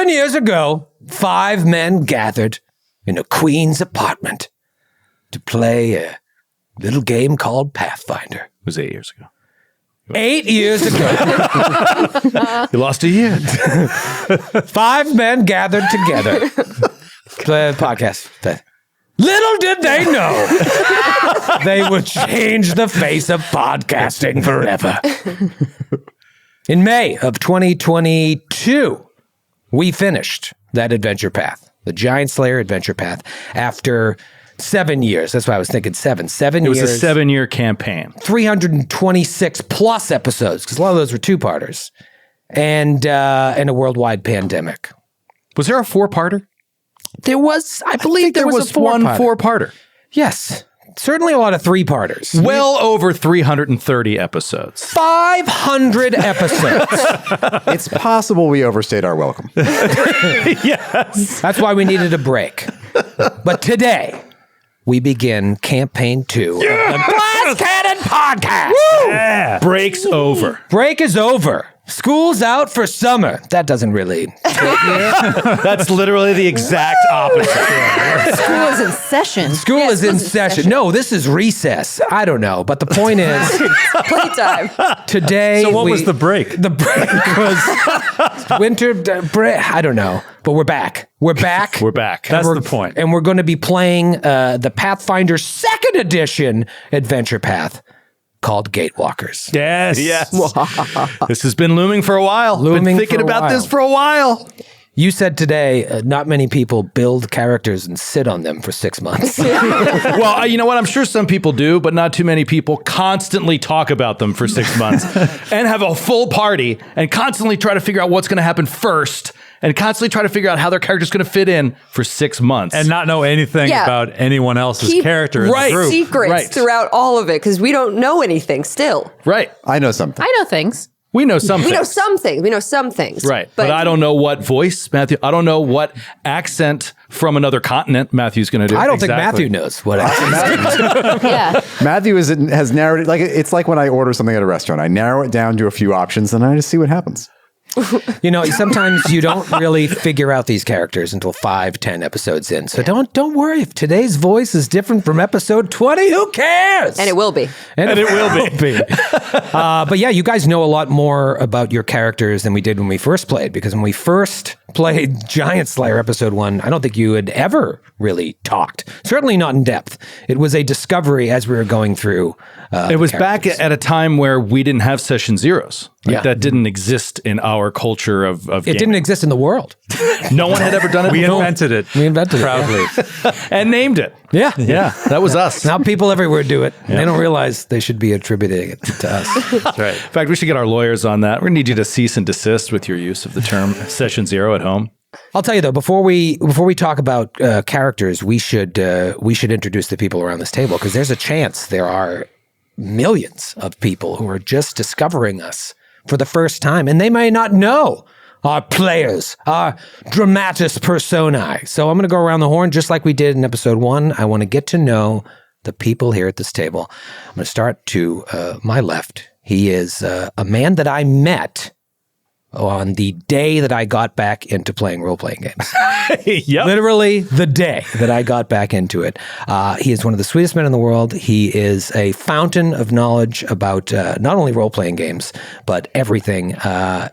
7 years ago, 5 men gathered in a queen's apartment to play a little game called Pathfinder. It was 8 years ago. 8 years ago. You lost a year. 5 men gathered together. Play a podcast. Little did they know they would change the face of podcasting forever. In May of 2022, we finished that adventure path, the Giant Slayer adventure path, after 7 years. That's why I was thinking 7. 7 years. It was a 7-year campaign. 326 plus episodes, because a lot of those were two-parters, and a worldwide pandemic. Was there a 4-parter? There was, I believe there was a one 4-parter. Yes. Certainly a lot of 3-parters. Well over 330 episodes. 500 episodes. It's possible we overstayed our welcome. Yes. That's why we needed a break. But today, we begin Campaign 2 of the Blast Cannon Podcast. Yeah. Break's over. Break is over. School's out for summer. That doesn't really... That's literally the exact opposite. School is in session. School is in session. No, this is recess. I don't know. But the point is... Playtime. Today... So what was the break? The break was winter break. I don't know. But we're back. We're back. We're back. That's the point. And we're going to be playing the Pathfinder 2nd Edition Adventure Path called Gatewalkers. Yes. Yes. This has been looming for a while. Been thinking about this for a while. You said today, not many people build characters and sit on them for 6 months. Well, you know what? I'm sure some people do, but not too many people constantly talk about them for 6 months and have a full party and constantly try to figure out what's going to happen first and constantly try to figure out how their character's going to fit in for 6 months. And not know anything about anyone else's character in the group. Secrets throughout all of it, because we don't know anything still. Right. I know something. I know things. We know some things. We know some things. We know some things. Right. But I don't know what voice, Matthew. I don't know what accent from another continent Matthew's going to do. I don't think Matthew knows what accent. Yeah. Matthew has narrowed it. Like it's like when I order something at a restaurant. I narrow it down to a few options and I just see what happens. You know, sometimes you don't really figure out these characters until 5-10 episodes in. So don't worry if today's voice is different from episode 20. Who cares? And it will be. And it will be. But yeah, you guys know a lot more about your characters than we did when we first played. Because when we first played Giant Slayer episode 1, I don't think you had ever really talked. Certainly not in depth. It was a discovery as we were going through. It was back at a time where we didn't have session zeros. Like that didn't exist in our culture of It gaming. didn't exist in the world. No one had ever done it We before. invented it. We invented proudly. it. And named it. Yeah. Yeah, that was us. Now people everywhere do it. And they don't realize they should be attributing it to us. That's right. In fact, we should get our lawyers on that. We're going to need you to cease and desist with your use of the term session zero at home. I'll tell you though, before we talk about characters, we should introduce the people around this table, because there's a chance there are millions of people who are just discovering us for the first time, and they may not know our players, our dramatis personae. So I'm going to go around the horn just like we did in episode 1. I want to get to know the people here at this table. I'm going to start to my left. He is a man that I met on the day that I got back into playing role-playing games. Yep. Literally the day that I got back into it. He is one of the sweetest men in the world. He is a fountain of knowledge about not only role-playing games, but everything.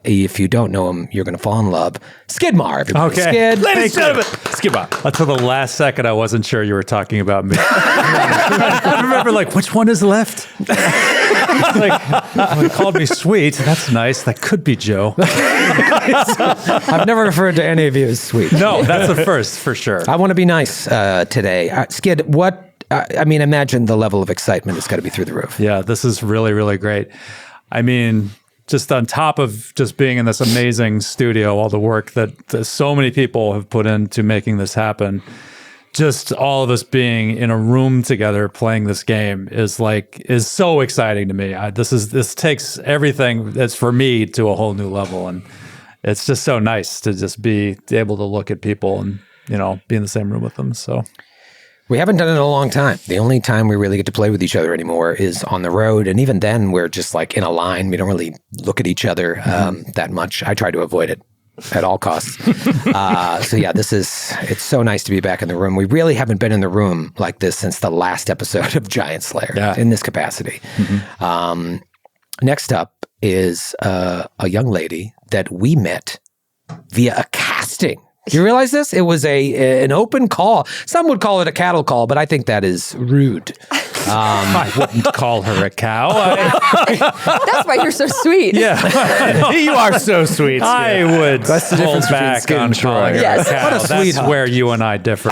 If you don't know him, you're going to fall in love. Skidmar, everybody. Okay. Skid. Ladies and gentlemen, Skidmar. Until the last second, I wasn't sure you were talking about me. I remember, like, which one is left? He called me sweet. That's nice. That could be Joe. I've never referred to any of you as sweet. No, that's the first, for sure. I want to be nice today. Skid, imagine the level of excitement has got to be through the roof. Yeah, this is really, really great. I mean, just on top of just being in this amazing studio, all the work that so many people have put into making this happen, just all of us being in a room together playing this game is so exciting to me. This takes everything that's for me to a whole new level, and it's just so nice to just be able to look at people and be in the same room with them. So we haven't done it in a long time. The only time we really get to play with each other anymore is on the road, and even then we're just like in a line. We don't really look at each other that much. I try to avoid it. at all costs. So yeah, it's so nice to be back in the room. We really haven't been in the room like this since the last episode of Giant Slayer in this capacity. Next up is a young lady that we met via a casting. Do you realize this? It was an open call. Some would call it a cattle call, but I think that is rude. I wouldn't call her a cow. That's why you're so sweet. Yeah. You are so sweet. I would That's the hold difference between back Skid on and Troy. calling her Yes. a cow. What a That's sweetheart. where you and I differ.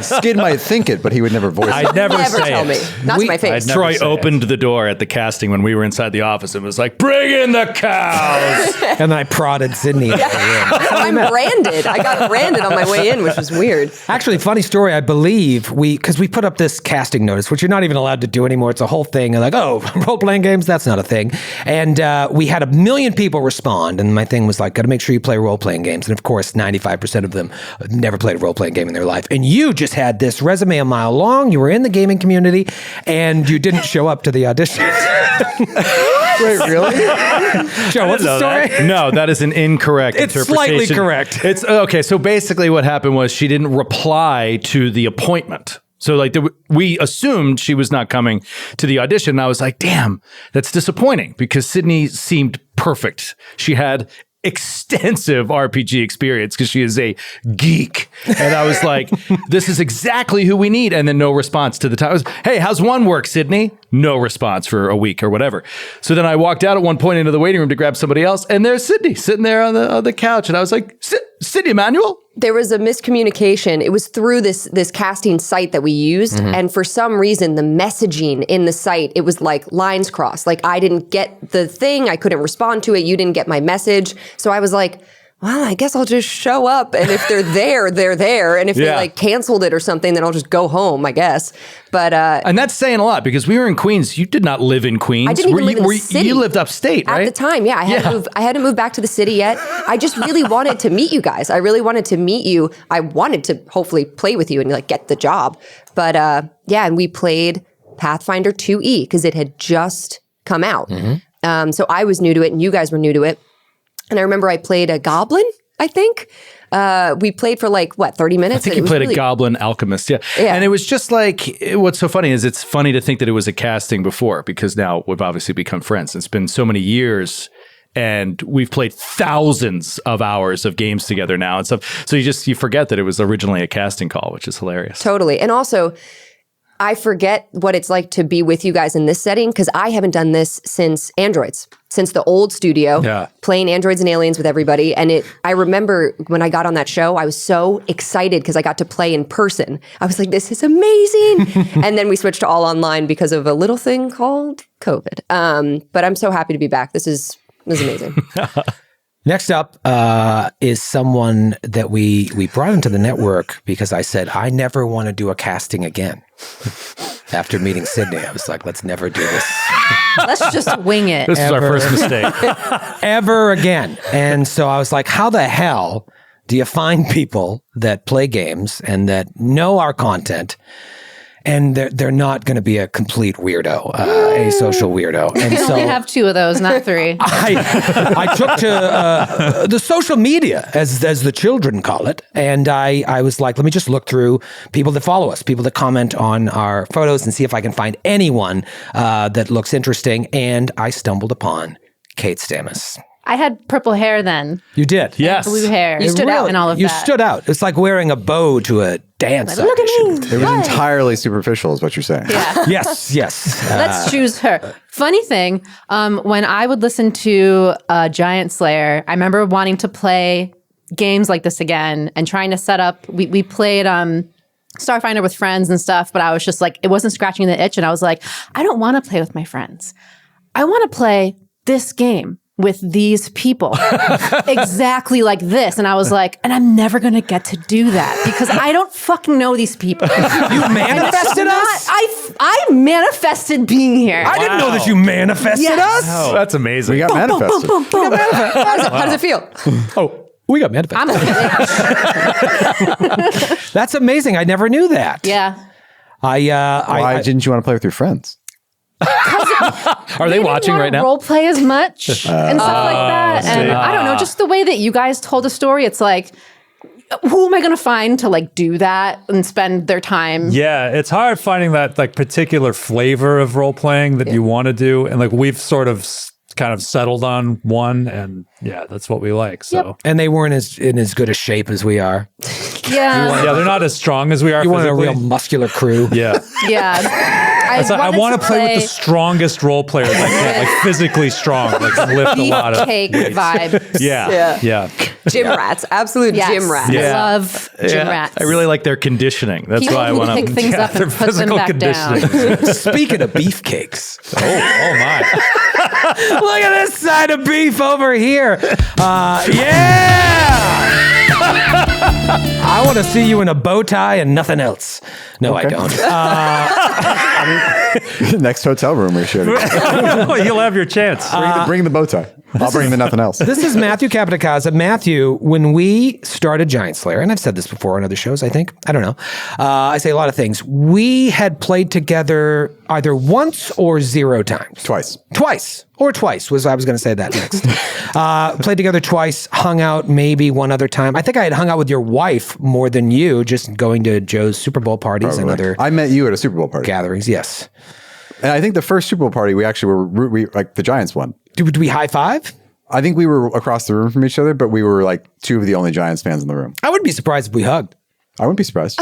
Skid might think it, but he would never voice it. I'd never Never say tell it. me. Not to my face. I'd never Troy say opened the door at the casting when we were inside the office and was like, "Bring in the cows." And then I prodded Sydney into the room. I'm branded. I got branded on my way in, which was weird. Actually, funny story. I believe because we put up this casting notice, which you're not even allowed to do anymore. It's a whole thing. And like, oh, role-playing games, that's not a thing. And we had 1 million people respond. And my thing was like, got to make sure you play role-playing games. And of course, 95% of them never played a role-playing game in their life. And you just had this resume a mile long. You were in the gaming community, and you didn't show up to the audition. Wait, really? Joe, what's the story? No, that is an incorrect It's interpretation. slightly correct. It's okay. So basically, what happened was she didn't reply to the appointment. So like we assumed she was not coming to the audition. And I was like, damn, that's disappointing because Sydney seemed perfect. She had extensive RPG experience because she is a geek. And I was like, this is exactly who we need. And then no response to the time. I was, hey, how's one work, Sydney? No response for a week or whatever. So then I walked out at one point into the waiting room to grab somebody else. And there's Sydney sitting there on the couch. And I was like, Sydney Emanuel? There was a miscommunication. It was through this casting site that we used. And for some reason, the messaging in the site, it was like lines crossed. Like I didn't get the thing. I couldn't respond to it. You didn't get my message. So I was like, well, I guess I'll just show up. And if they're there, they're there. And if they like canceled it or something, then I'll just go home, I guess. But and that's saying a lot because we were in Queens. You did not live in Queens. I didn't even live in the city. You lived upstate, right? At the time, yeah. I hadn't moved back to the city yet. I just really wanted to meet you guys. I really wanted to meet you. I wanted to hopefully play with you and like get the job. But yeah, and we played Pathfinder 2E because it had just come out. So I was new to it and you guys were new to it. And I remember I played a goblin, I think. We played for like, 30 minutes? I think you played a goblin alchemist, yeah. And it was just like, what's so funny is it's funny to think that it was a casting before because now we've obviously become friends. It's been so many years and we've played thousands of hours of games together now and stuff. So you forget that it was originally a casting call, which is hilarious. Totally. And also, I forget what it's like to be with you guys in this setting because I haven't done this since Androids, since the old studio, playing Androids and Aliens with everybody. And I remember when I got on that show, I was so excited because I got to play in person. I was like, this is amazing. And then we switched to all online because of a little thing called COVID. But I'm so happy to be back. This is amazing. Next up is someone that we brought into the network because I said, I never want to do a casting again. After meeting Sydney, I was like, let's never do this. Let's just wing it. This is our first mistake. Ever again. And so I was like, how the hell do you find people that play games and that know our content and they're not going to be a complete weirdo, a social weirdo. And We only have 2 of those, not 3. I took to the social media, as the children call it, and I was like, let me just look through people that follow us, people that comment on our photos and see if I can find anyone that looks interesting. And I stumbled upon Kate Stammis. I had purple hair then. You did? Yes. Blue hair. You stood out in all of You that. stood out. It's like wearing a bow to a dance Look at audition. me. It was entirely superficial, is what you're saying. Yeah. Yes. Let's choose her. Funny thing, when I would listen to Giant Slayer, I remember wanting to play games like this again and trying to set up. We played Starfinder with friends and stuff, but I was just like, it wasn't scratching the itch. And I was like, I don't want to play with my friends. I want to play this game with these people exactly like this. And I was like, and I'm never going to get to do that because I don't fucking know these people. You manifested us? I manifested being here. I didn't know that you manifested us. Oh, that's amazing. We got manifested. How does it feel? Oh, we got manifested. I'm That's amazing. I never knew that. Yeah. Why didn't you want to play with your friends? Are they watching right now? Role play as much and stuff like that. And I don't know, just the way that you guys told a story, it's like, who am I going to find to like do that and spend their time? Yeah, it's hard finding that like particular flavor of role playing that you want to do, and like we've sort of kind of settled on one, and yeah, that's what we like. So, And they weren't in as good a shape as we are. Yeah. yeah, they're not as strong as we are. You wanted a physically. real muscular crew. Yeah. Yeah. I want to play with the strongest role players I can, like physically strong, like lift a lot of beefcake weights. vibe. Yeah. Gym rats, absolute Yes. gym rats. I love gym rats. I really like their conditioning. That's People why I who want pick to. things up and put them back down. Speaking of beefcakes, Oh my. look at this side of beef over here. Yeah! I want to see you in a bow tie and nothing else. No, I don't. Next hotel room we should. You'll have your chance. Bring the bow tie. I'll bring the nothing else. This is Matthew Capitacasa. Matthew, when we started Giant Slayer, and I've said this before on other shows, I think. I don't know. I say a lot of things. We had played together either once or 0 times. Twice. Twice was I was going to say that next. Played together twice, hung out maybe one other time. I think I had hung out with your wife more than you, just going to Joe's Super Bowl parties and other I met you at a Super Bowl party. gatherings. Yes. And I think the first Super Bowl party we actually were like the Giants won. Did we high five? I think we were across the room from each other, but we were like 2 of the only Giants fans in the room. I wouldn't be surprised if we hugged. I wouldn't be surprised.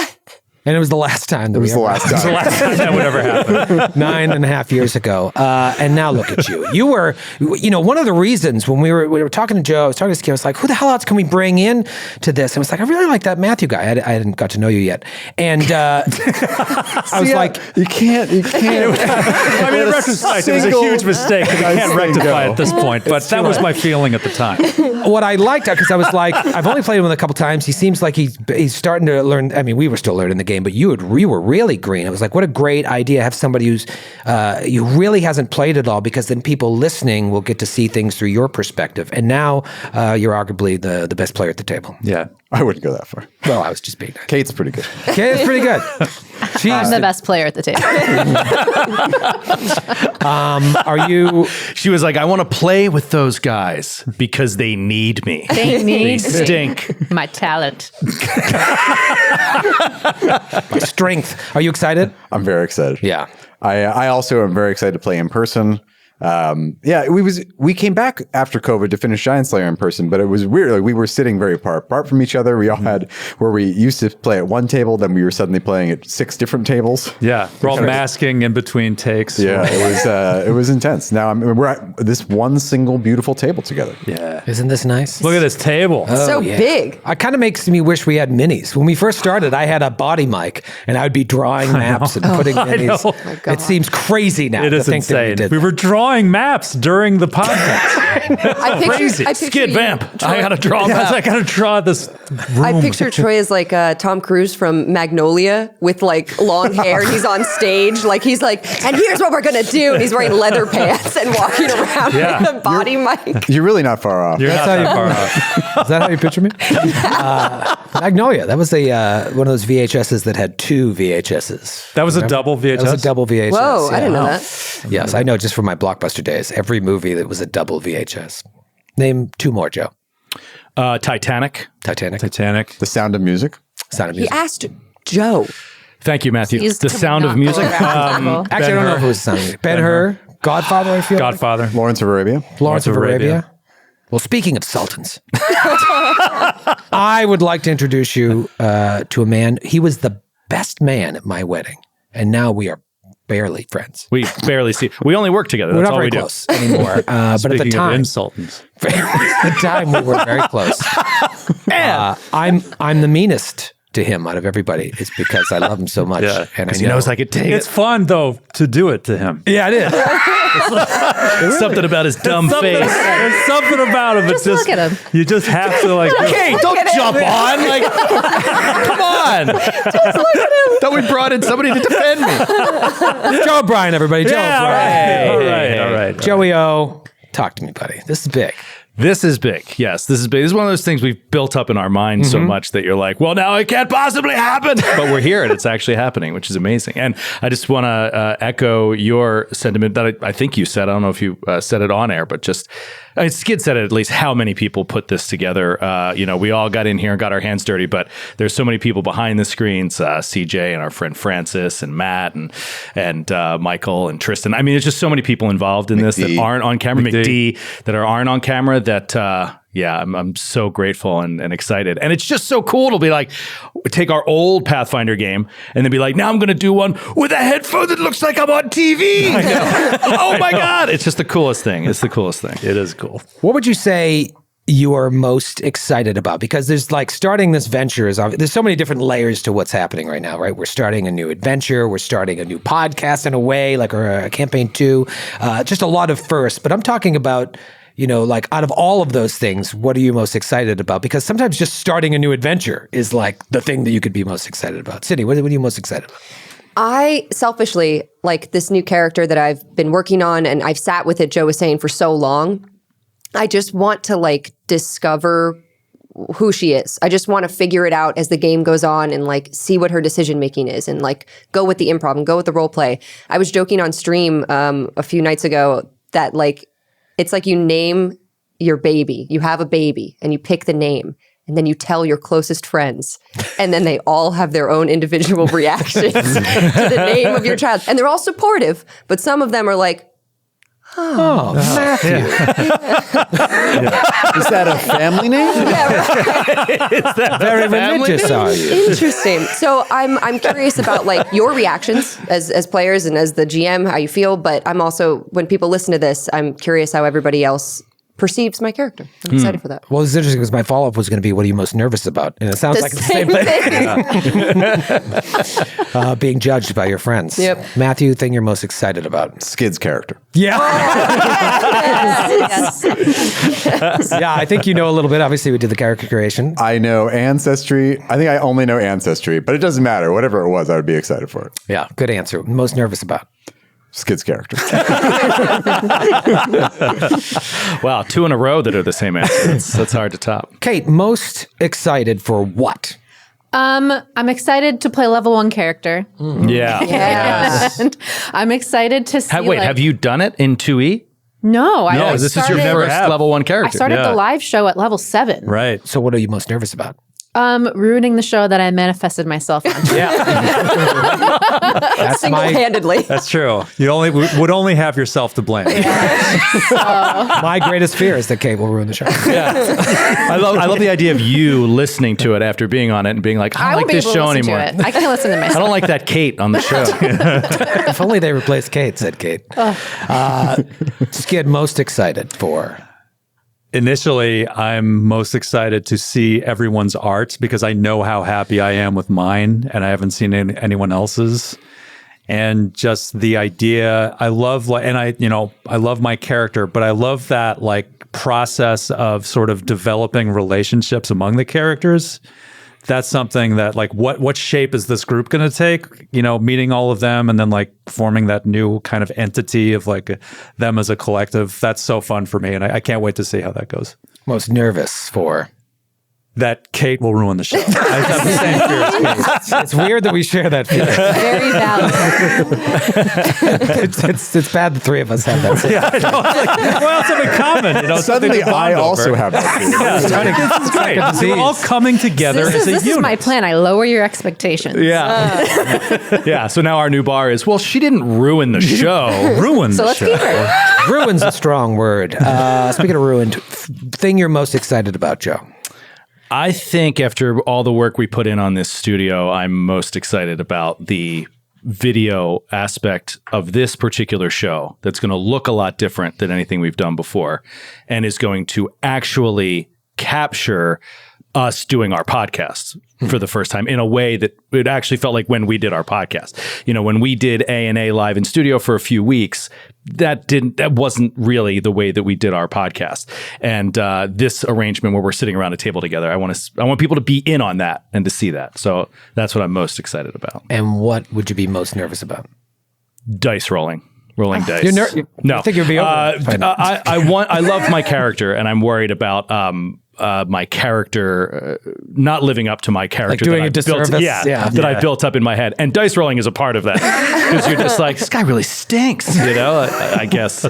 And it was the last time that It was the last time. That would ever happen. 9.5 years ago. And now look at you. You were, one of the reasons when we were talking to Joe, I was talking to Skip, I was like, who the hell else can we bring in to this? And I was like, I really like that Matthew guy. I hadn't got to know you yet. And I was like, you can't. I mean, in retrospect, it was a huge mistake that I can't rectify at this point, but that was my feeling at the time. what I liked, because I was like, I've only played him a couple times. He seems like he's starting to learn. I mean, we were still learning the game, but you were really green. I was like, what a great idea. Have somebody who really hasn't played it all, because then people listening will get to see things through your perspective. And now you're arguably the best player at the table. Yeah. I wouldn't go that far. Well, I was just being nice. Kate's pretty good. Okay, it's pretty good. I'm the best player at the table. Are you? She was like, I want to play with those guys because they need me. They need me. Stink. My talent. Strength. Are you excited? I'm very excited. Yeah. I also am very excited to play in person. We came back after COVID to finish Giant Slayer in person, but it was weird. Like we were sitting very apart from each other. We all had where we used to play at one table, then we were suddenly playing at 6 different tables. Yeah. We're all masking in between takes. Yeah, it was intense. Now we're at this one single beautiful table together. Yeah. Isn't this nice? Look at this table. So big. It kind of makes me wish we had minis. When we first started, I had a body mic, and I would be drawing maps and putting minis. know. Oh It seems crazy now It to is think that we insane. did. We were drawing maps during the podcast. I picture Skid you, vamp. I got to draw I was that. like, I gotta draw this room. I picture Troy as like Tom Cruise from Magnolia with like long hair, and he's on stage, like he's like, and here's what we're gonna do, and he's wearing leather pants and walking around with a body mic. You're really not far off. You're not how that you- far off. Is that how you picture me? Magnolia. That was one of those VHSs that had 2 VHSs. That was a double VHS. That was a double VHS. Whoa, I didn't know yeah. that. Yes, I know just from my Blockbuster days. Every movie that was a double VHS. Name 2 more, Joe. Titanic. Titanic. Titanic. The Sound of Music. Sound of He Music. asked Joe. Thank you, Matthew. He's The Sound of not Music. going around the table. Actually, I don't know if it was Sound of Music. Ben-Hur. Godfather, I feel. Godfather. Lawrence of Arabia. Lawrence of Arabia. Well, speaking of sultans, I would like to introduce you to a man. He was the best man at my wedding, and now we are barely friends. We barely see. We only work together. We're That's not all very we do. close anymore. But at the Speaking of time, insultants. at the time we were very close. I'm the meanest to him out of everybody. It's because I love him so much, Yeah. and I He knows I could take It's it. fun though to do it to him. Yeah, it is. Something about his dumb face. There's something about him. Just look at him. You just have to like. Hey, don't jump on. Like, come on. Thought we brought in somebody to defend me. Joe O'Brien, everybody. Joe Yeah, O'Brien. all right. Joey O, talk to me, buddy. This is big. This is big. Yes, this is big. This is one of those things we've built up in our minds so much that you're like, well, now it can't possibly happen. But we're here and it's actually happening, which is amazing. And I just want to echo your sentiment that I think you said. I don't know if you said it on air, but just Skid said it at least, how many people put this together. We all got in here and got our hands dirty, but there's so many people behind the screens, CJ and our friend Francis and Matt and Michael and Tristan. I mean, there's just so many people involved in this that aren't on camera. McD that aren't on camera that, I'm so grateful and excited. And it's just so cool to be like, take our old Pathfinder game and then be like, now I'm going to do one with a headphone that looks like I'm on TV. I know. Oh my God. It's just the coolest thing. It's the coolest thing. It is cool. What would you say you are most excited about? Because there's like starting this venture there's so many different layers to what's happening right now, right? We're starting a new adventure. We're starting a new podcast in a way, like a campaign 2, just a lot of firsts. But I'm talking about, like out of all of those things, what are you most excited about? Because sometimes just starting a new adventure is like the thing that you could be most excited about. Sydney, what are you most excited about? I selfishly like this new character that I've been working on and I've sat with it, Joe was saying, for so long. I just want to like discover who she is. I just want to figure it out as the game goes on and like see what her decision making is and like go with the improv and go with the role play. I was joking on stream a few nights ago that like it's like you name your baby. You have a baby and you pick the name and then you tell your closest friends and then they all have their own individual reactions to the name of your child. And they're all supportive, but some of them are like, Oh, Matthew. Is that a family name? Yeah, right. Is that Very religious, are you? Interesting. So I'm curious about like your reactions as players and as the GM, how you feel. But I'm also, when people listen to this, I'm curious how everybody else perceives my character. I'm excited for that. Well, it's interesting because my follow-up was going to be, what are you most nervous about? And it sounds like it's the same thing. Being judged by your friends. Yep. Matthew, thing you're most excited about? Skid's character. Yeah. Yes. Yeah, I think you know a little bit. Obviously, we did the character creation. I know Ancestry. I think I only know Ancestry, but it doesn't matter. Whatever it was, I would be excited for it. Yeah, good answer. Most nervous about? Skid's character. Wow, 2 in a row that are the same answer. That's hard to top. Kate, most excited for what? I'm excited to play level 1 character. Yeah. And I'm excited to see. Have you done it in 2E? No, No, this is your first level 1 I character. started the live show at level 7. Right. So what are you most nervous about? Ruining the show that I manifested myself onto. That's Single-handedly. That's true. You would only have yourself to blame. my greatest fear is that Kate will ruin the show. I love the idea of you listening to it after being on it and being like, I don't won't like be this able to show listen to anymore. it. I can't listen to I myself. don't like that Kate on the show. If only they replaced Kate, said Kate. Skid, most excited for? Initially, I'm most excited to see everyone's art because I know how happy I am with mine and I haven't seen anyone else's. And just the idea, I love my character, but I love that like process of sort of developing relationships among the characters. That's something that like, what shape is this group going to take? Meeting all of them and then like forming that new kind of entity of like them as a collective. That's so fun for me. And I can't wait to see how that goes. Most nervous for? That Kate will ruin the show. I have the same fear as Kate. It's weird that we share that fear. Very valid. It's bad the three of us have that. Yeah, I know. Like, what else have in common? Suddenly, I also have that fear. This is great. We're all coming together as a This unit. is my plan. I lower your expectations. Yeah. Yeah. So now our new bar is, well, she didn't ruin the show. Ruin So the let's show. keep her. Ruin's a strong word. Speaking of ruined, thing you're most excited about, Joe? I think after all the work we put in on this studio, I'm most excited about the video aspect of this particular show that's going to look a lot different than anything we've done before and is going to actually capture us doing our podcasts for the first time in a way that it actually felt like when we did our podcast. When we did A&A live in studio for a few weeks, that wasn't really the way that we did our podcast. And this arrangement where we're sitting around a table together, I want people to be in on that and to see that. So that's what I'm most excited about. And what would you be most nervous about? Dice rolling. rolling dice. I think you'll be over it by now. I love my character, and I'm worried about my character not living up to my character. Like doing that a disservice. That I built up in my head. And dice rolling is a part of that. Because you're just like, this guy really stinks, you know, I guess. Do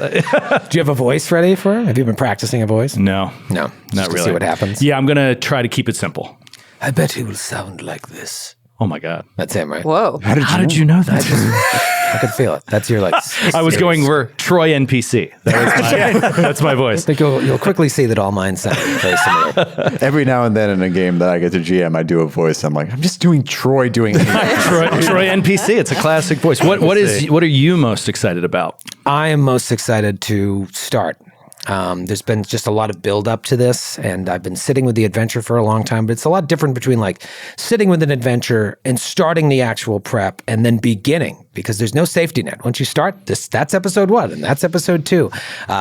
you have a voice ready for him? Have you been practicing a voice? No, not really. See what happens. Yeah, I'm going to try to keep it simple. I bet he will sound like this. Oh my God. That's him, right? Whoa. How did you know that? I could feel it. That's your like. I was going for Troy NPC. That's my voice. I think you'll quickly see that all mine sound very similar. Every now and then in a game that I get to GM, I do a voice. I'm like, I'm just doing Troy doing it. Troy NPC. It's a classic voice. What are you most excited about? I am most excited to start. There's been just a lot of build up to this, and I've been sitting with the adventure for a long time, but it's a lot different between like sitting with an adventure and starting the actual prep and then beginning, because there's no safety net. Once you start this, that's episode 1 and that's episode 2.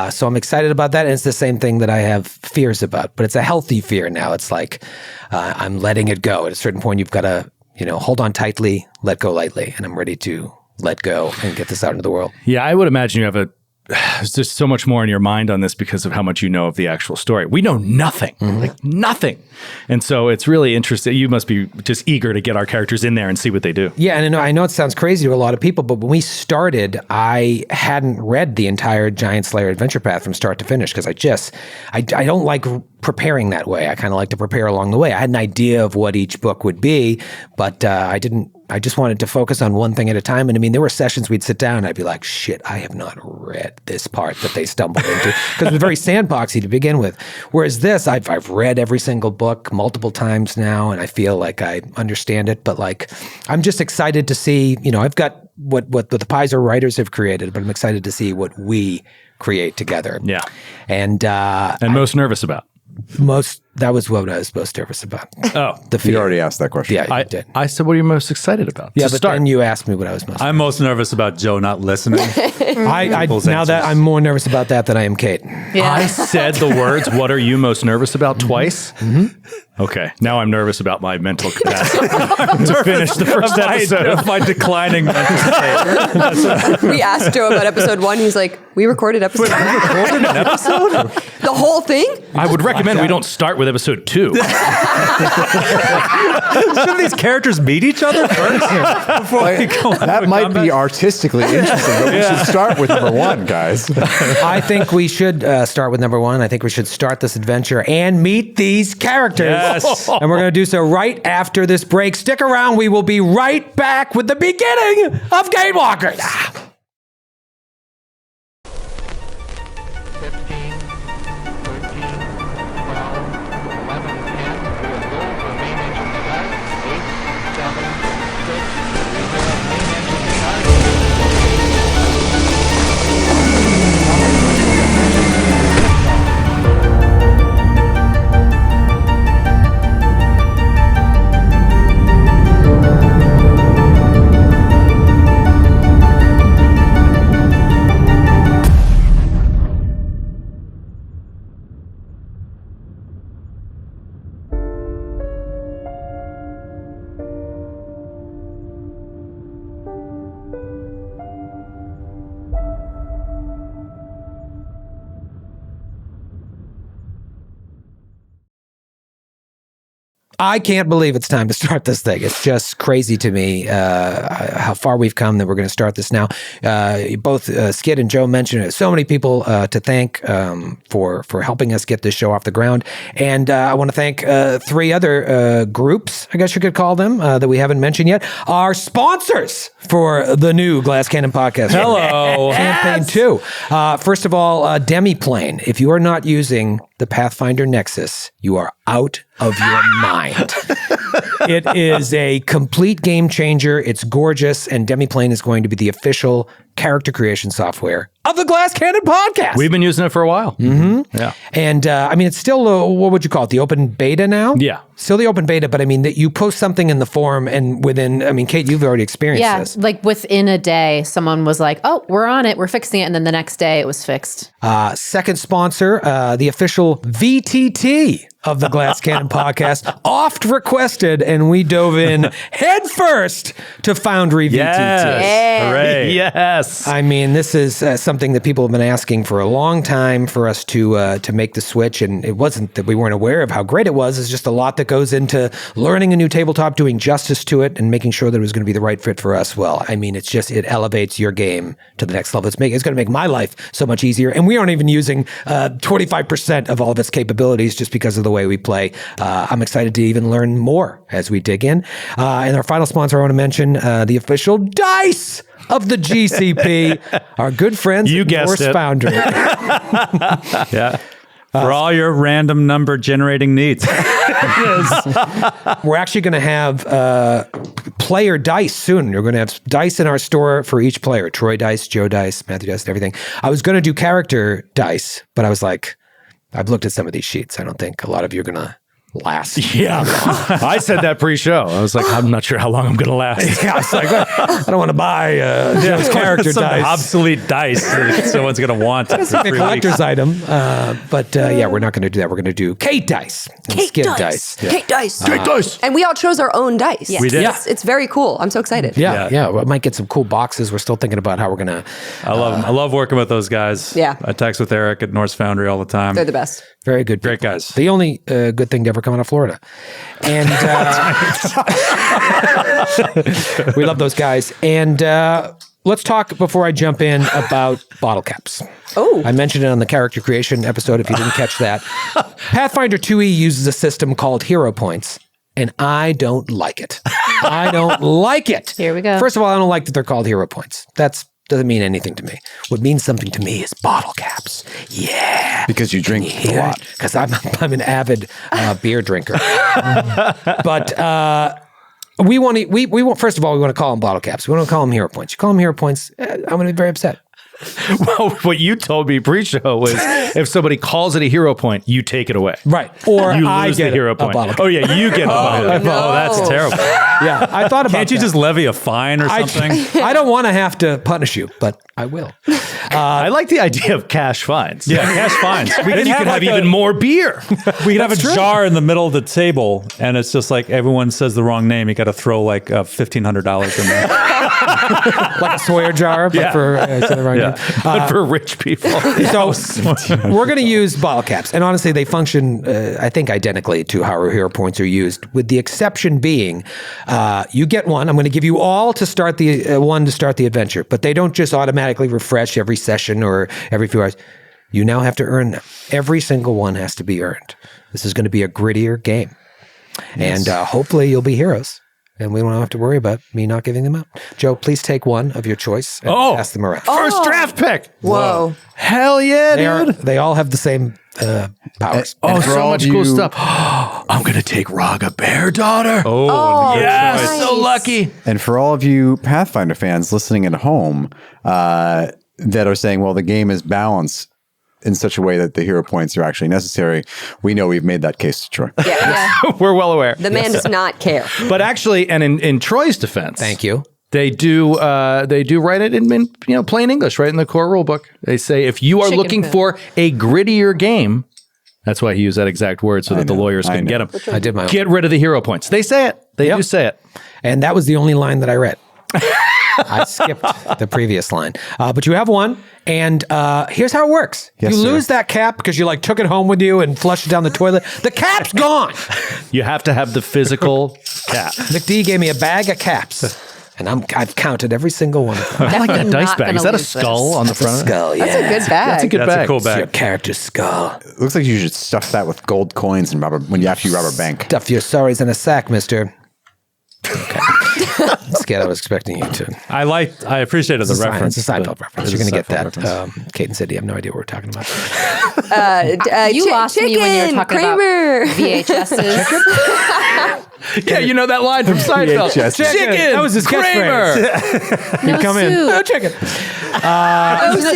So I'm excited about that. And it's the same thing that I have fears about, but it's a healthy fear now. It's like, I'm letting it go. At a certain point, you've got to, hold on tightly, let go lightly. And I'm ready to let go and get this out into the world. Yeah, I would imagine you have there's just so much more in your mind on this because of how much you know of the actual story. We know nothing, like nothing. And so it's really interesting. You must be just eager to get our characters in there and see what they do. Yeah, and I know it sounds crazy to a lot of people, but when we started, I hadn't read the entire Giant Slayer Adventure Path from start to finish because I don't like preparing that way. I kind of like to prepare along the way. I had an idea of what each book would be, but I just wanted to focus on one thing at a time. And I mean, there were sessions we'd sit down and I'd be like, shit, I have not read this part that they stumbled into. Because it was very sandboxy to begin with. Whereas this, I've read every single book multiple times now, and I feel like I understand it. But like, I'm just excited to see, I've got what the Paizo writers have created, but I'm excited to see what we create together. Yeah. And most nervous about. That was what I was most nervous about. Oh, the fear. You already asked that question. Yeah, I did. I said, what are you most excited about? Yeah, but then you asked me what I was most. I'm most nervous about Joe not listening. Now that I'm more nervous about that than I am Kate. Yeah. I said the words, what are you most nervous about twice? Mm-hmm. Okay, now I'm nervous about my mental capacity to finish the first episode of my declining mental state. We asked Joe about episode 1. He's like, we recorded episode 1. We recorded an episode? The whole thing? I would recommend we don't start with episode 2. Shouldn't these characters meet each other first before we go That might be artistically interesting, but we should start with number 1, guys. I think we should start with number 1. I think we should start this adventure and meet these characters. Yes. And we're going to do so right after this break. Stick around. We will be right back with the beginning of Gatewalkers. 15, 13, 12, 11, 10. We are go for main engine start. 8, 7, 6. We have main engine start. I can't believe it's time to start this thing. It's just crazy to me how far we've come that we're going to start this now. Both Skid and Joe mentioned it. So many people to thank for helping us get this show off the ground. And I want to thank 3 other groups, I guess you could call them, that we haven't mentioned yet. Our sponsors for the new Glass Cannon podcast. Hello. Campaign 2. First of all, Demiplane. If you are not using the Pathfinder Nexus, you are out of your mind. It is a complete game changer. It's gorgeous, and Demiplane is going to be the official character creation software of the Glass Cannon podcast. We've been using it for a while. Mm-hmm. Yeah. And I mean, it's still, what would you call it? The open beta now? Yeah. Still the open beta, but I mean, that you post something in the forum and within, I mean, Kate, you've already experienced this. Like within a day, someone was like, oh, we're on it, we're fixing it. And then the next day it was fixed. Second sponsor, the official VTT of the Glass Cannon podcast, oft requested, and we dove in headfirst to Foundry VTT. Yes. Hooray. Yes. I mean, this is something that people have been asking for a long time for us to make the switch, and it wasn't that we weren't aware of how great it was. It's just a lot that goes into learning a new tabletop, doing justice to it, and making sure that it was going to be the right fit for us. Well, I mean, it elevates your game to the next level. It's going to make my life so much easier, and we aren't even using 25% of all of its capabilities just because of the way we play. I'm excited to even learn more as we dig in. And our final sponsor I want to mention, the official dice of the GCP, our good friends You at guessed Norse it. Foundry. Yeah. For all your random number generating needs. We're actually going to have player dice soon. We're going to have dice in our store for each player. Troy dice, Joe dice, Matthew dice, and everything. I was going to do character dice, but I was like, I've looked at some of these sheets. I don't think a lot of you are going to last. Yeah. I said that pre-show. I was like, I'm not sure how long I'm going to last. Yeah, I was like, I don't want to buy Joe's character Some dice. obsolete dice that someone's going to want. It's like a collector's item. But yeah, we're not going to do that. We're going to do Kate dice and Skid dice. Kate dice. Kate dice. And we all chose our own dice. We did. It's very cool. I'm so excited. Yeah. We might get some cool boxes. We're still thinking about how we're going to. I love them. I love working with those guys. Yeah. I text with Eric at Norse Foundry all the time. They're the best. Very good. Great people. guys. The only good thing to ever come out of Florida. And we love those guys. And let's talk, before I jump in, about bottle caps. Oh. I mentioned it on the character creation episode if you didn't catch that. Pathfinder 2e uses a system called hero points, and I don't like it. I don't like it. Here we go. First of all, I don't like that they're called hero points. Doesn't mean anything to me. What means something to me is bottle caps. Yeah. Because you drink a lot. Because I'm an avid beer drinker. But we want first of all, we want to call them bottle caps. We want to call them hero points. You call them hero points, I'm going to be very upset. Well, what you told me pre-show was if somebody calls it a hero point, you take it away. Right. Or You I lose get the hero a point. bottle cap. Oh, yeah, you get a bottle cap. Oh, that's terrible. Yeah, I thought about Can't you that. just levy a fine or something? I don't want to have to punish you, but I will. I like the idea of cash fines. Yeah, cash fines. Then you could have even more beer. We could have a jar in the middle of the table, and it's just like everyone says the wrong name. You got to throw like $1,500 in there. Like a Sawyer jar, but Yeah. for say the wrong name. But for rich people. So we're going to use bottle caps, and honestly, they function, I think, identically to how our hero points are used. With the exception being, you get one. I'm going to give you all to start the one to start the adventure, but they don't just automatically refresh every session or every few hours. You now have to earn them. Every single one has to be earned. This is going to be a grittier game, and hopefully, you'll be heroes. And we don't have to worry about me not giving them out. Joe, please take one of your choice and pass them around. First draft pick. Whoa. Hell yeah, dude. They all have the same powers. Oh, for so all much of cool you- stuff. I'm going to take Raga Bear Daughter. Oh, yes, nice. so lucky. And for all of you Pathfinder fans listening at home that are saying, well, the game is balanced in such a way that the hero points are actually necessary, we know we've made that case to Troy. Yeah. We're well aware. The man does not care. But actually, and in Troy's defense, Thank you. They do write it in plain English, right in the core rule book. They say if you are Chicken looking food. for a grittier game, that's why he used that exact word so that the lawyers can get him. I did my own. Get rid of the hero points. They say it. They do say it. And that was the only line that I read. I skipped the previous line. But you have one, and here's how it works. Yes, you sir. lose that cap because you took it home with you and flushed it down the toilet. The cap's gone. You have to have the physical cap. McD gave me a bag of caps, and I've counted every single one of them. I like that Definitely dice not bag. gonna Is that a lose skull this. on the front? Skull, yeah. That's a good bag. That's a good That's bag. a cool It's your bag. character's skull. It looks like you should stuff that with gold coins and after you rubber bank. Stuff your sorries in a sack, mister. Okay. Skid, I was expecting you to. I appreciated the reference. It's a Seinfeld but reference. it You're is going a to get Seinfeld that. reference. Kate and Cindy have no idea what we're talking about. You lost me when you were talking Kramer. about VHSs. Yeah, you know that line from Seinfeld. VHS. Chicken. That was his Kramer. No Come in. soup. No chicken.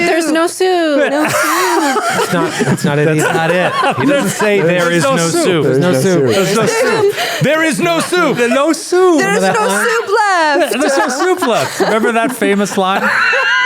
There's no soup. That's not it. That's not it. He doesn't say there is no soup. There's no soup. There's no soup. There is no soup. No soup. There's no soup left. There's no soup left. Remember that famous line?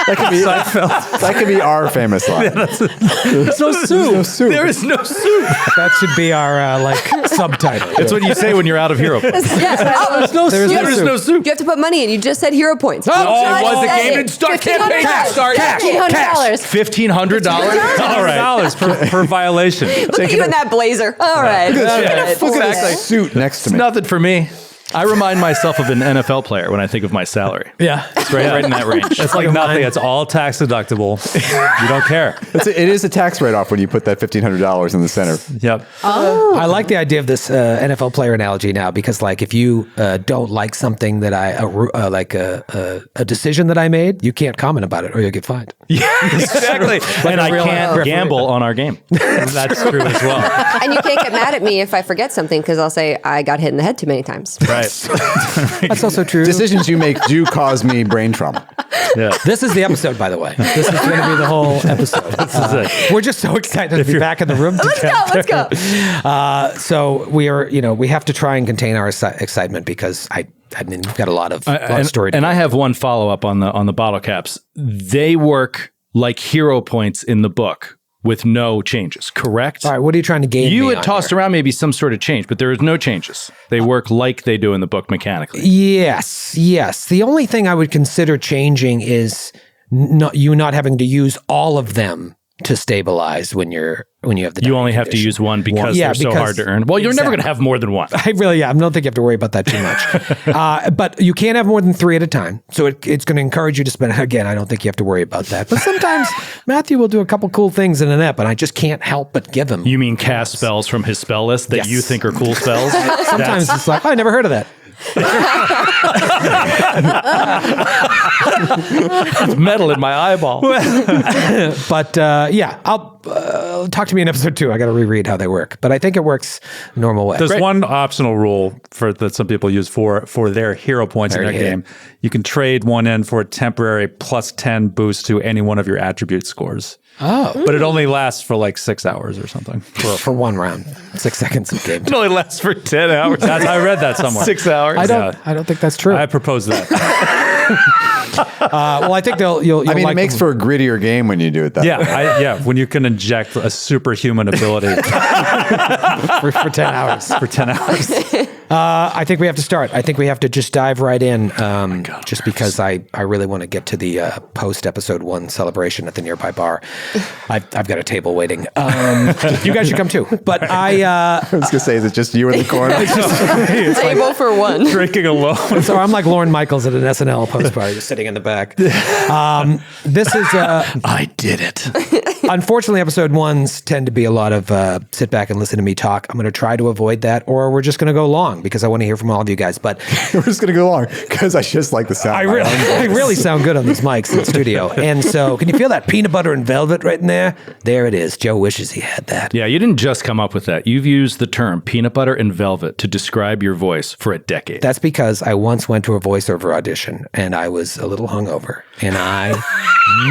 That could be our famous line. There's no soup. No soup. There is no soup. That should be our subtitle. That's what you say when you're out of hero points. There's no soup. There is no soup. You have to put money in. You just said hero points. Oh, Just was the said game it. didn't start? Campaign $1,500. didn't start. $1,500. $1,500. All right. $100 per violation. Look at you in that blazer. All right. Look at Exactly. that suit next to me. Nothing for me. I remind myself of an NFL player when I think of my salary. Yeah. It's right in that range. It's like nothing. It's all tax deductible. You don't care. It is a tax write-off when you put that $1,500 in the center. Yep. I like the idea of this NFL player analogy now because, like, if you don't like something that like a decision that I made, you can't comment about it or you'll get fined. Yeah, exactly. And I can't gamble on our game. That's true as well. And you can't get mad at me if I forget something because I'll say I got hit in the head too many times. Right. That's also true. Decisions you make do cause me brain trauma. Yeah. This is the episode, by the way. This is going to be the whole episode. We're just so excited to be back in the room together. Let's go. So we are, we have to try and contain our excitement because I mean, we've got a lot of story. And I have one follow up on the bottle caps. They work like hero points in the book with no changes, correct? All right, what are you trying to gain? You me had on tossed here? around maybe some sort of change, but there is no changes. They work like they do in the book mechanically. Yes. The only thing I would consider changing is not having to use all of them to stabilize when you have the. You only have to use one because they're so hard to earn. Well, you're never going to have more than one. I don't think you have to worry about that too much. But you can't have more than 3 at a time. So it's going to encourage you to spend. Again, I don't think you have to worry about that. But sometimes Matthew will do a couple cool things in an ep, and I just can't help but give him. You mean cast spells from his spell list that Yes. you think are cool spells? Sometimes it's like, I never heard of that. It's metal in my eyeball. But I'll talk to me in episode 2. I got to reread how they work, but I think it works normal way. There's one optional rule that some people use for their hero points in their game. You can trade one in for a temporary +10 boost to any one of your attribute scores. Oh, But it only lasts for like 6 hours or something. for one round, 6 seconds of game. It only lasts for 10 hours. I read that somewhere. 6 hours. I don't think that's true. I propose that. Well, I think you'll I mean, like it makes for a grittier game when you do it that way. When you can inject a superhuman ability for 10 hours. for 10 hours. I think we have to start. I think we have to just dive right in, just because I really want to get to the post episode 1 celebration at the nearby bar. I've got a table waiting. You guys should come too. But I was going to say, is it just you in the corner? Table for one. Drinking alone. so I'm like Lorne Michaels at an SNL post party, just sitting in the back. This is I did it. unfortunately, episode 1s tend to be a lot of sit back and listen to me talk. I'm going to try to avoid that, or we're just going to go long because I want to hear from all of you guys. But We're just going to go long because I just like the sound. I of my own I voice. really sound good on these mics in the studio. And so, can you feel that peanut butter and velvet right in there? There it is. Joe wishes he had that. Yeah, you didn't just come up with that. You've used the term peanut butter and velvet to describe your voice for a decade. That's because I once went to a voiceover audition and I was a little hungover and I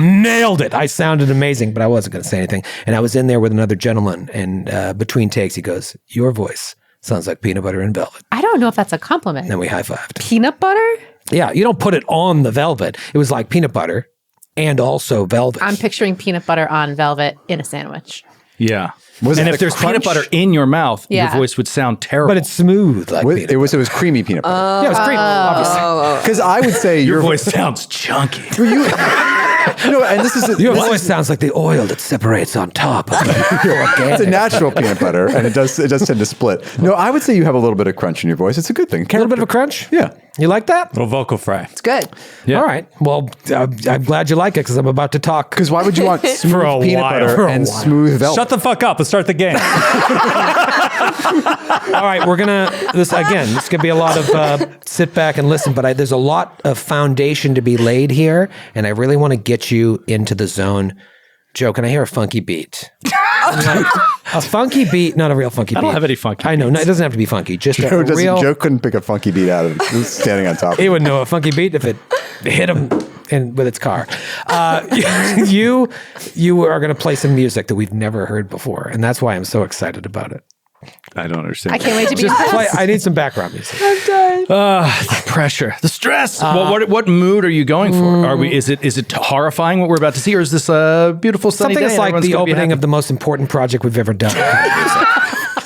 nailed it. I sounded amazing, but I wasn't going to say anything. And I was in there with another gentleman, and between takes, he goes, "Your voice sounds like peanut butter and velvet." I don't know if that's a compliment. And then we high-fived. Peanut butter? Yeah, you don't put it on the velvet. It was like peanut butter and also velvet. I'm picturing peanut butter on velvet in a sandwich. Yeah. Was and it if the there's crunch? peanut butter in your mouth, your Yeah. voice would sound terrible. But it's smooth like peanut It was creamy peanut butter. Yeah, it was cream, obviously. Because I would say your your voice sounds chunky. and this is Your voice sounds like the oil that separates on top of it's a natural peanut butter, and it does tend to split. No, I would say you have a little bit of crunch in your voice. It's a good thing. A little bit of a crunch? Yeah. You like that? Little vocal fry. It's good. Yeah. All right. Well, I'm glad you like it because I'm about to talk. Because why would you want smooth peanut while. butter For a and while. smooth velvet? Shut the fuck up. Let's start the game. All right, we're gonna this could be a lot of sit back and listen, but there's a lot of foundation to be laid here, and I really want to get you into the zone. Joe, can I hear a funky beat? A funky beat, not a real funky beat. I don't have any funky I know, no, it doesn't have to be funky. Just Joe, a real. Joe couldn't pick a funky beat out of it. He was standing on top of He it. wouldn't know a funky beat if it hit him with its car. You are going to play some music that we've never heard before, and that's why I'm so excited about it. I don't understand. I can't wait to be Just impressed. play. I need some background music. The pressure, the stress. What mood are you going for? Are we? Is it horrifying what we're about to see, or is this a beautiful sunny Something day that's and like everyone's the gonna be opening happy? of the most important project we've ever done.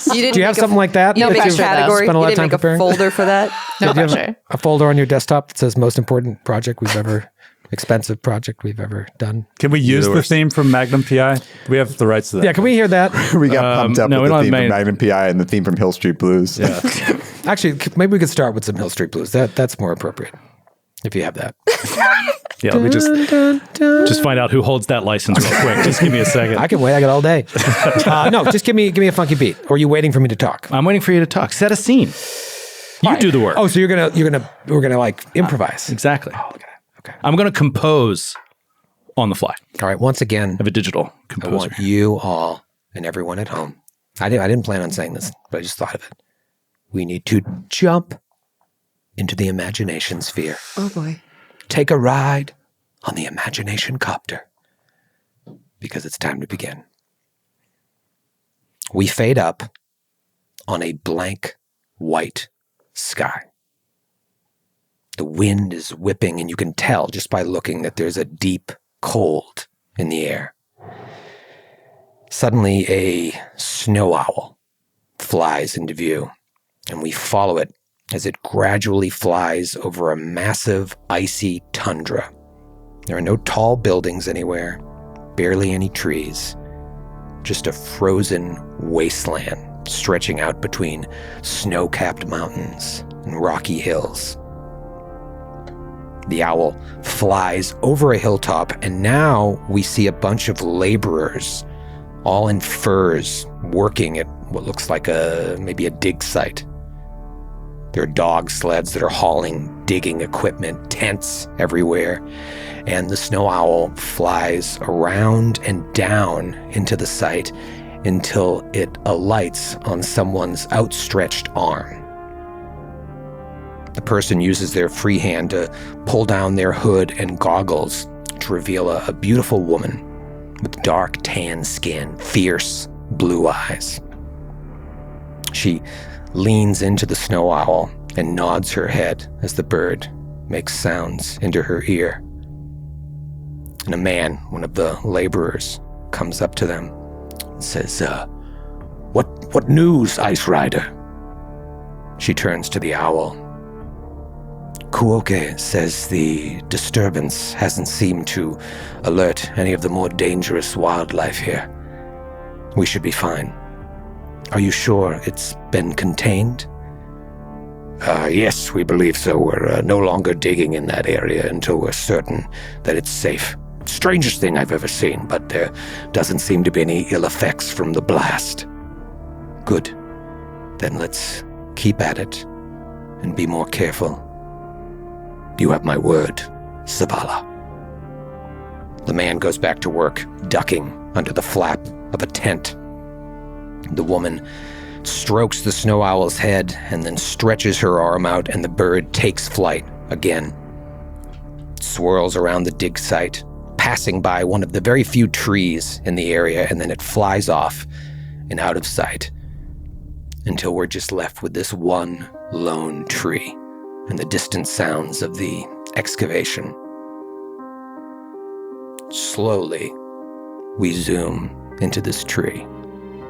You didn't Do you have make something like that? You didn't that make a you've category. spent a You lot of didn't time make a preparing? folder for that. No Do you have pressure. a folder on your desktop that says most important project we've ever, expensive project we've ever done? Can we use the theme from Magnum PI? We have the rights to that. Yeah, can we hear that? We got pumped up no, we with the don't theme have from Magnum PI and the theme from Hill Street Blues. Yeah. Actually, maybe we could start with some Hill Street Blues. That's more appropriate if you have that. Yeah, let me just find out who holds that license real quick. Just give me a second. I can wait. I got all day. No, just give me a funky beat. Or are you waiting for me to talk? I'm waiting for you to talk. Set a scene. You do the work. Oh, so we're gonna like improvise. Exactly. Okay. I'm going to compose on the fly. All right. Once again, I have a digital I composer. want you all and everyone at home. I didn't plan on saying this, but I just thought of it. We need to jump into the imagination sphere. Oh boy. Take a ride on the imagination copter. Because it's time to begin. We fade up on a blank white sky. The wind is whipping, and you can tell just by looking that there's a deep cold in the air. Suddenly, a snow owl flies into view, and we follow it as it gradually flies over a massive, icy tundra. There are no tall buildings anywhere, barely any trees, just a frozen wasteland stretching out between snow-capped mountains and rocky hills. The owl flies over a hilltop, and now we see a bunch of laborers, all in furs, working at what looks like maybe a dig site. There are dog sleds that are hauling digging equipment, tents everywhere, and the snow owl flies around and down into the site until it alights on someone's outstretched arm. The person uses their free hand to pull down their hood and goggles to reveal a beautiful woman with dark tan skin, fierce blue eyes. She leans into the snow owl and nods her head as the bird makes sounds into her ear. And a man, one of the laborers, comes up to them and says, What news, Ice Rider? She turns to the owl. Kuoke says the disturbance hasn't seemed to alert any of the more dangerous wildlife here. We should be fine. Are you sure it's been contained? Yes, we believe so. We're no longer digging in that area until we're certain that it's safe. Strangest thing I've ever seen, but there doesn't seem to be any ill effects from the blast. Good. Then let's keep at it and be more careful. You have my word, Zavala. The man goes back to work, ducking under the flap of a tent. The woman strokes the snow owl's head and then stretches her arm out, and the bird takes flight again. It swirls around the dig site, passing by one of the very few trees in the area, and then it flies off and out of sight until we're just left with this one lone tree and the distant sounds of the excavation. Slowly, we zoom into this tree,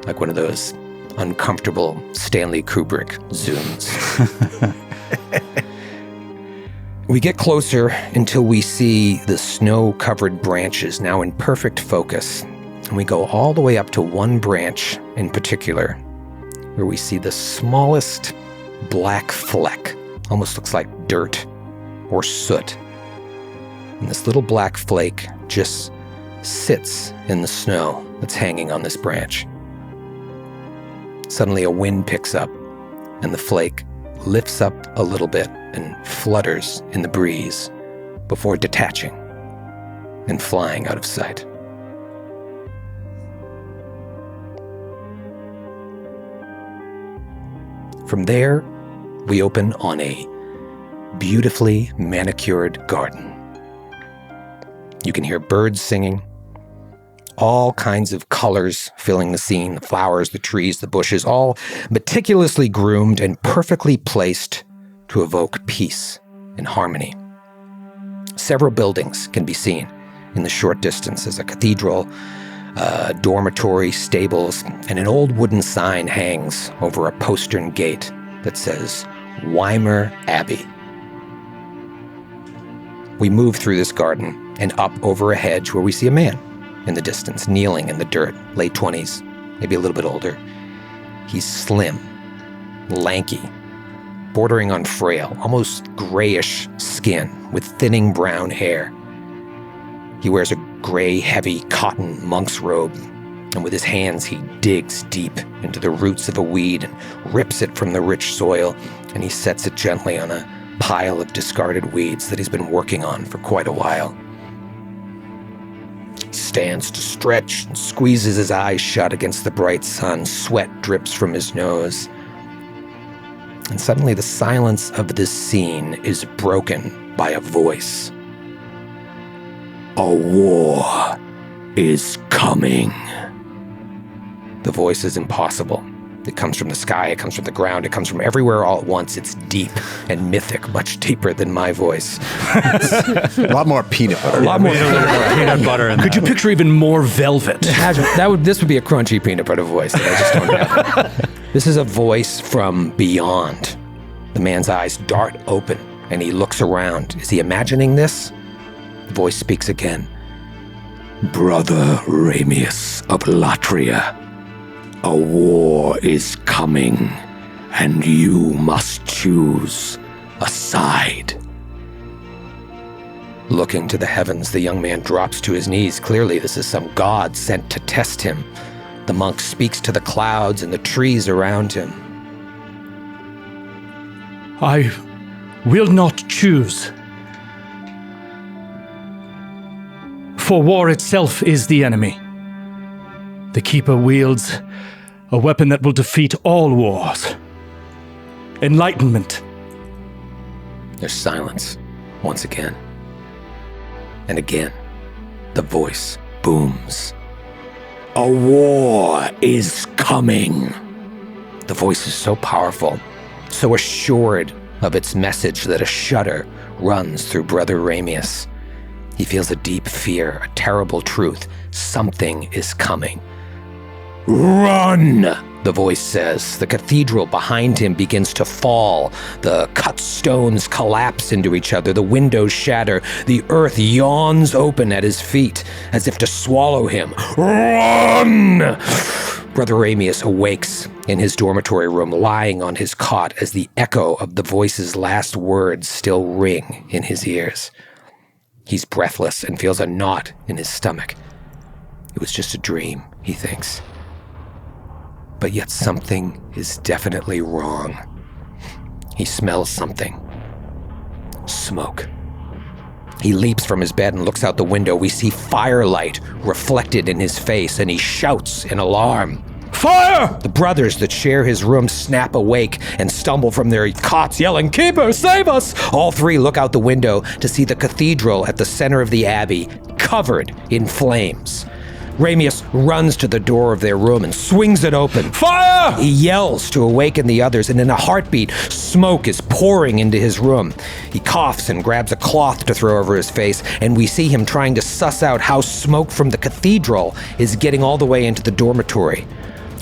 like one of those uncomfortable Stanley Kubrick zooms. We get closer until we see the snow-covered branches now in perfect focus, and we go all the way up to one branch in particular, where we see the smallest black fleck. Almost looks like dirt or soot. And this little black flake just sits in the snow that's hanging on this branch. Suddenly a wind picks up, and the flake lifts up a little bit and flutters in the breeze before detaching and flying out of sight. From there, we open on a beautifully manicured garden. You can hear birds singing, all kinds of colors filling the scene, the flowers, the trees, the bushes, all meticulously groomed and perfectly placed to evoke peace and harmony. Several buildings can be seen in the short distance as a cathedral, dormitory, stables, and an old wooden sign hangs over a postern gate that says Weimer Abbey. We move through this garden and up over a hedge where we see a man in the distance, kneeling in the dirt, late 20s, maybe a little bit older. He's slim, lanky, bordering on frail, almost grayish skin with thinning brown hair. He wears a gray, heavy cotton monk's robe, and with his hands he digs deep into the roots of a weed and rips it from the rich soil, and he sets it gently on a pile of discarded weeds that he's been working on for quite a while. He stands to stretch and squeezes his eyes shut against the bright sun. Sweat drips from his nose. And suddenly the silence of this scene is broken by a voice. A war is coming. The voice is impossible. It comes from the sky, it comes from the ground, it comes from everywhere all at once. It's deep and mythic, much deeper than my voice. A lot more peanut butter. A lot more peanut butter in Could you picture even more velvet? This would be a crunchy peanut butter voice that I just don't have. This is a voice from beyond. The man's eyes dart open and he looks around. Is he imagining this? The voice speaks again. Brother Ramius of Latria, a war is coming, and you must choose a side. Looking to the heavens, the young man drops to his knees. Clearly, this is some god sent to test him. The monk speaks to the clouds and the trees around him. I will not choose. For war itself is the enemy. The Keeper wields a weapon that will defeat all wars. Enlightenment. There's silence once again. And again, the voice booms. A war is coming. The voice is so powerful, so assured of its message that a shudder runs through Brother Ramius. He feels a deep fear, a terrible truth. Something is coming. Run, the voice says. The cathedral behind him begins to fall. The cut stones collapse into each other. The windows shatter. The earth yawns open at his feet, as if to swallow him. Run! Brother Ramius awakes in his dormitory room, lying on his cot as the echo of the voice's last words still ring in his ears. He's breathless and feels a knot in his stomach. It was just a dream, he thinks. But yet something is definitely wrong. He smells something. Smoke. He leaps from his bed and looks out the window. We see firelight reflected in his face, and he shouts in alarm. Fire! The brothers that share his room snap awake and stumble from their cots, yelling, Keeper, save us! All three look out the window to see the cathedral at the center of the abbey, covered in flames. Ramius runs to the door of their room and swings it open. Fire! He yells to awaken the others, and in a heartbeat, smoke is pouring into his room. He coughs and grabs a cloth to throw over his face, and we see him trying to suss out how smoke from the cathedral is getting all the way into the dormitory.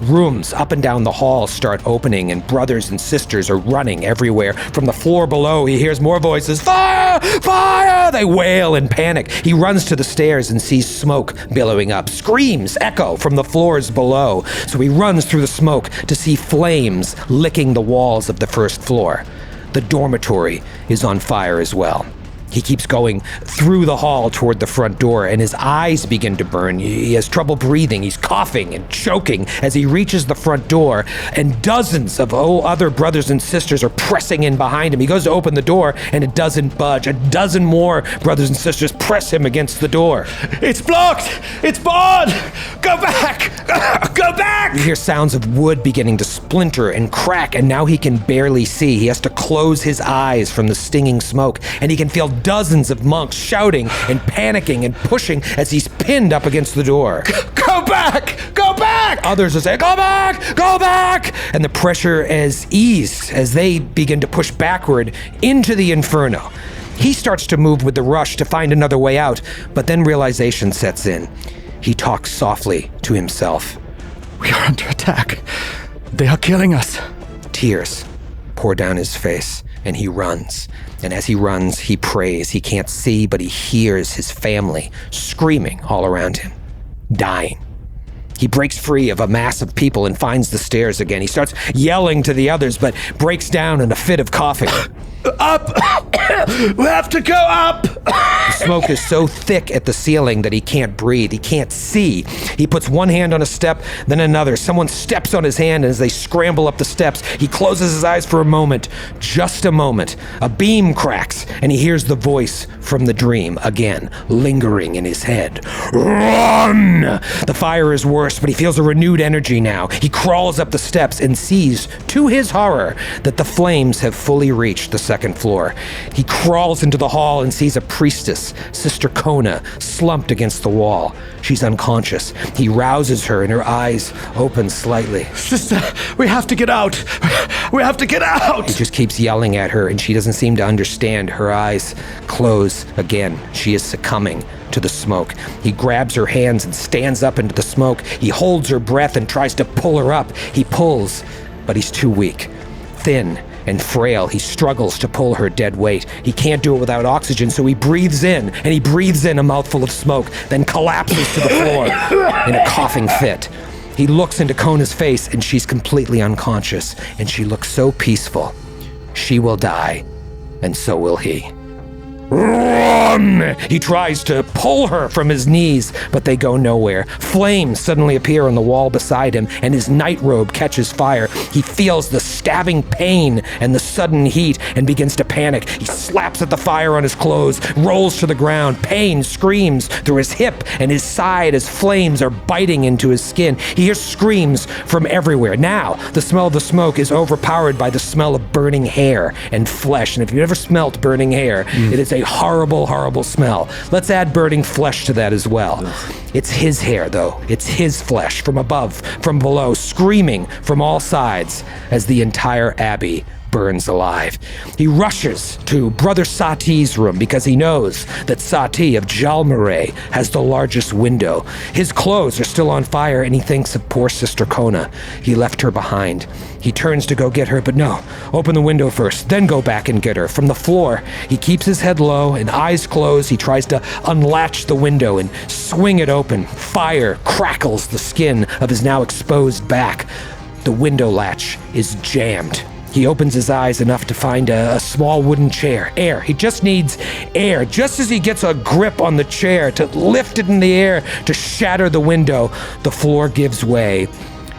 Rooms up and down the hall start opening, and brothers and sisters are running everywhere. From the floor below, he hears more voices. Fire! Fire! They wail in panic. He runs to the stairs and sees smoke billowing up. Screams echo from the floors below. So he runs through the smoke to see flames licking the walls of the first floor. The dormitory is on fire as well. He keeps going through the hall toward the front door, and his eyes begin to burn. He has trouble breathing. He's coughing and choking as he reaches the front door, and dozens of other brothers and sisters are pressing in behind him. He goes to open the door, and it doesn't budge. A dozen more brothers and sisters press him against the door. It's blocked! It's barred! Go back! Go back! You hear sounds of wood beginning to splinter and crack, and now he can barely see. He has to close his eyes from the stinging smoke, and he can feel dozens of monks shouting and panicking and pushing as he's pinned up against the door. Go back! Go back! Others are saying, go back! Go back! And the pressure has eased as they begin to push backward into the inferno. He starts to move with the rush to find another way out, but then realization sets in. He talks softly to himself. We are under attack. They are killing us. Tears pour down his face, and he runs. And as he runs, he prays. He can't see, but he hears his family screaming all around him, dying. He breaks free of a mass of people and finds the stairs again. He starts yelling to the others, but breaks down in a fit of coughing. Up! We have to go up! The smoke is so thick at the ceiling that he can't breathe. He can't see. He puts one hand on a step, then another. Someone steps on his hand, and as they scramble up the steps, he closes his eyes for a moment. Just a moment. A beam cracks, and he hears the voice from the dream again, lingering in his head. Run! The fire is worse, but he feels a renewed energy now. He crawls up the steps and sees, to his horror, that the flames have fully reached the second floor. He crawls into the hall and sees a priestess, Sister Kona, slumped against the wall. She's unconscious. He rouses her and her eyes open slightly. Sister, we have to get out. We have to get out. He just keeps yelling at her and she doesn't seem to understand. Her eyes close again. She is succumbing to the smoke. He grabs her hands and stands up into the smoke. He holds her breath and tries to pull her up. He pulls, but he's too weak. Thin and frail, he struggles to pull her dead weight. He can't do it without oxygen, so he breathes in, and he breathes in a mouthful of smoke, then collapses to the floor in a coughing fit. He looks into Kona's face, and she's completely unconscious, and she looks so peaceful. She will die, and so will he. Run! He tries to pull her from his knees, but they go nowhere. Flames suddenly appear on the wall beside him, and his night robe catches fire. He feels the stabbing pain and the sudden heat and begins to panic. He slaps at the fire on his clothes, rolls to the ground. Pain screams through his hip and his side as flames are biting into his skin. He hears screams from everywhere. Now, the smell of the smoke is overpowered by the smell of burning hair and flesh. And if you've ever smelt burning hair, it is a horrible, horrible smell. Let's add burning flesh to that as well. It's his hair, though. It's his flesh from above, from below, screaming from all sides as the entire abbey burns alive. He rushes to Brother Sati's room because he knows that Sati of Jalmaray has the largest window. His clothes are still on fire and he thinks of poor Sister Kona. He left her behind. He turns to go get her, but no. Open the window first, then go back and get her. From the floor, he keeps his head low and eyes closed. He tries to unlatch the window and swing it open. Fire crackles the skin of his now exposed back. The window latch is jammed. He opens his eyes enough to find a small wooden chair. Air. He just needs air. Just as he gets a grip on the chair to lift it in the air to shatter the window, the floor gives way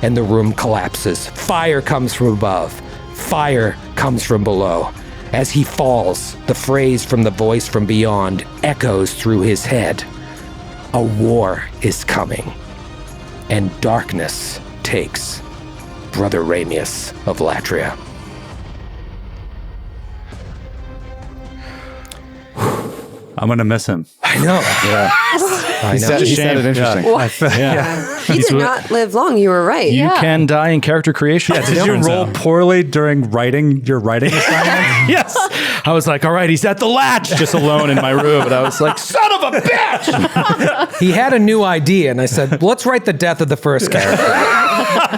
and the room collapses. Fire comes from above. Fire comes from below. As he falls, the phrase from the voice from beyond echoes through his head. A war is coming, and darkness takes Brother Ramius of Latria. I'm going to miss him. I know. Yeah. I know. He said it interesting. He did not live long. You were right. You can die in character creation. Did you roll poorly during writing your writing assignment? Yes. I was like, all right, he's at the latch, just alone in my room. And I was like, son of a bitch. He had a new idea, and I said, let's write the death of the first character.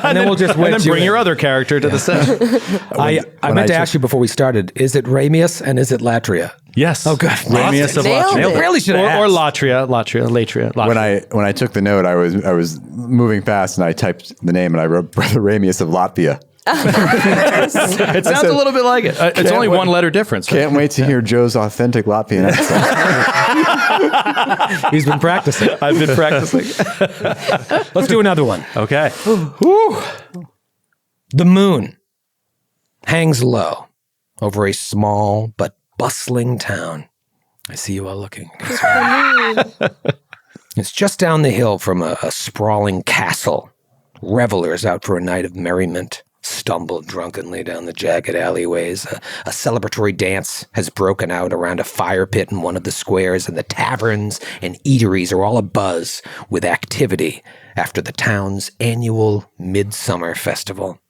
And then we'll just and then bring your other character to the set. I meant to ask you before we started, is it Ramius and is it Latria? Yes. Oh, good. Ramius of Nailed Latria. it. Really should have Or asked. Latria. When I took the note, I was moving fast and I typed the name and I wrote Brother Ramius of Latvia. It sounds a little bit like it. It's only one letter difference. Can't wait to hear Joe's authentic Latvian accent. He's been practicing. I've been practicing. Let's do another one. Okay. The moon hangs low over a small but bustling town. I see you all looking. It's just down the hill from a sprawling castle. Revelers out for a night of merriment stumble drunkenly down the jagged alleyways. A celebratory dance has broken out around a fire pit in one of the squares, and the taverns and eateries are all abuzz with activity after the town's annual midsummer festival.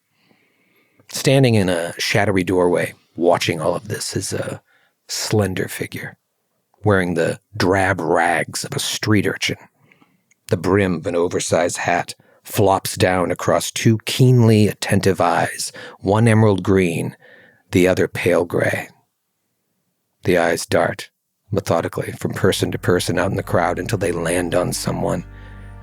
Standing in a shadowy doorway, watching all of this, is a slender figure, wearing the drab rags of a street urchin. The brim of an oversized hat flops down across two keenly attentive eyes, one emerald green, the other pale gray. The eyes dart methodically from person to person out in the crowd until they land on someone,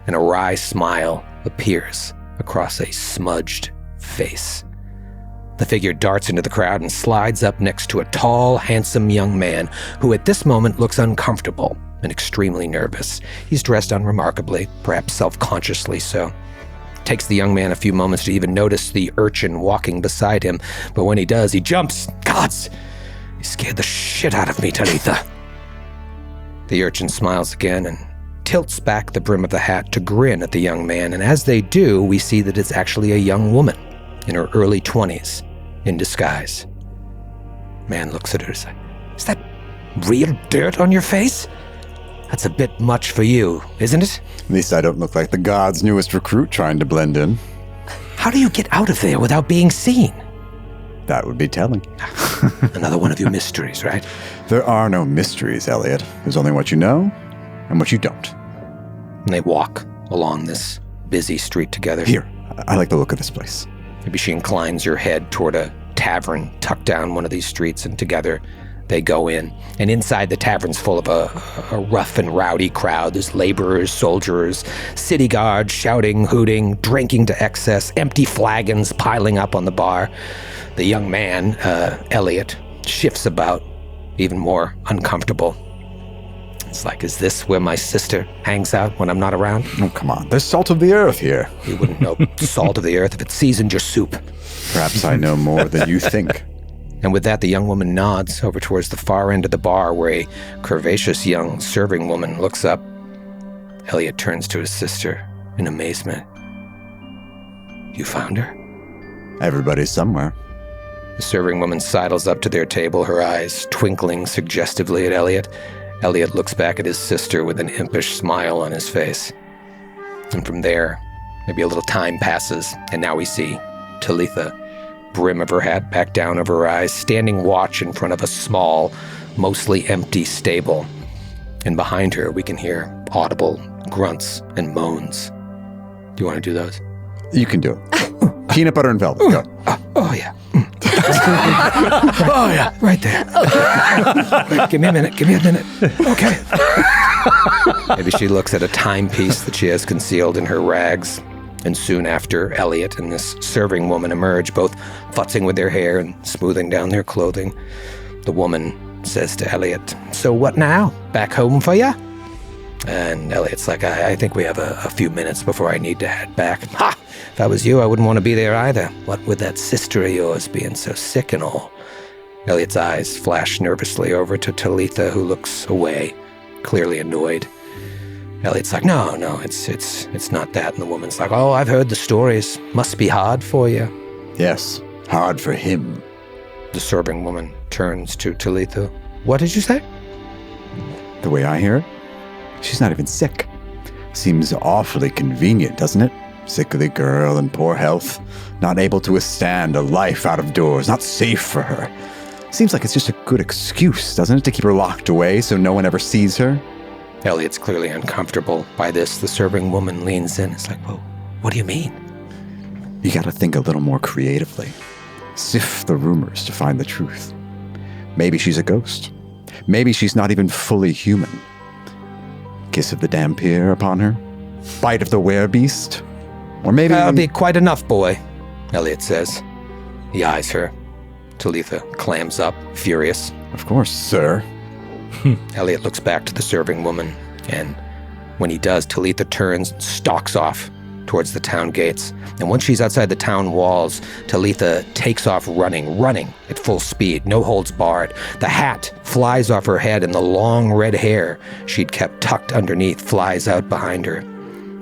and a wry smile appears across a smudged face. The figure darts into the crowd and slides up next to a tall, handsome young man who at this moment looks uncomfortable and extremely nervous. He's dressed unremarkably, perhaps self-consciously so. It takes the young man a few moments to even notice the urchin walking beside him, but when he does, he jumps. Gods! He scared the shit out of me, Talitha. The urchin smiles again and tilts back the brim of the hat to grin at the young man, and as they do, we see that it's actually a young woman in her early 20s, in disguise. Man looks at her and says, "Is that real dirt on your face? That's a bit much for you, isn't it? At least I don't look like the god's newest recruit trying to blend in. How do you get out of there without being seen?" That would be telling. Another one of your mysteries, right? There are no mysteries, Elliot. There's only what you know and what you don't. And they walk along this busy street together. Here, I like the look of this place. Maybe she inclines her head toward a tavern tucked down one of these streets, and together they go in. And inside the tavern's full of a rough and rowdy crowd. There's laborers, soldiers, city guards shouting, hooting, drinking to excess, empty flagons piling up on the bar. The young man, Elliot, shifts about, even more uncomfortable. It's like, is this where my sister hangs out when I'm not around? Oh, come on. There's salt of the earth here. You wouldn't know salt of the earth if it seasoned your soup. Perhaps I know more than you think. And with that, the young woman nods over towards the far end of the bar where a curvaceous young serving woman looks up. Elliot turns to his sister in amazement. You found her? Everybody's somewhere. The serving woman sidles up to their table, her eyes twinkling suggestively at Elliot. Elliot looks back at his sister with an impish smile on his face. And from there, maybe a little time passes, and now we see Talitha, brim of her hat back down over her eyes, standing watch in front of a small, mostly empty stable. And behind her, we can hear audible grunts and moans. Do you want to do those? You can do it. Peanut butter and velvet. Go. Oh, yeah. Oh, yeah. Right there. Give me a minute. Okay. Maybe she looks at a timepiece that she has concealed in her rags. And soon after, Elliot and this serving woman emerge, both futzing with their hair and smoothing down their clothing. The woman says to Elliot, "So what now? Back home for ya?" And Elliot's like, I think we have a few minutes before I need to head back. Ha! If I was you, I wouldn't want to be there either. What with that sister of yours being so sick and all. Elliot's eyes flash nervously over to Talitha, who looks away, clearly annoyed. Elliot's like, no, it's not that. And the woman's like, oh, I've heard the stories. Must be hard for you. Yes, hard for him. The serving woman turns to Talitha. What did you say? The way I hear it, she's not even sick. Seems awfully convenient, doesn't it? Sickly girl in poor health, not able to withstand a life out of doors, not safe for her. Seems like it's just a good excuse, doesn't it, to keep her locked away so no one ever sees her? Elliot's clearly uncomfortable by this. The serving woman leans in. It's like, well, what do you mean? You gotta think a little more creatively. Sift the rumors to find the truth. Maybe she's a ghost. Maybe she's not even fully human. Kiss of the Dhampir upon her? Bite of the werebeast? Or maybe... That'll be quite enough, boy, Elliot says. He eyes her. Talitha clams up, furious. Of course, sir. Elliot looks back to the serving woman, and when he does, Talitha turns and stalks off towards the town gates. And once she's outside the town walls, Talitha takes off running at full speed, no holds barred. The hat flies off her head and the long red hair she'd kept tucked underneath flies out behind her.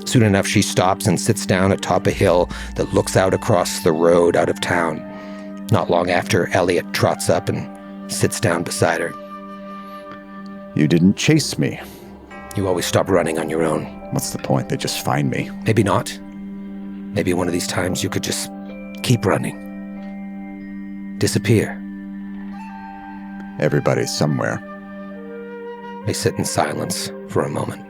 Soon enough, she stops and sits down atop a hill that looks out across the road out of town. Not long after, Elliot trots up and sits down beside her. You didn't chase me. You always stop running on your own. What's the point? They just find me. Maybe not. Maybe one of these times you could just keep running. Disappear. Everybody's somewhere. They sit in silence for a moment.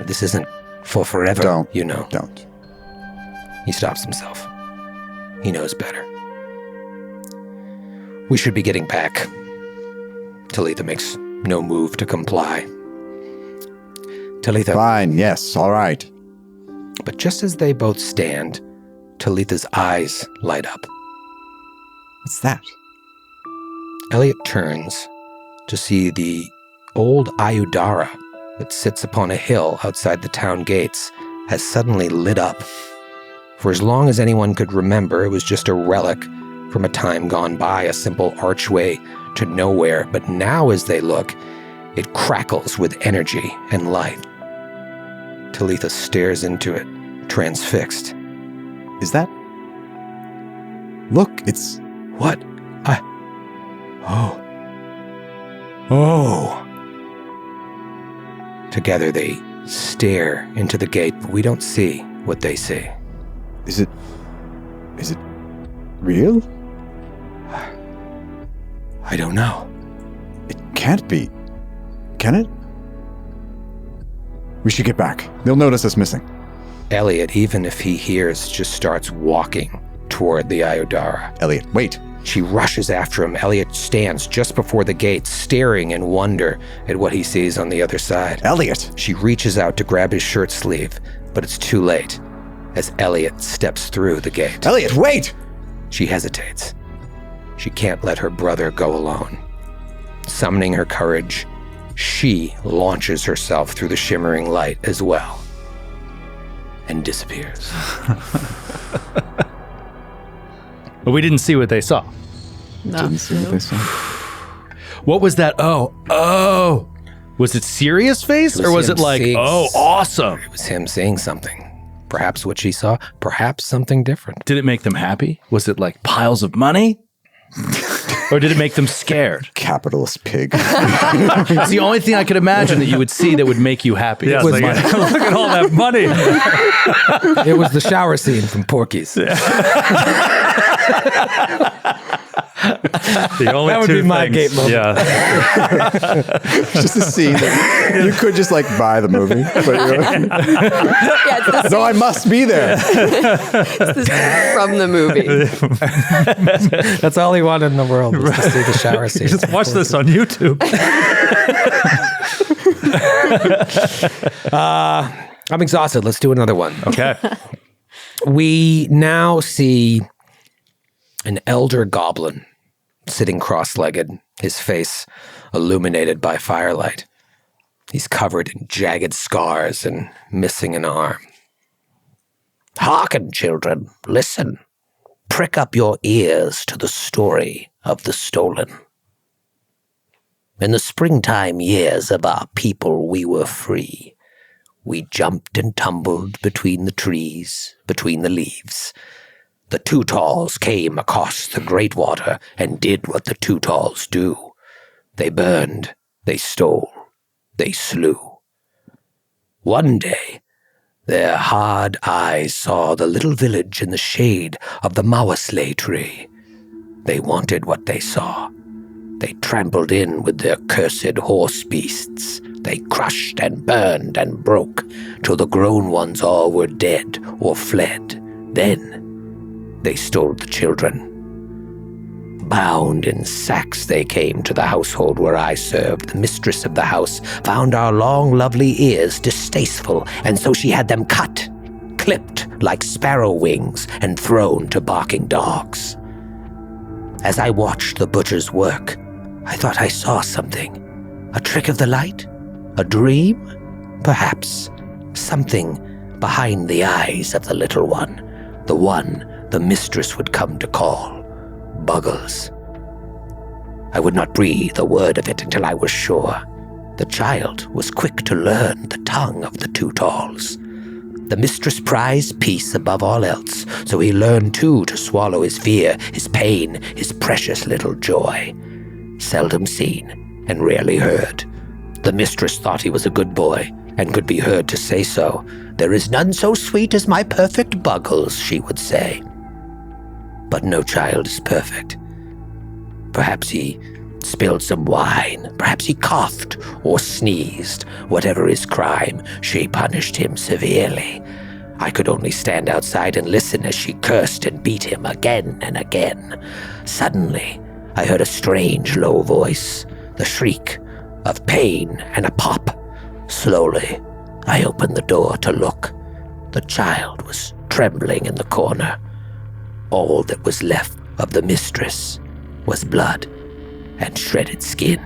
This isn't for forever, Don't. you know. Don't. He stops himself. He knows better. We should be getting back. Talitha makes no move to comply. Talitha. Fine, yes, all right. But just as they both stand, Talitha's eyes light up. What's that? Elliot turns to see the old Ayudara that sits upon a hill outside the town gates has suddenly lit up. For as long as anyone could remember, it was just a relic from a time gone by, a simple archway to nowhere. But now as they look, it crackles with energy and light. Talitha stares into it, transfixed. Is that... Look, it's... What? Oh. Together they stare into the gate, but we don't see what they see. Is it real? I don't know. It can't be. Can it? We should get back. They'll notice us missing. Elliot, even if he hears, just starts walking toward the Ayudara. Elliot, wait. She rushes after him. Elliot stands just before the gate, staring in wonder at what he sees on the other side. Elliot! She reaches out to grab his shirt sleeve, but it's too late as Elliot steps through the gate. Elliot, wait! She hesitates. She can't let her brother go alone. Summoning her courage, she launches herself through the shimmering light as well and disappears. But we didn't see what they saw. Didn't see what they saw. What was that? Oh. Was it serious face or was him it like, seeing- oh, awesome? It was him seeing something. Perhaps what she saw, perhaps something different. Did it make them happy? Was it like piles of money? Or did it make them scared? Capitalist pig. It's the only thing I could imagine that you would see that would make you happy. Yeah, was like, money. look at all that money. It was the shower scene from Porky's. The only That would two be my things. gate moment. Yeah. Just a scene that you could just like buy the movie. But you're like, Yeah, it's the no, I must be there. scene from the movie. That's all he wanted in the world was to see the shower scene. Just watch this on YouTube. I'm exhausted. Let's do another one. Okay. We now see an elder goblin sitting cross-legged, his face illuminated by firelight. He's covered in jagged scars and missing an arm. Hearken, children, listen. Prick up your ears to the story of the stolen. In the springtime years of our people, we were free. We jumped and tumbled between the trees, between the leaves. The Tootalls came across the great water and did what the Tootalls do. They burned, they stole, they slew. One day, their hard eyes saw the little village in the shade of the Mawaslay tree. They wanted what they saw. They trampled in with their cursed horse beasts. They crushed and burned and broke, till the grown ones all were dead or fled. Then they stole the children. Bound in sacks they came to the household where I served. The mistress of the house found our long, lovely ears distasteful, and so she had them cut, clipped like sparrow wings, and thrown to barking dogs. As I watched the butcher's work, I thought I saw something. A trick of the light? A dream? Perhaps. Something behind the eyes of the little one the mistress would come to call Buggles. I would not breathe a word of it until I was sure. The child was quick to learn the tongue of the two talls. The mistress prized peace above all else, so he learned too to swallow his fear, his pain, his precious little joy. Seldom seen and rarely heard. The mistress thought he was a good boy and could be heard to say so. "There is none so sweet as my perfect Buggles," she would say. But no child is perfect. Perhaps he spilled some wine, perhaps he coughed or sneezed. Whatever his crime, she punished him severely. I could only stand outside and listen as she cursed and beat him again and again. Suddenly, I heard a strange low voice, the shriek of pain and a pop. Slowly, I opened the door to look. The child was trembling in the corner. All that was left of the mistress was blood and shredded skin.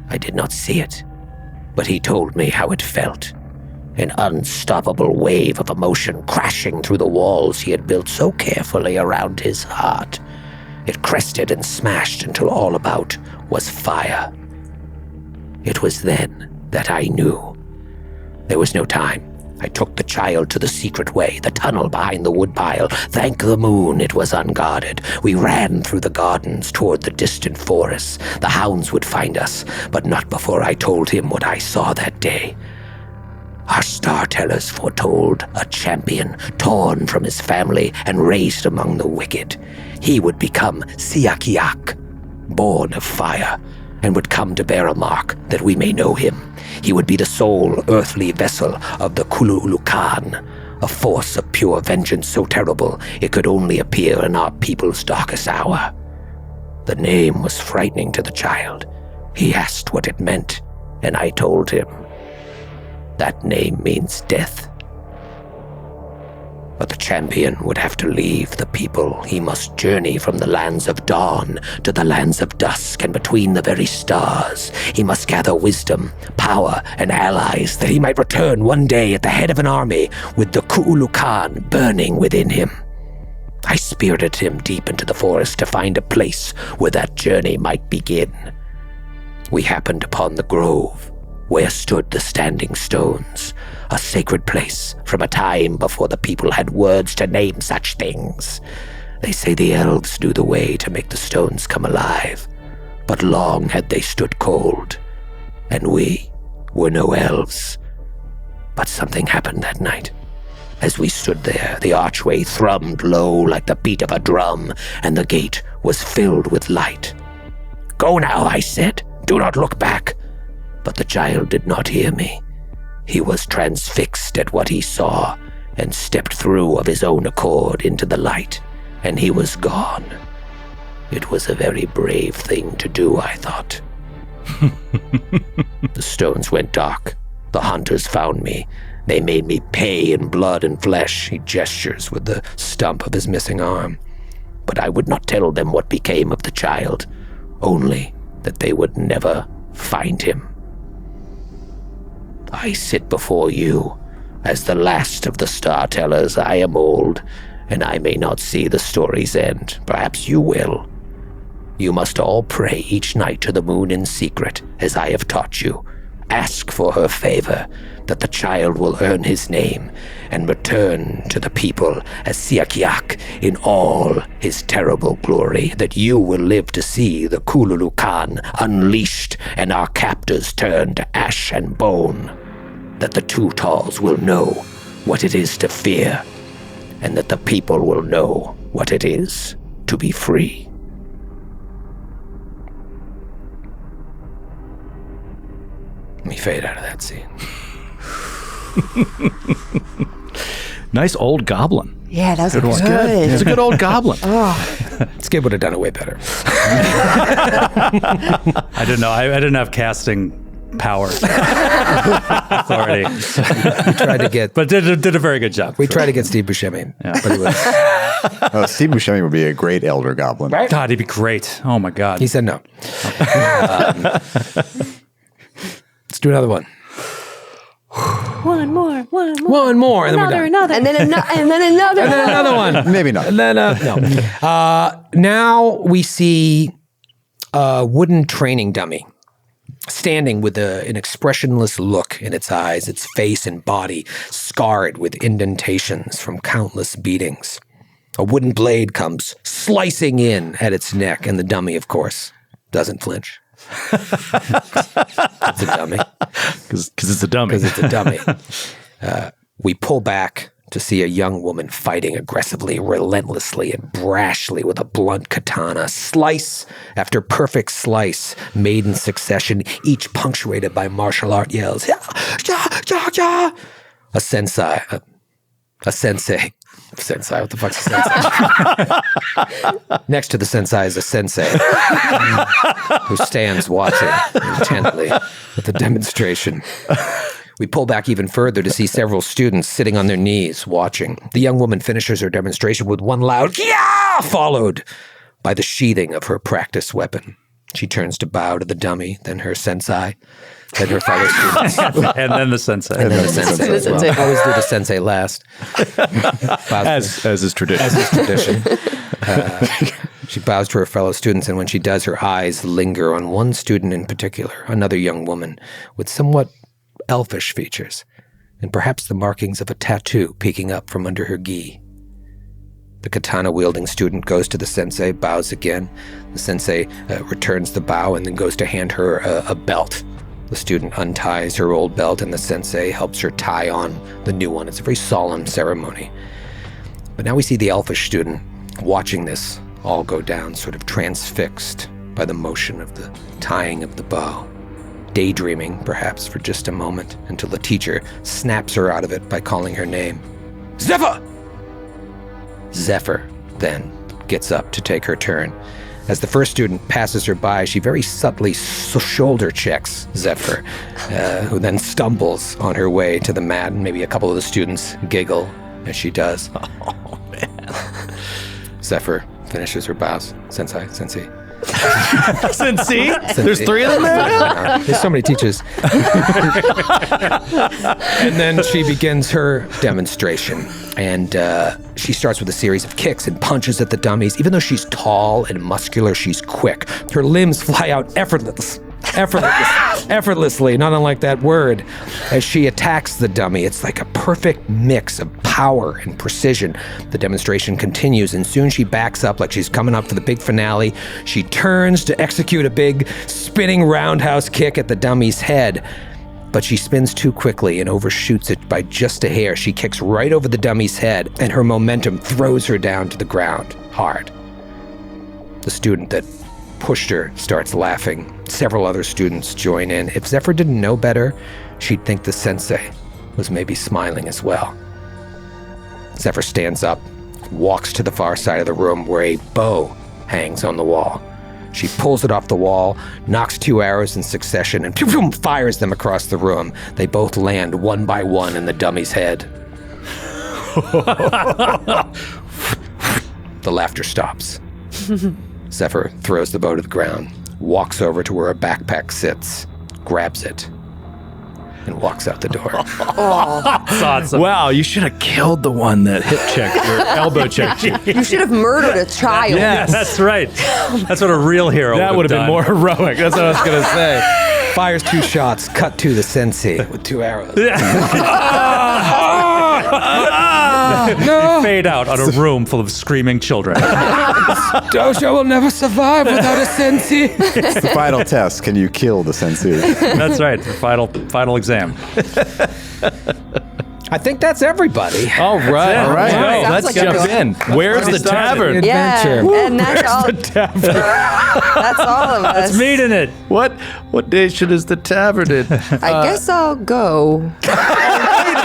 I did not see it, but he told me how it felt. An unstoppable wave of emotion crashing through the walls he had built so carefully around his heart. It crested and smashed until all about was fire. It was then that I knew. There was no time. I took the child to the secret way, the tunnel behind the woodpile. Thank the moon it was unguarded. We ran through the gardens toward the distant forests. The hounds would find us, but not before I told him what I saw that day. Our star-tellers foretold a champion torn from his family and raised among the wicked. He would become Siakiak, born of fire, and would come to bear a mark that we may know him. He would be the sole earthly vessel of the Kululukan, a force of pure vengeance so terrible it could only appear in our people's darkest hour. The name was frightening to the child. He asked what it meant, and I told him. That name means death. But the champion would have to leave the people. He must journey from the lands of dawn to the lands of dusk and between the very stars. He must gather wisdom, power, and allies that he might return one day at the head of an army with the Ku'ulukan burning within him. I spirited him deep into the forest to find a place where that journey might begin. We happened upon the grove, where stood the standing stones, a sacred place from a time before the people had words to name such things. They say the elves knew the way to make the stones come alive, but long had they stood cold, and we were no elves. But something happened that night. As we stood there, the archway thrummed low like the beat of a drum, and the gate was filled with light. "Go now," I said. "Do not look back." But the child did not hear me. He was transfixed at what he saw and stepped through of his own accord into the light, and he was gone. It was a very brave thing to do, I thought. The stones went dark. The hunters found me. They made me pay in blood and flesh. He gestures with the stump of his missing arm. But I would not tell them what became of the child, only that they would never find him. I sit before you as the last of the star-tellers. I am old, and I may not see the story's end. Perhaps you will. You must all pray each night to the moon in secret, as I have taught you. Ask for her favor, that the child will earn his name and return to the people as Siakiak in all his terrible glory, that you will live to see the Kululukan unleashed and our captors turned to ash and bone, that the two talls will know what it is to fear, and that the people will know what it is to be free. Let me fade out of that scene. Nice old goblin. Yeah, that was good. It's a good old goblin. Skid would have done it way better. I didn't know. I didn't have casting power authority. We tried to get, but did a very good job. we tried to get Steve Buscemi, but he was, Steve Buscemi would be a great elder goblin. right? God, he'd be great. Oh my God. He said no. Let's do another one. one more. One more, and then we're done. Another. And then another. And then another one. Maybe not. And then no. Now we see a wooden training dummy standing with an expressionless look in its eyes, its face and body scarred with indentations from countless beatings. A wooden blade comes slicing in at its neck, and the dummy, of course, doesn't flinch. It's a dummy. Because it's a dummy. Because it's a dummy. We pull back to see a young woman fighting aggressively, relentlessly, and brashly with a blunt katana. Slice after perfect slice, made in succession, each punctuated by martial art yells. Ya, ya, ya, ya. A sensei. Sensei, what the fuck's a sensei? Next to the sensei is a sensei who stands watching intently at the demonstration. We pull back even further to see several students sitting on their knees watching. The young woman finishes her demonstration with one loud "yeah!" followed by the sheathing of her practice weapon. She turns to bow to the dummy, then her sensei, then her fellow students. And then the sensei. And then the sensei as well. Always do the sensei last. As is tradition. As is tradition. She bows to her fellow students, and when she does, her eyes linger on one student in particular, another young woman with somewhat elfish features, and perhaps the markings of a tattoo peeking up from under her gi. The katana-wielding student goes to the sensei, bows again. The sensei returns the bow and then goes to hand her a belt. The student unties her old belt, and the sensei helps her tie on the new one. It's a very solemn ceremony. But now we see the elfish student watching this all go down, sort of transfixed by the motion of the tying of the bow. Daydreaming, perhaps, for just a moment, until the teacher snaps her out of it by calling her name. Zephyr! Zephyr, then, gets up to take her turn. As the first student passes her by, she very subtly shoulder checks Zephyr, who then stumbles on her way to the mat, and maybe a couple of the students giggle as she does. Oh, man. Zephyr finishes her bows. Sensei. Sensei? There's three of them there? There's so many teachers. And then she begins her demonstration. And she starts with a series of kicks and punches at the dummies. Even though she's tall and muscular, she's quick. Her limbs fly out effortlessly, not unlike that word, as she attacks the dummy. It's like a perfect mix of power and precision. The demonstration continues, and soon she backs up like she's coming up for the big finale. She turns to execute a big spinning roundhouse kick at the dummy's head, but she spins too quickly and overshoots it by just a hair. She kicks right over the dummy's head, and her momentum throws her down to the ground hard. The student that pushed her starts laughing. Several other students join in. If Zephyr didn't know better, she'd think the sensei was maybe smiling as well. Zephyr stands up, walks to the far side of the room where a bow hangs on the wall. She pulls it off the wall, knocks 2 arrows in succession, and fires them across the room. They both land one by one in the dummy's head. The laughter stops. Zephyr throws the bow to the ground, walks over to where a backpack sits, grabs it, and walks out the door. That's awesome. Wow, you should have killed the one that hip checked or elbow checked you. You should have murdered a child. Yes. That's right. That's what a real hero That would have been more heroic. That's what I was going to say. Fires 2 shots, cut to the sensei with 2 arrows. You fade out on a room full of screaming children. Dojo will never survive without a sensei. It's the final test. Can you kill the sensei? That's right. The final exam. I think that's everybody. All right. All right. Well, Sounds let's like a jump good- in. Where's the tavern? Yeah, Adventure. and that's all. That's all of us. It's meat in it. What nation is the tavern in? I guess I'll go.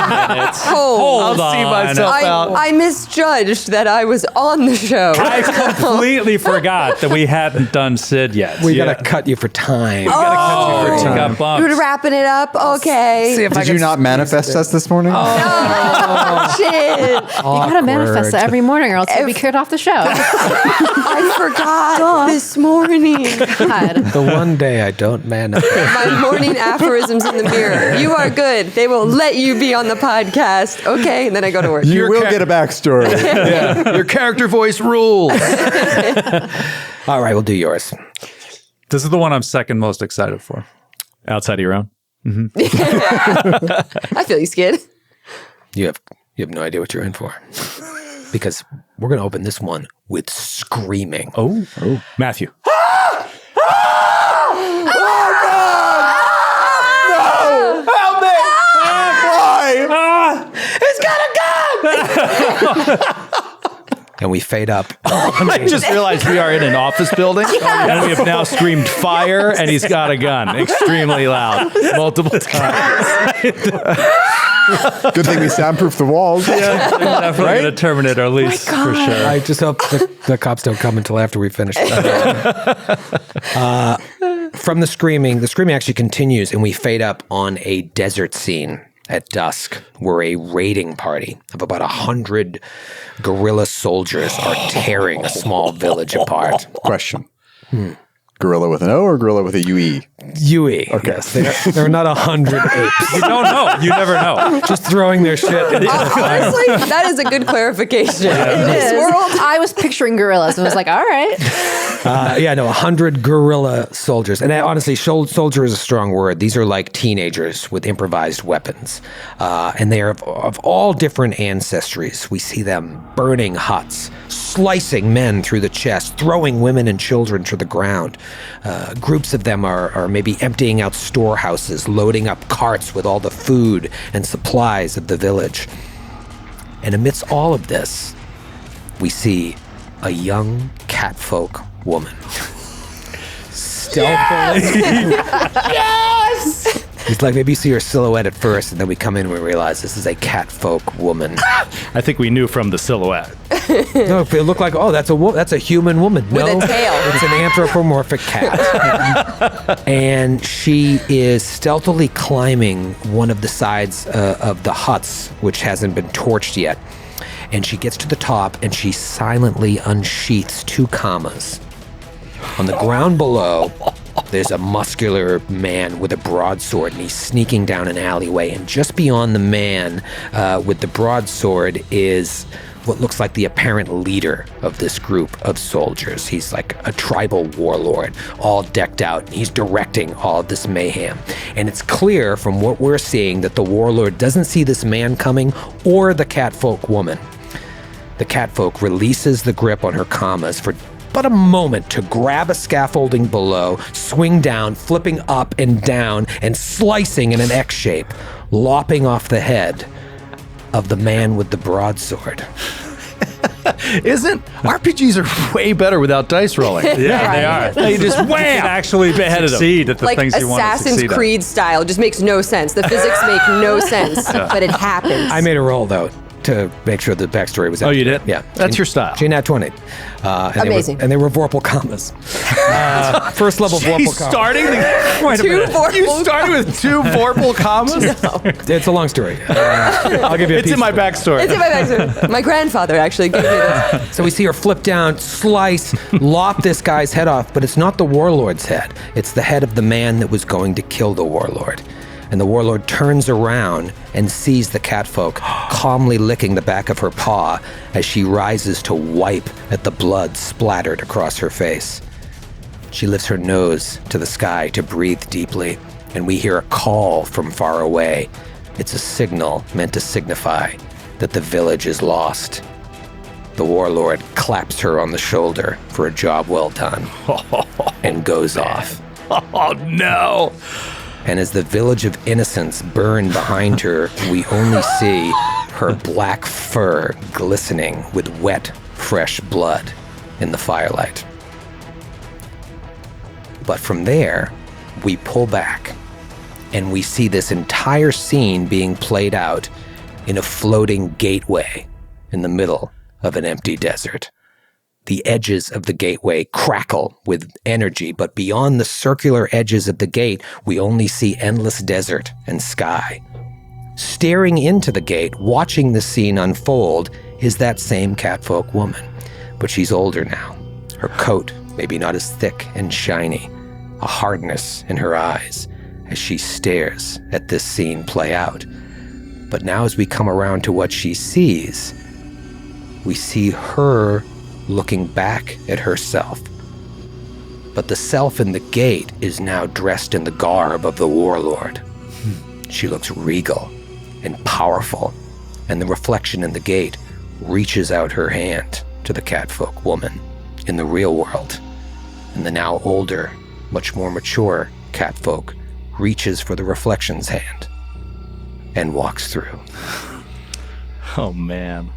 minutes. Oh, I'll see myself out. I misjudged that I was on the show. I completely forgot that we hadn't done Sid yet. We got to cut you for time. We got bumped. We're wrapping it up. Okay. See if I Did can you not manifest us this morning? Oh, shit. You gotta manifest that every morning, or else you'll be kicked off the show. I forgot this morning. God. The one day I don't manifest. My morning aphorisms in the mirror. You are good. They will let you be on the podcast. Okay. And then I go to work. You will get a backstory. Yeah, your character voice rules. All right, we'll do yours. This is the one I'm second most excited for. Outside of your own. I feel you, Skid. You have no idea what you're in for. Because we're going to open this one with screaming. Oh. Matthew. And we fade up. I just realized we are in an office building, and we have now screamed fire, and he's got a gun, extremely loud, multiple times. Good thing we soundproof the walls. Yeah, we're definitely going to terminate our lease for sure. I just hope the cops don't come until after we finish. From the screaming actually continues, and we fade up on a desert scene at dusk, where a raiding party of about 100 guerrilla soldiers are tearing a small village apart. Question. Gorilla with an O or gorilla with a UE? UE. Okay. Yes, they're not 100 apes. You don't know. You never know. Just throwing their shit into the fire. Honestly, that is a good clarification. In this It is. world, I was picturing gorillas and was like, all right. 100 guerrilla soldiers. And honestly, soldier is a strong word. These are like teenagers with improvised weapons. And they are of all different ancestries. We see them burning huts, slicing men through the chest, throwing women and children to the ground. Groups of them are maybe emptying out storehouses, loading up carts with all the food and supplies of the village. And amidst all of this, we see a young catfolk woman. Stealthily. yes! It's like maybe you see her silhouette at first, and then we come in and we realize this is a catfolk woman. I think we knew from the silhouette. No, it looked like, that's a human woman. With no, a tail. It's an anthropomorphic cat. And she is stealthily climbing one of the sides of the huts, which hasn't been torched yet. And she gets to the top, and she silently unsheaths 2 commas. On the ground below, there's a muscular man with a broadsword, and he's sneaking down an alleyway. And just beyond the man with the broadsword is what looks like the apparent leader of this group of soldiers. He's like a tribal warlord, all decked out, and he's directing all of this mayhem. And it's clear from what we're seeing that the warlord doesn't see this man coming or the catfolk woman. The catfolk releases the grip on her commas for but a moment to grab a scaffolding below, swing down, flipping up and down, and slicing in an X shape, lopping off the head of the man with the broadsword. RPGs are way better without dice rolling. Yeah, they are. They just You can actually succeed at the Like things you want to Assassin's succeed Creed style. It just makes no sense. The physics make no sense, but it happens. I made a roll, though, to make sure the backstory was Oh, you did? Yeah. That's your style. She nat 20. Amazing. They were Vorpal commas. First level Vorpal He's commas. starting the... Two Vorpal You started with 2 Vorpal commas? It's a long story. I'll give you a It's piece in my of it. backstory. It's in my backstory. My grandfather actually gave me this. So we see her flip down, slice, lop this guy's head off, but it's not the warlord's head. It's the head of the man that was going to kill the warlord. And the warlord turns around and sees the catfolk calmly licking the back of her paw as she rises to wipe at the blood splattered across her face. She lifts her nose to the sky to breathe deeply, and we hear a call from far away. It's a signal meant to signify that the village is lost. The warlord claps her on the shoulder for a job well done and goes off. Oh, no. And as the village of innocents burn behind her, we only see her black fur glistening with wet, fresh blood in the firelight. But from there, we pull back and we see this entire scene being played out in a floating gateway in the middle of an empty desert. The edges of the gateway crackle with energy, but beyond the circular edges of the gate, we only see endless desert and sky. Staring into the gate, watching the scene unfold, is that same catfolk woman, but she's older now. Her coat maybe not as thick and shiny, a hardness in her eyes as she stares at this scene play out. But now as we come around to what she sees, we see her looking back at herself. But the self in the gate is now dressed in the garb of the warlord. She looks regal and powerful, and the reflection in the gate reaches out her hand to the catfolk woman in the real world. And the now older, much more mature catfolk reaches for the reflection's hand and walks through. Oh, man.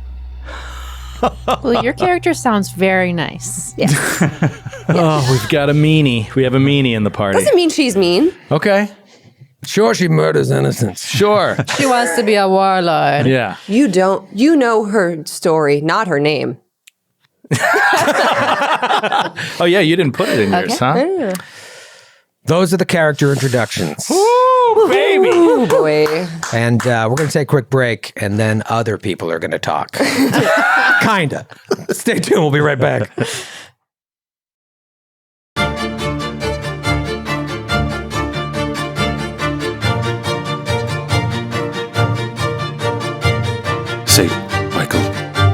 Well, your character sounds very nice. Yes. Oh, we've got a meanie. We have a meanie in the party. Doesn't mean she's mean. Okay. Sure, she murders innocents. Sure. She wants to be a warlord. Yeah. You don't. You know her story, not her name. Oh, yeah, you didn't put it in yours, huh? Yeah. Those are the character introductions. Ooh, baby. Oh boy. And we're going to take a quick break, and then other people are going to talk. Kinda. Stay tuned. We'll be right back. Saint Michael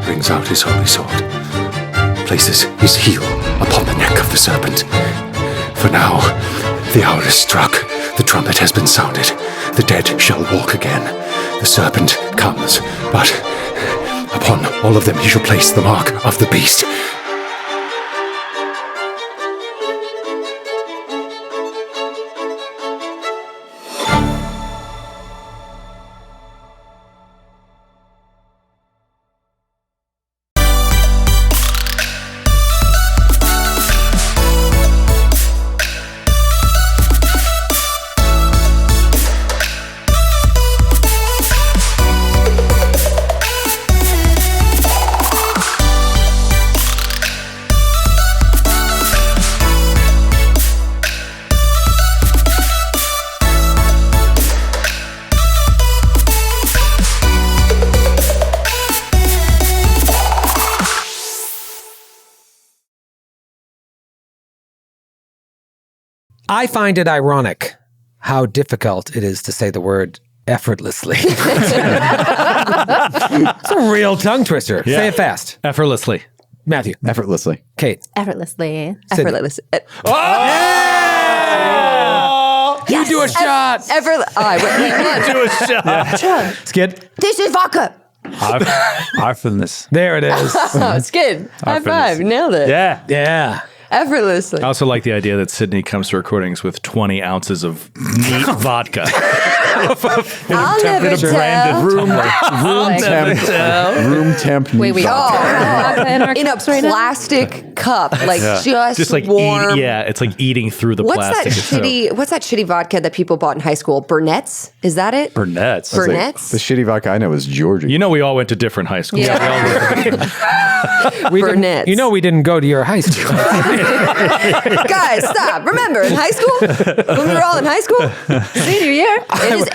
brings out his holy sword, places his heel upon the neck of the serpent. For now, the hour is struck, the trumpet has been sounded, the dead shall walk again. The serpent comes, but upon all of them he shall place the mark of the beast. I find it ironic how difficult it is to say the word effortlessly. It's a real tongue twister. Yeah. Say it fast. Effortlessly. Matthew. Effortlessly. Kate. Effortlessly. Effortless. You do a shot. I went. Do a shot. Skid. This is vodka. Arfness. There it is. Oh, Skid. High five. Nailed it. Yeah. Yeah. Effortlessly. I also like the idea that Sydney comes to recordings with 20 ounces of neat vodka. I'll never tell. Room temp. Wait, wait. Oh, In, our in a cups right now? plastic cup, like just like warm. it's like eating through the What's plastic. What's that shitty vodka that people bought in high school? Burnett's? Is that it? Burnett's. Burnett's? The shitty vodka I know is Georgia. You know, we all went to different high schools. Burnett's. You know we didn't go to your high school. Guys, stop. Remember, in high school? When we were all in high school? Senior year.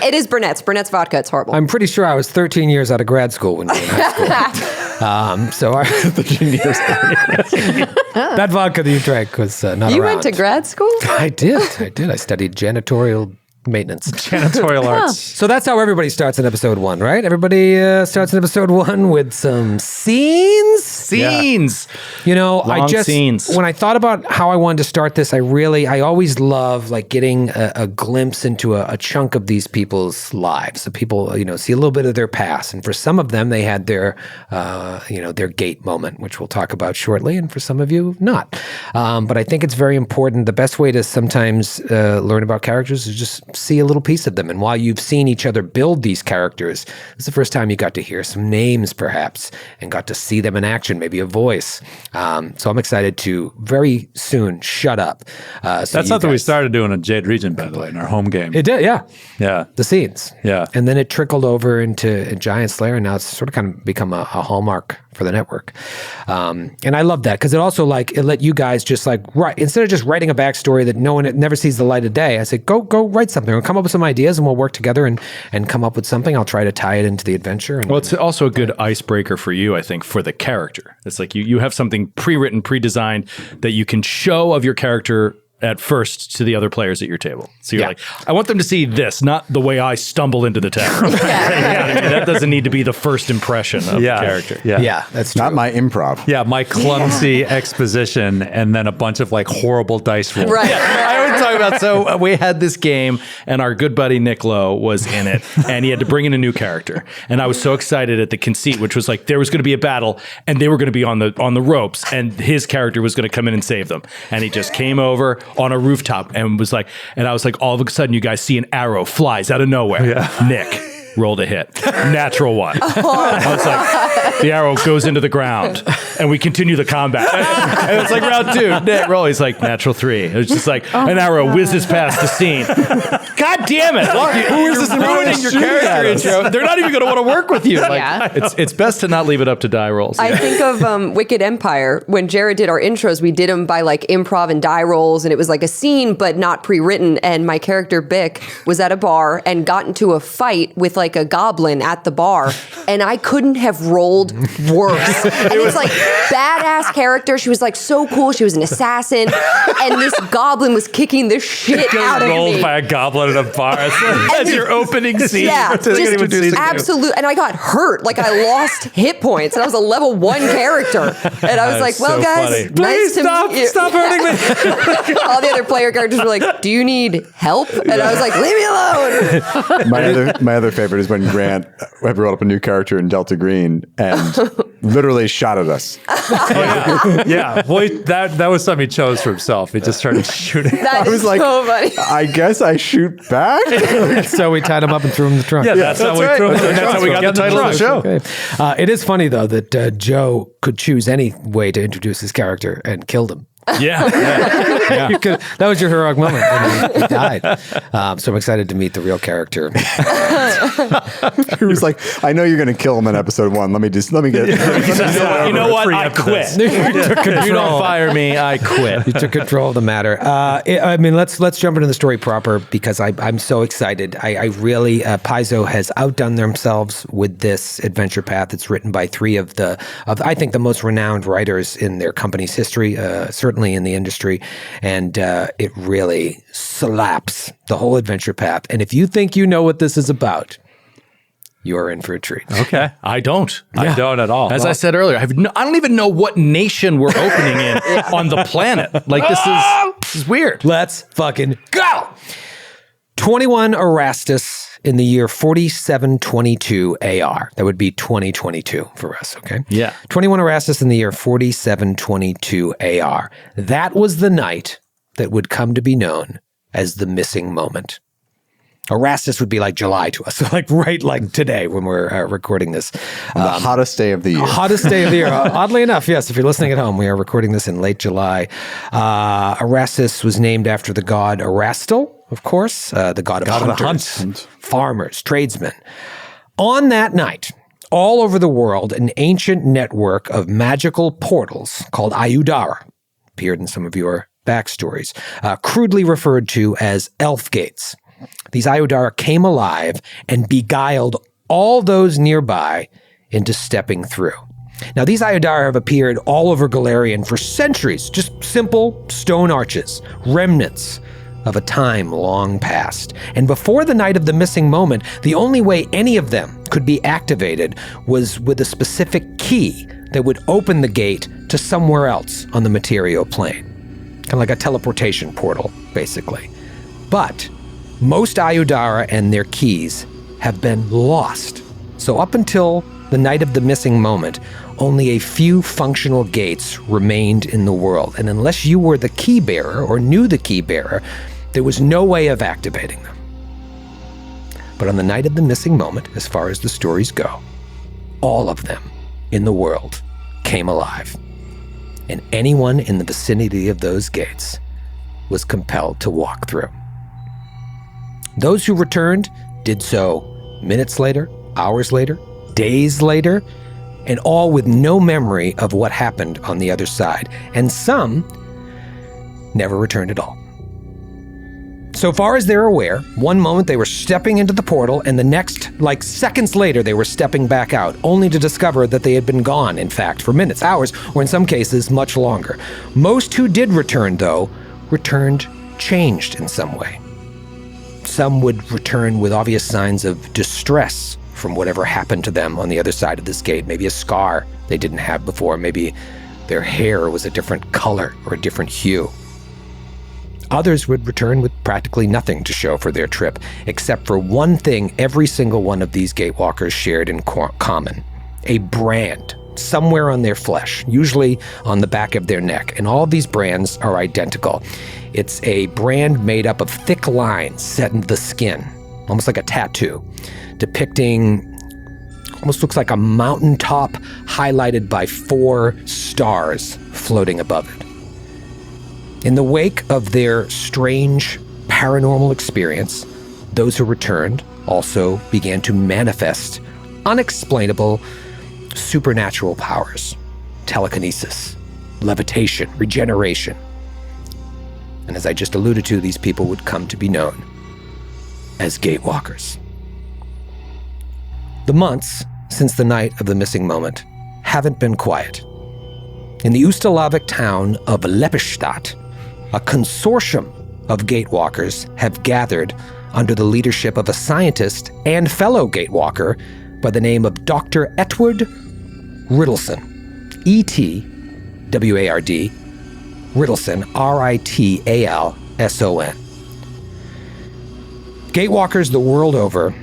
It is Burnett's. Burnett's vodka. It's horrible. I'm pretty sure I was 13 years out of grad school when we were in high school. So our 13 years that vodka that you drank was not you around. went to grad school? I did. I studied janitorial maintenance. Janitorial arts. So that's how everybody starts in episode 1, right? Everybody starts in episode 1 with some scenes. Scenes. You know, Long scenes. when I thought about how I wanted to start this, I always love like getting a glimpse into a chunk of these people's lives. So people, see a little bit of their past. And for some of them, they had their gate moment, which we'll talk about shortly. And for some of you, not. But I think it's very important. The best way to sometimes learn about characters is just see a little piece of them. And while you've seen each other build these characters, it's the first time you got to hear some names, perhaps, and got to see them in action, maybe a voice. So I'm excited to very soon shut up. That's something we started doing in Jade Region, by the way, in our home game. It did, yeah. Yeah. The scenes. Yeah. And then it trickled over into Giant Slayer, and now it's sort of kind of become a hallmark for the network. And I love that because it also it let you guys just instead of just writing a backstory that no one never sees the light of day, I said, go write something or come up with some ideas and we'll work together and come up with something. I'll try to tie it into the adventure. Well, it's also a good icebreaker for you, I think, for the character. It's like you have something pre-written, pre-designed that you can show of your character at first to the other players at your table. So you're like, I want them to see this, not the way I stumble into the tavern. That doesn't need to be the first impression of the character. Yeah, that's true. Not my improv. Yeah, my clumsy exposition and then a bunch of horrible dice rolls. Right. I would talk about, so we had this game and our good buddy Nick Lowe was in it and he had to bring in a new character. And I was so excited at the conceit, which was there was going to be a battle and they were going to be on the ropes and his character was going to come in and save them. And he just came over on a rooftop and was and I was all of a sudden you guys see an arrow flies out of nowhere. Nick rolled a hit. Natural one. I was the arrow goes into the ground and we continue the combat. And it's round 2. Nick roll. He's natural 3. It was just an arrow whizzes past the scene. God damn it. Who is this ruining your character intro? They're not even going to want to work with you. It's best to not leave it up to die rolls. I think of Wicked Empire. When Jared did our intros, we did them by improv and die rolls, and it was a scene but not pre-written. And my character Bick was at a bar and got into a fight with a goblin at the bar, and I couldn't have rolled worse. And it was badass character. She was so cool. She was an assassin, and this goblin was kicking the shit out of me. Rolled by a goblin at a bar. That's your opening scene. Yeah, just absolute. And I got hurt. I lost hit points, and I was a level 1 character. And I was well, guys, funny. Please stop hurting me. All the other player characters were do you need help? And I was leave me alone. My other favorit is when Grant had rolled up a new character in Delta Green and literally shot at us. Yeah. Well, that was something he chose for himself. He just started shooting. That is so funny. I guess I shoot back. So we tied him up and threw him in the trunk. Yeah, that's how we threw him in the trunk. That's how we got the title of the show. Okay. It is funny, though, that Joe could choose any way to introduce his character and killed him. Yeah. That was your heroic moment. And he died. So I'm excited to meet the real character. He was I know you're going to kill him in episode 1. Let me get. You know what? I quit. You don't fire me. I quit. You took control of the matter. Let's jump into the story proper because I'm so excited. I really Paizo has outdone themselves with this adventure path. It's written by 3 of I think the most renowned writers in their company's history. Certainly in the industry, and it really slaps the whole adventure path. And if you think you know what this is about, you are in for a treat. Okay. I don't. I don't at all. As I said earlier, I don't even know what nation we're opening in on the planet. This is weird. Let's fucking go. 21 Erastus in the year 4722 AR. That would be 2022 for us, okay? Yeah. 21 Erastus in the year 4722 AR. That was the night that would come to be known as the missing moment. Erastus would be July to us, so right today when we're recording this. The hottest day of the year. Hottest day of the year. Oddly enough, yes, if you're listening at home, we are recording this in late July. Erastus was named after the god Erastil, of course, the god of hunters, farmers, tradesmen. On that night, all over the world, an ancient network of magical portals called Ayudara appeared in some of your backstories, crudely referred to as elf gates. These Ayudara came alive and beguiled all those nearby into stepping through. Now, these Ayudara have appeared all over Galarian for centuries, just simple stone arches, remnants of a time long past. And before the night of the missing moment, the only way any of them could be activated was with a specific key that would open the gate to somewhere else on the material plane. Kind of like a teleportation portal, basically. But most Ayudara and their keys have been lost. So up until the night of the missing moment, only a few functional gates remained in the world. And unless you were the key bearer or knew the key bearer, there was no way of activating them. But on the night of the missing moment, as far as the stories go, all of them in the world came alive. And anyone in the vicinity of those gates was compelled to walk through. Those who returned did so minutes later, hours later, days later, and all with no memory of what happened on the other side. And some never returned at all. So far as they're aware, one moment they were stepping into the portal, and the next, like seconds later, they were stepping back out, only to discover that they had been gone, in fact, for minutes, hours, or in some cases, much longer. Most who did return, though, returned changed in some way. Some would return with obvious signs of distress from whatever happened to them on the other side of this gate. Maybe a scar they didn't have before. Maybe their hair was a different color or a different hue. Others would return with practically nothing to show for their trip, except for one thing every single one of these gatewalkers shared in common: a brand somewhere on their flesh, usually on the back of their neck. And all of these brands are identical. It's a brand made up of thick lines set into the skin, almost like a tattoo, depicting, almost looks like a mountaintop highlighted by 4 stars floating above it. In the wake of their strange paranormal experience, those who returned also began to manifest unexplainable supernatural powers: telekinesis, levitation, regeneration. And as I just alluded to, these people would come to be known as Gatewalkers. The months since the night of the missing moment haven't been quiet. In the Ustalavic town of Lepestadt, a consortium of Gatewalkers have gathered under the leadership of a scientist and fellow Gatewalker by the name of Dr. Edward Riddleson, E-T-W-A-R-D, Riddleson, R-I-T-A-L-S-O-N. Gatewalkers the world over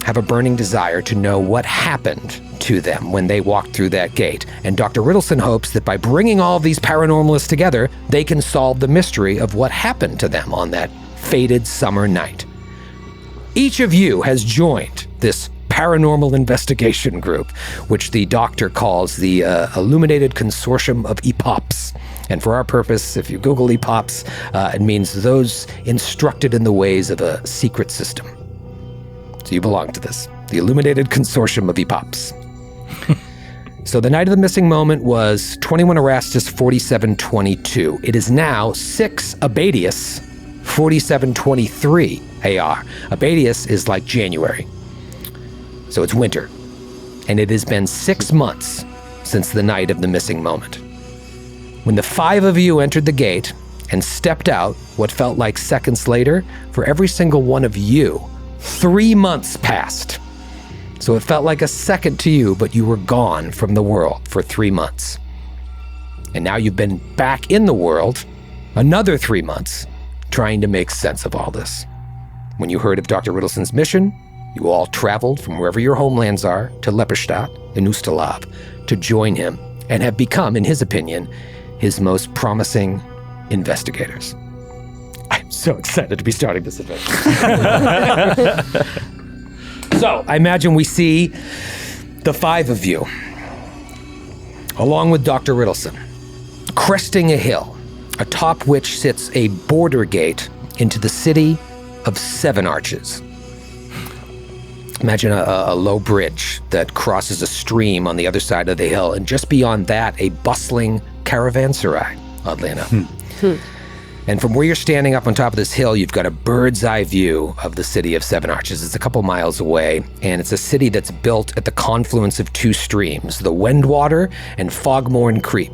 have a burning desire to know what happened to them when they walked through that gate, and Dr. Riddleson hopes that by bringing all of these paranormalists together, they can solve the mystery of what happened to them on that fated summer night. Each of you has joined this paranormal investigation group, which the doctor calls the Illuminated Consortium of EPOPs. And for our purpose, if you Google EPOPs, it means those instructed in the ways of a secret system. So you belong to this, the Illuminated Consortium of EPOPs. So the night of the missing moment was 21 Erastus 4722. It is now 6 Abadius 4723 AR. Abadius is like January. So it's winter. And it has been 6 months since the night of the missing moment. When the 5 of you entered the gate and stepped out, what felt like seconds later, for every single one of you, 3 months passed. So it felt like a second to you, but you were gone from the world for 3 months. And now you've been back in the world another 3 months, trying to make sense of all this. When you heard of Dr. Riddleson's mission, you all traveled from wherever your homelands are to Lepestadt in Ustalav to join him and have become, in his opinion, his most promising investigators. I'm so excited to be starting this adventure. So I imagine we see the 5 of you, along with Dr. Riddleson, cresting a hill, atop which sits a border gate into the city of 7 Arches. Imagine a low bridge that crosses a stream on the other side of the hill, and just beyond that, a bustling caravanserai, oddly enough. And from where you're standing up on top of this hill, you've got a bird's eye view of the city of 7 Arches. It's a couple miles away, and it's a city that's built at the confluence of 2 streams, the Wendwater and Fogmorn Creek.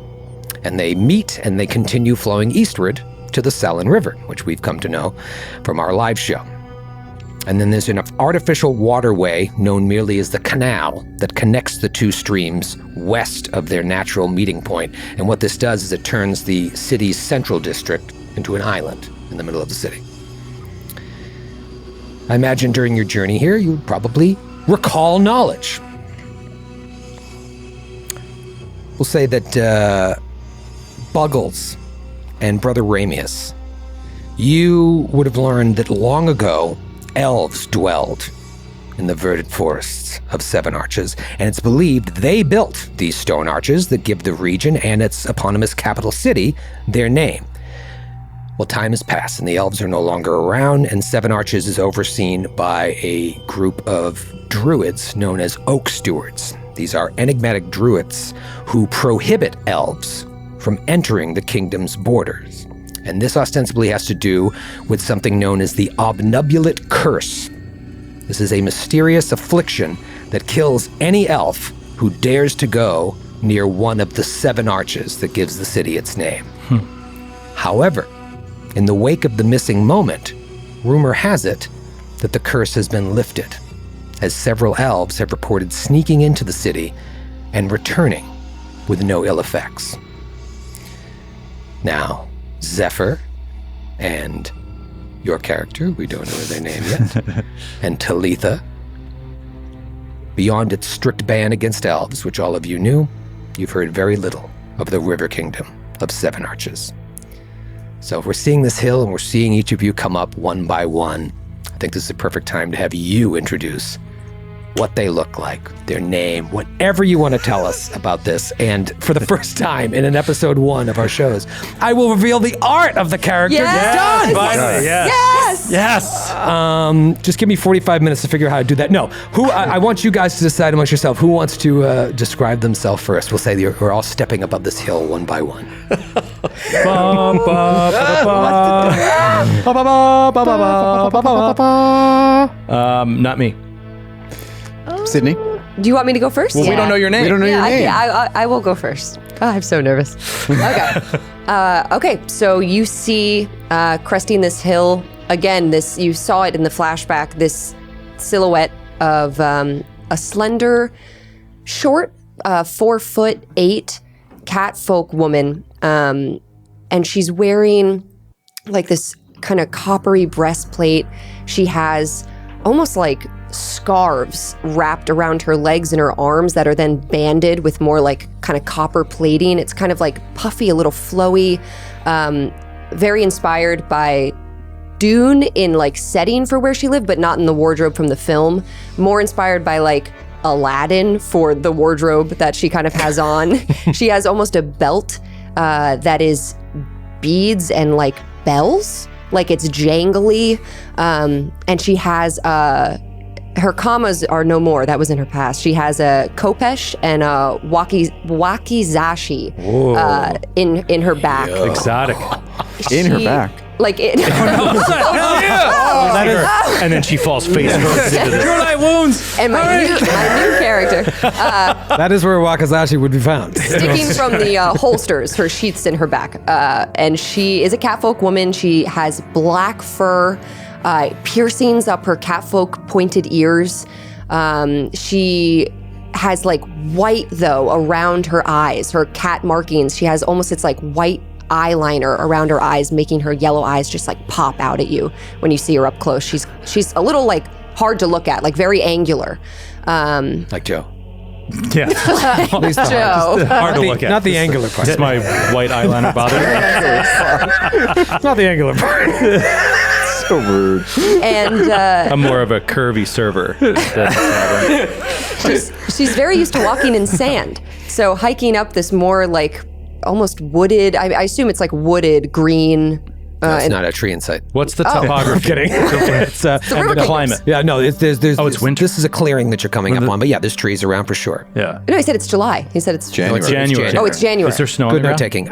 And they meet and they continue flowing eastward to the Selin River, which we've come to know from our live show. And then there's an artificial waterway known merely as the canal that connects the 2 streams west of their natural meeting point. And what this does is it turns the city's central district into an island in the middle of the city. I imagine during your journey here, you would probably recall knowledge. We'll say that Buggles and Brother Ramius, you would have learned that long ago, elves dwelled in the verdant forests of Seven Arches, and it's believed they built these stone arches that give the region and its eponymous capital city their name. Well, time has passed, and the elves are no longer around, and Seven Arches is overseen by a group of druids known as Oak Stewards. These are enigmatic druids who prohibit elves from entering the kingdom's borders. And this ostensibly has to do with something known as the Obnubulate Curse. This is a mysterious affliction that kills any elf who dares to go near one of the Seven Arches that gives the city its name. However, in the wake of the missing moment, rumor has it that the curse has been lifted, as several elves have reported sneaking into the city and returning with no ill effects. Now, Zephyr and your character, we don't know their name yet, and Talitha, beyond its strict ban against elves, which all of you knew, you've heard very little of the River Kingdom of Seven Arches. So if we're seeing this hill and we're seeing each of you come up one by one, I think this is a perfect time to have you introduce what they look like, their name, whatever you want to tell us about this. And for the first time in an episode 1 of our shows, I will reveal the art of the character. Yes! Done! Finally, Yes! Yes. Just give me 45 minutes to figure out how to do that. No, I want you guys to decide amongst yourself who wants to describe themselves first. We'll say we're all stepping up this hill one by one. Not me. Sydney? Do you want me to go first? Well, we don't know your name. We don't know your name. I will go first. Oh, I'm so nervous. Okay. Okay, so you see cresting this hill, again, you saw it in the flashback, this silhouette of a slender, short, 4'8" catfolk woman. And she's wearing like this kind of coppery breastplate. She has almost like scarves wrapped around her legs and her arms that are then banded with more like kind of copper plating. It's kind of like puffy, a little flowy, very inspired by Dune in like setting for where she lived, but not in the wardrobe from the film. More inspired by like Aladdin for the wardrobe that she kind of has on. She has almost a belt that is beads and like bells, like it's jangly, and she has her commas are no more. That was in her past. She has a kopesh and a wakizashi in her back. Exotic. In her back. Like it. And then she falls face first into this. Light wounds. And my new character, That is where Wakazashi would be found. sticking from the holsters, her sheaths in her back. And she is a catfolk woman. She has black fur, piercings up her catfolk pointed ears. She has like white though around her eyes, her cat markings. She has almost, it's like white eyeliner around her eyes, making her yellow eyes just like pop out at you when you see her up close. She's a little like hard to look at, like very angular. Like Joe. Yeah. At least Joe. Hard to look at. Not the angular part. Does my white eyeliner bother you? Not the angular part. So rude. And I'm more of a curvy server. she's very used to walking in sand. So hiking up this more like almost wooded, I assume it's like wooded green. It's not a tree in sight. What's the topography? I'm kidding. It's River and the Kingdoms. climate. yeah, no, it's it's winter? This is a clearing that you're coming up on, but yeah, there's trees around for sure. Yeah. No, he said it's July. He said it's January. January. Oh, it's January. Is there snow on Good the note ground? taking.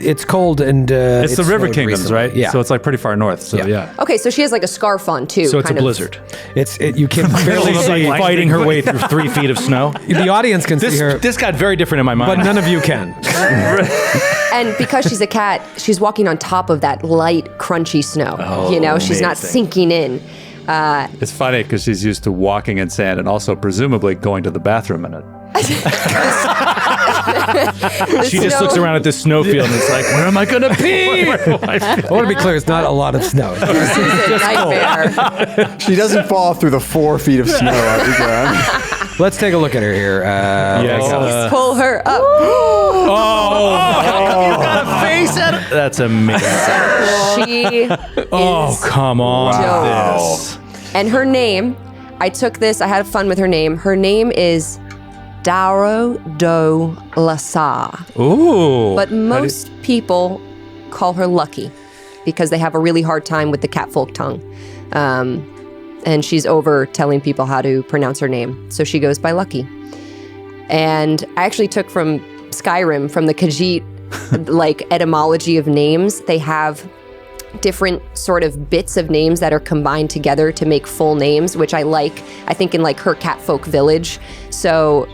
It's cold and It's the River snowed Kingdoms, recently. right? Yeah. So it's like pretty far north. So yeah. Okay, so she has like a scarf on too. So it's a kind of. blizzard. You can barely She's like see. fighting her way through 3 feet of snow. The audience can see her, This got very different in my mind. but none of you can. And because she's a cat, she's walking on top of that light, crunchy snow. She's not amazing. sinking in. It's funny because she's used to walking in sand and also presumably going to the bathroom in it. She just looks around at this snowfield and it's like, where am I going to pee? I want to be clear, it's not a lot of snow. Nightmare. She doesn't fall through the 4 feet of snow on the ground. Let's take a look at her here. Yes. Pull her up. You got a face said it? That's amazing. She Oh, is come on. dope. This. And her name, I took this, I had fun with her name. Her name is Daro do Lasa. Ooh. But most people call her Lucky because they have a really hard time with the catfolk tongue. And she's over telling people how to pronounce her name. So she goes by Lucky. And I actually took from Skyrim, from the Khajiit, like etymology of names. They have different sort of bits of names that are combined together to make full names, which I like. I think in like her catfolk village. So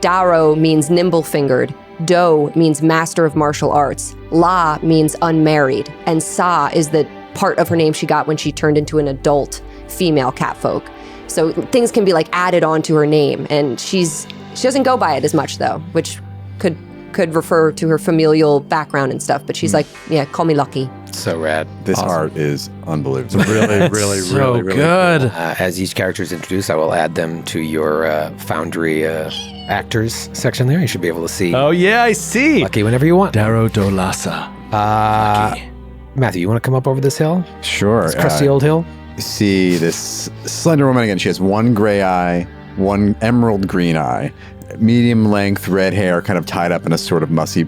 Daro means nimble-fingered. Do means master of martial arts. La means unmarried. And Sa is the part of her name she got when she turned into an adult female catfolk. So things can be like added onto her name. And she doesn't go by it as much though, which could refer to her familial background and stuff. But she's like, yeah, call me Lucky. So rad. This art is unbelievable. Really, so really good. As each character is introduced, I will add them to your Foundry actors section there. You should be able to see Oh, yeah, I see. Lucky whenever you want. Daro Dolasa. Matthew, you want to come up over this hill? Sure. This crusty old hill? See this slender woman again. She has one gray eye, one emerald green eye, medium length red hair, kind of tied up in a sort of messy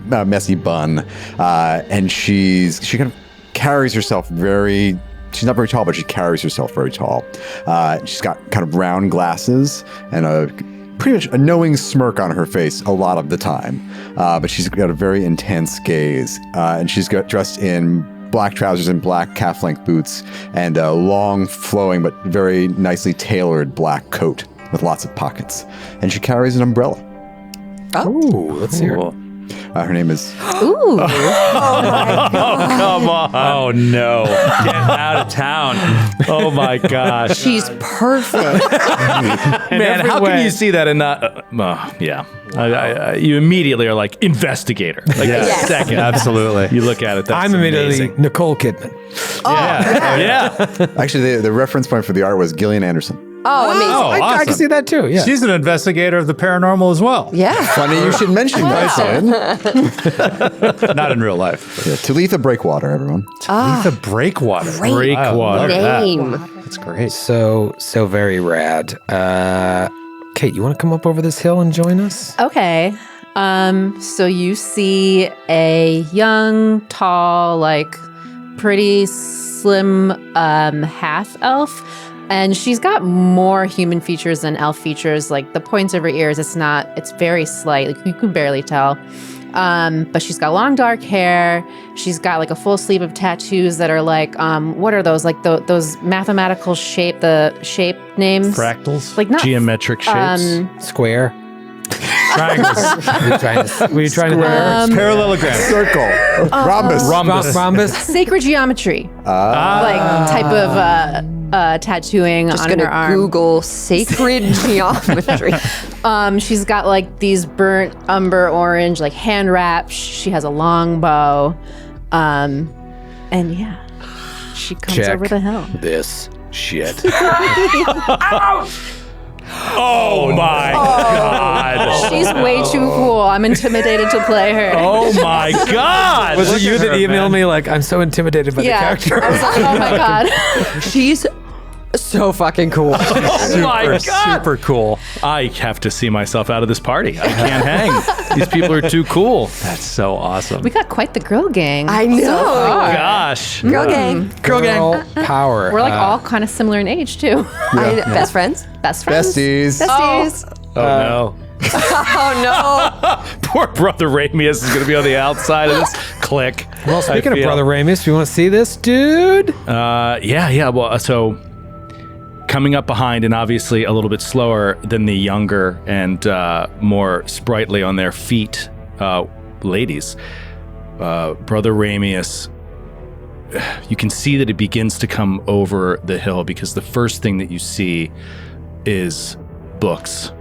bun, and she kind of carries herself very. She's not very tall, but she carries herself very tall. She's got kind of round glasses and a pretty much a knowing smirk on her face a lot of the time, but she's got a very intense gaze, and she's got dressed in black trousers and black calf-length boots and a long, flowing but very nicely tailored black coat with lots of pockets. And she carries an umbrella. Oh, let's hear it. Her name is... Ooh. Come on. Oh no! Get out of town! Oh, my gosh. She's perfect. Man, how can you see that and not... yeah. You immediately are like, investigator. Like, Yes. a second. Absolutely. You look at it, that's I'm immediately amazing. Nicole Kidman. Yeah. Actually, the reference point for the art was Gillian Anderson. Oh, amazing. Oh, I can awesome. see that too, yeah. She's an investigator of the paranormal as well. Yeah. Funny you should mention that, Sid. Not in real life. Yeah, Talitha Breakwater, everyone. Letha Breakwater. Great Breakwater. name. That's great. So very rad. Kate, you want to come up over this hill and join us? Okay. So you see a young, tall, like pretty slim half elf. And she's got more human features than elf features. Like the points of her ears, it's very slight. Like you can barely tell. But she's got long dark hair. She's got like a full sleeve of tattoos that are like, what are those? Like those mathematical shape names? Fractals. Like not Geometric shapes. Square. Triangles. Were you trying to Parallelogram. Circle. Rhombus. rhombus? sacred geometry. Like type of tattooing Just on gonna her arm. Google sacred geometry. She's got like these burnt umber orange like hand wraps. She has a long bow. And yeah, she comes Check over the hill. this shit. Oh, my God. She's way too cool. I'm intimidated to play her. Oh, my God. Was it you at that her, emailed man. me like, I'm so intimidated by Yeah. the character? I was like, oh my God. She's so fucking cool. Oh, my God. Super cool. I have to see myself out of this party. I can't hang. These people are too cool. That's so awesome. We got quite the girl gang. I know. Gosh. Girl gang. Girl power. We're like all kind of similar in age too. Best friends. Best friends. Besties. Besties. Oh, no. Oh Poor Brother Ramius is going to be on the outside of this clique. Well, speaking I of feel. Brother Ramus, you want to see this dude? Yeah. Well, so coming up behind and obviously a little bit slower than the younger and more sprightly on their feet ladies, Brother Ramius, you can see that it begins to come over the hill because the first thing that you see is books.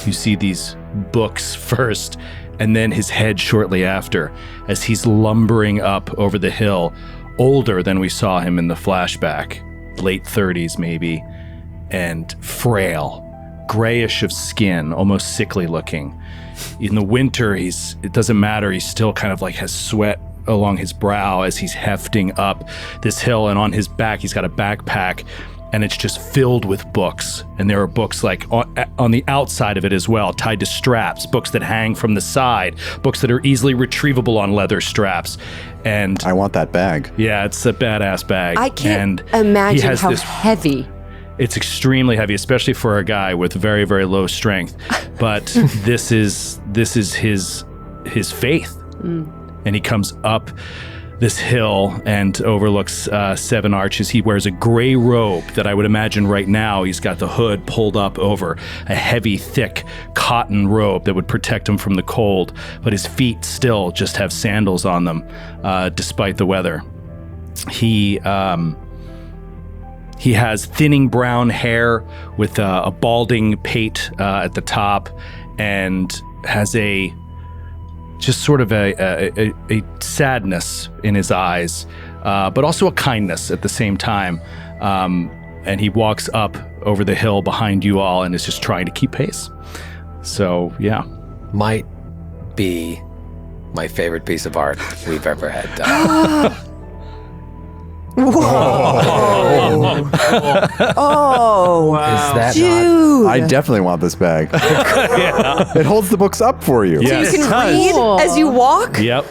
You see these books first, and then his head shortly after, as he's lumbering up over the hill, older than we saw him in the flashback, late 30s maybe, and frail, grayish of skin, almost sickly looking. In the winter, it doesn't matter, he still kind of like has sweat along his brow as he's hefting up this hill, and on his back he's got a backpack, and it's just filled with books. And there are books like on the outside of it as well, tied to straps, books that hang from the side, books that are easily retrievable on leather straps. And I want that bag. yeah, it's a badass bag. I can't And he imagine has how this- heavy. It's extremely heavy, especially for a guy with very, very low strength. But this is his faith, and he comes up this hill and overlooks 7 arches. He wears a gray robe that I would imagine right now he's got the hood pulled up over a heavy, thick cotton robe that would protect him from the cold. But his feet still just have sandals on them, despite the weather. He has thinning brown hair with a balding pate at the top, and has just sort of a sadness in his eyes, but also a kindness at the same time. And he walks up over the hill behind you all and is just trying to keep pace. So, yeah. Might be my favorite piece of art we've ever had done. Oh, Is that not? dude. I definitely want this bag. It holds the books up for you. Yeah. You can Cool. read as you walk? Yep.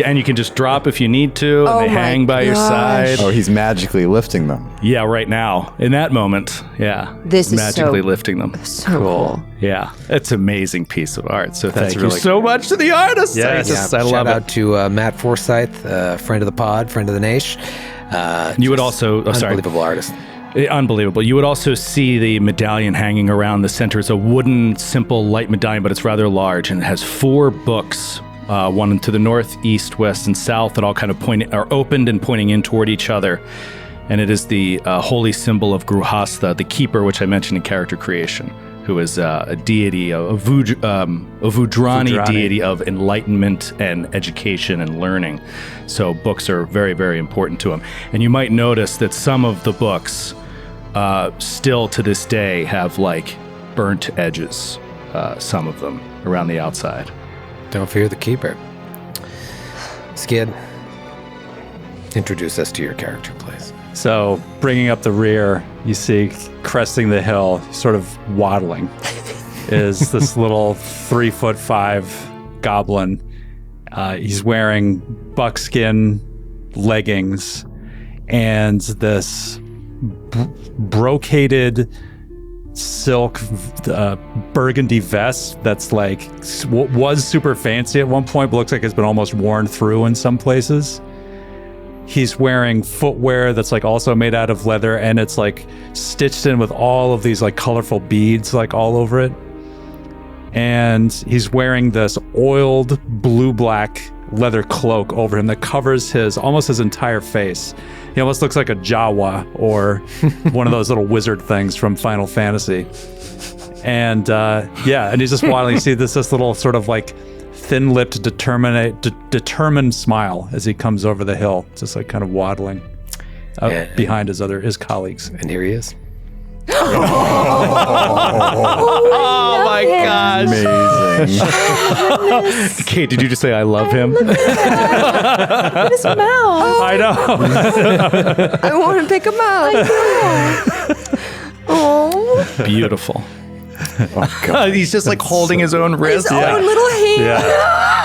And you can just drop if you need to, and Oh they my hang by your gosh. side. Oh, he's magically lifting them. Yeah, right now. In that moment, yeah. This is magically so- lifting them. So cool. Yeah, it's an amazing piece of art. So thank you really so much to the artists. Yes. I love Shout it. out to Matt Forsyth, friend of the pod, friend of the Naish. You would also, Unbelievable artist. Unbelievable. You would also see the medallion hanging around the center. It's a wooden, simple, light medallion, but it's rather large, and it has 4 books, one to the north, east, west, and south, that all kind of are opened and pointing in toward each other. And it is the holy symbol of Gruhasta, the keeper, which I mentioned in character creation, who is a deity, a Vudrani deity of enlightenment and education and learning. So books are very, very important to him. And you might notice that some of the books still to this day have like burnt edges, some of them around the outside. Don't fear the keeper. Skid, introduce us to your character, please. So, bringing up the rear, you see cresting the hill, sort of waddling, is this little 3'5" goblin. He's wearing buckskin leggings and this brocaded silk burgundy vest that's like was super fancy at one point, but looks like it's been almost worn through in some places. He's wearing footwear that's like also made out of leather, and it's like stitched in with all of these like colorful beads like all over it. And he's wearing this oiled blue-black leather cloak over him that covers almost his entire face. He almost looks like a Jawa or one of those little wizard things from Final Fantasy. And and he's just waddling. You see this little sort of like thin-lipped, determined smile as he comes over the hill, just like kind of waddling behind his colleagues. And here he is. Oh my gosh. Amazing. Kate, did you just say I love him? His mouth. I know. I want to pick him out. Oh, Beautiful. Oh, God. He's just like holding his own his wrist. own little hand. Yeah.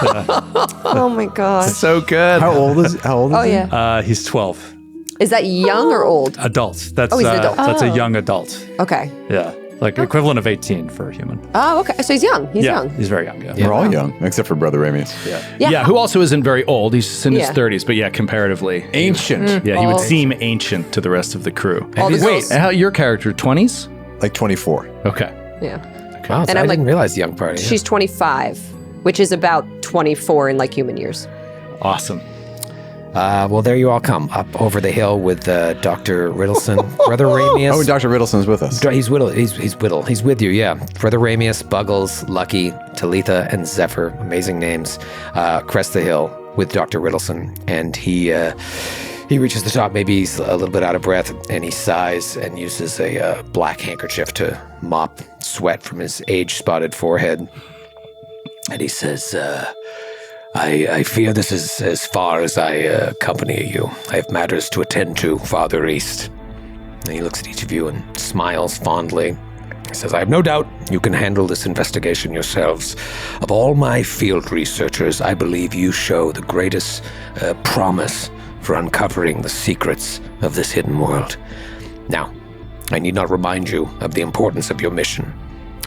Oh my gosh. So good. How old is Oh he? yeah. He's 12. Is that young or old? Adult. That's Oh, he's an adult. That's a young adult. Okay. Yeah. Like equivalent of 18 for a human. Oh, okay. So he's young. He's young. He's very young. Yeah. We're all young, except for Brother Ramius. Yeah. Who also isn't very old. He's in his Yeah. 30s, but yeah, comparatively. Ancient. Yeah, he would seem ancient to the rest of the crew. All the Wait, girls. how your character, 20s? Like 24. Okay. Yeah. Wow, so And I I'm didn't like- realize the young party. She's 25, which is about 24 in like human years. Awesome. Well, there you all come up over the hill with Dr. Riddleson, Brother Ramius. Oh, and Dr. Riddleson's with us. He's with you, yeah. Brother Ramius, Buggles, Lucky, Talitha, and Zephyr. Amazing names. Crest the hill with Dr. Riddleson, and he reaches the top. Maybe he's a little bit out of breath, and he sighs and uses a black handkerchief to mop sweat from his age-spotted forehead. And he says, I fear this is as far as I accompany you. I have matters to attend to farther east. And he looks at each of you and smiles fondly. He says, I have no doubt you can handle this investigation yourselves. Of all my field researchers, I believe you show the greatest promise for uncovering the secrets of this hidden world. Now, I need not remind you of the importance of your mission.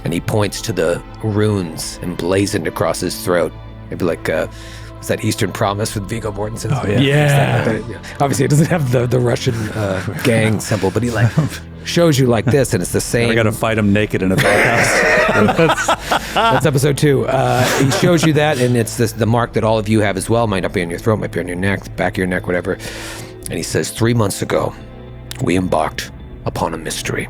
And he points to the runes emblazoned across his throat. Maybe like, was that Eastern Promise with Viggo Mortensen? Oh, yeah. Obviously, it doesn't have the Russian gang symbol, but he like shows you like this, and it's the same. I got to fight him naked in a bathhouse. That's episode 2. He shows you that, and it's the mark that all of you have as well. Might not be on your throat, might be on your neck, back of your neck, whatever. And he says, 3 months ago, we embarked upon a mystery.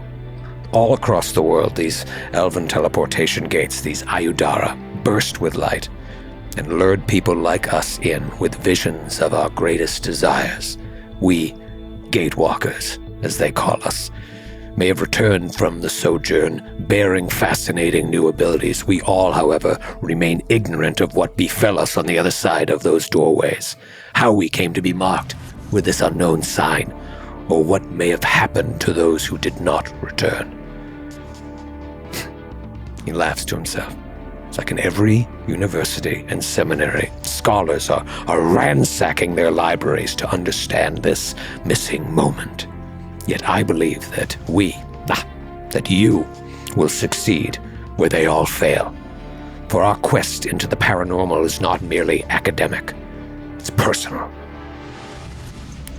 All across the world, these elven teleportation gates, these Ayudara, burst with light and lured people like us in with visions of our greatest desires. We, Gatewalkers, as they call us, may have returned from the sojourn, bearing fascinating new abilities. We all, however, remain ignorant of what befell us on the other side of those doorways, how we came to be marked with this unknown sign, or what may have happened to those who did not return. He laughs to himself. It's like in every university and seminary, scholars are ransacking their libraries to understand this missing moment. Yet I believe that that you will succeed where they all fail. For our quest into the paranormal is not merely academic, it's personal.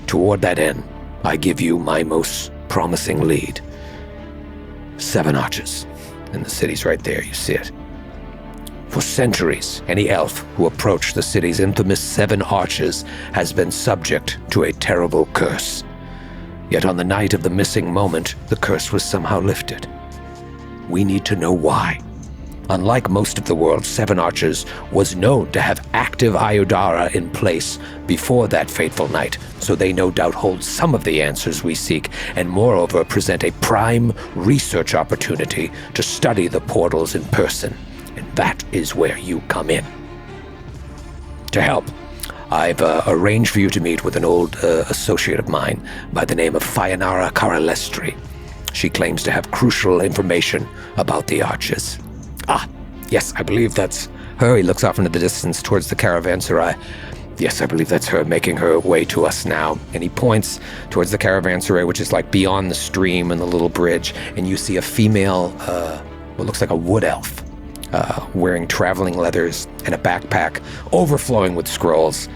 Toward that end, I give you my most promising lead. 7 Arches. And the city's right there, you see it. For centuries, any elf who approached the city's infamous 7 Arches has been subject to a terrible curse. Yet on the night of the missing moment, the curse was somehow lifted. We need to know why. Unlike most of the world, 7 Arches was known to have active Ayudara in place before that fateful night, so they no doubt hold some of the answers we seek, and moreover present a prime research opportunity to study the portals in person. And that is where you come in. To help, I've arranged for you to meet with an old associate of mine by the name of Fayanara Karalestri. She claims to have crucial information about the Arches. Ah, yes, I believe that's her. He looks off into the distance towards the caravanserai. Yes, I believe that's her making her way to us now. And he points towards the caravanserai, which is like beyond the stream and the little bridge. And you see a female, what looks like a wood elf, wearing traveling leathers and a backpack overflowing with scrolls,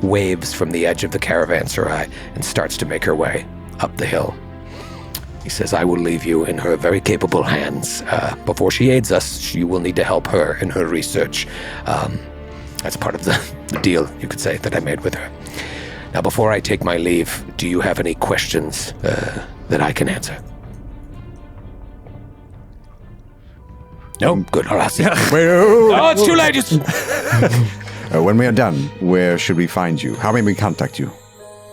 waves from the edge of the caravanserai and starts to make her way up the hill. He says, I will leave you in her very capable hands. Before she aids us, you will need to help her in her research. That's part of the deal, you could say, that I made with her. Now, before I take my leave, do you have any questions that I can answer? No? Good, I'll ask you. Oh, it's too late! When we are done, where should we find you? How may we contact you?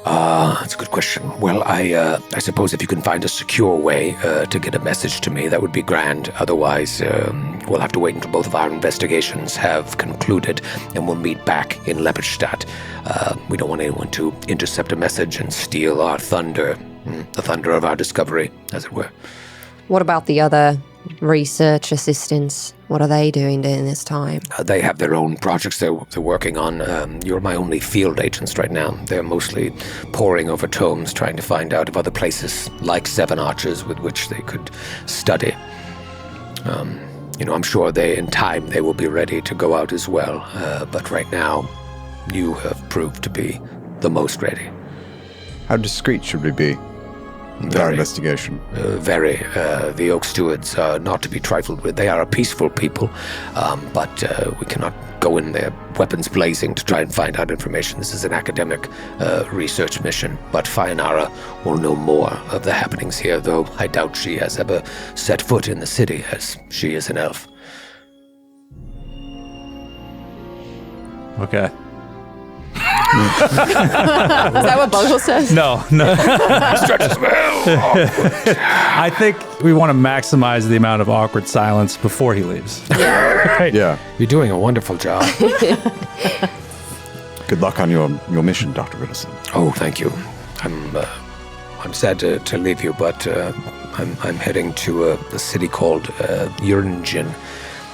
That's a good question. Well, I suppose if you can find a secure way to get a message to me, that would be grand. Otherwise, we'll have to wait until both of our investigations have concluded, and we'll meet back in Lepidstadt. We don't want anyone to intercept a message and steal our thunder, the thunder of our discovery, as it were. What about the other research assistants? What are they doing during this time? They have their own projects they're working on. You're my only field agents right now. They're mostly poring over tomes, trying to find out of other places like 7 Arches with which they could study. I'm sure in time they will be ready to go out as well. But right now, you have proved to be the most ready. How discreet should we be? Our investigation. Very. The Oak Stewards are not to be trifled with. They are a peaceful people, but we cannot go in there weapons blazing to try and find out information. This is an academic research mission, but Fayanara will know more of the happenings here, though I doubt she has ever set foot in the city, as she is an elf. Okay. that what Bungle says? No. I think we want to maximize the amount of awkward silence before he leaves. Yeah. You're doing a wonderful job. Good luck on your mission, Dr. Riddleson. Oh, thank you. I'm sad to leave you, but I'm heading to a city called Urnjin.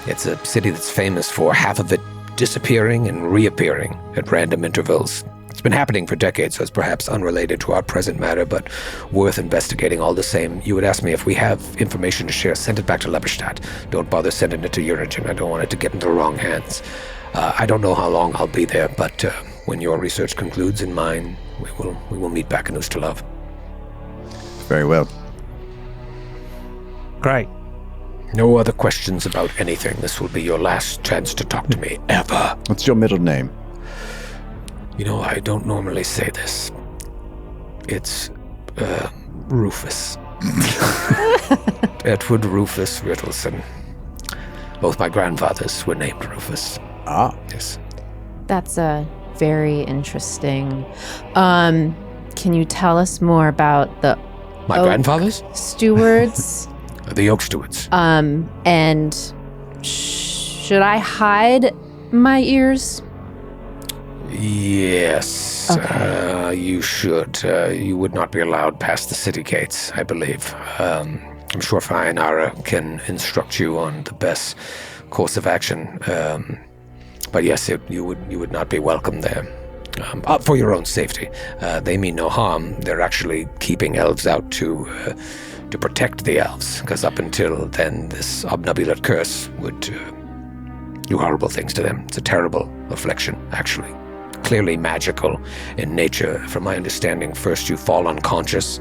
It's a city that's famous for half of it disappearing and reappearing at random intervals. It's been happening for decades, so it's perhaps unrelated to our present matter, but worth investigating all the same. You would ask me if we have information to share. Send it back to Leberstadt. Don't bother sending it to Urnjin. I don't want it to get into the wrong hands. I don't know how long I'll be there, but when your research concludes and mine, we will meet back in Ustalov. Very well. Great. No other questions about anything. This will be your last chance to talk to me, ever. What's your middle name? You know, I don't normally say this. It's Rufus. Edward Rufus Riddleson. Both my grandfathers were named Rufus. Ah. Yes. That's very interesting. Can you tell us more about the My grandfathers? stewards? The Oak Stewards. And should I hide my ears? Yes. Okay. You should. You would not be allowed past the city gates, I believe. I'm sure Fainara can instruct you on the best course of action. But yes, you would not be welcome there. For your own safety. They mean no harm. They're actually keeping elves out to protect the elves, because up until then, this obnubulate curse would do horrible things to them. It's a terrible affliction, actually. Clearly magical in nature. From my understanding, first you fall unconscious,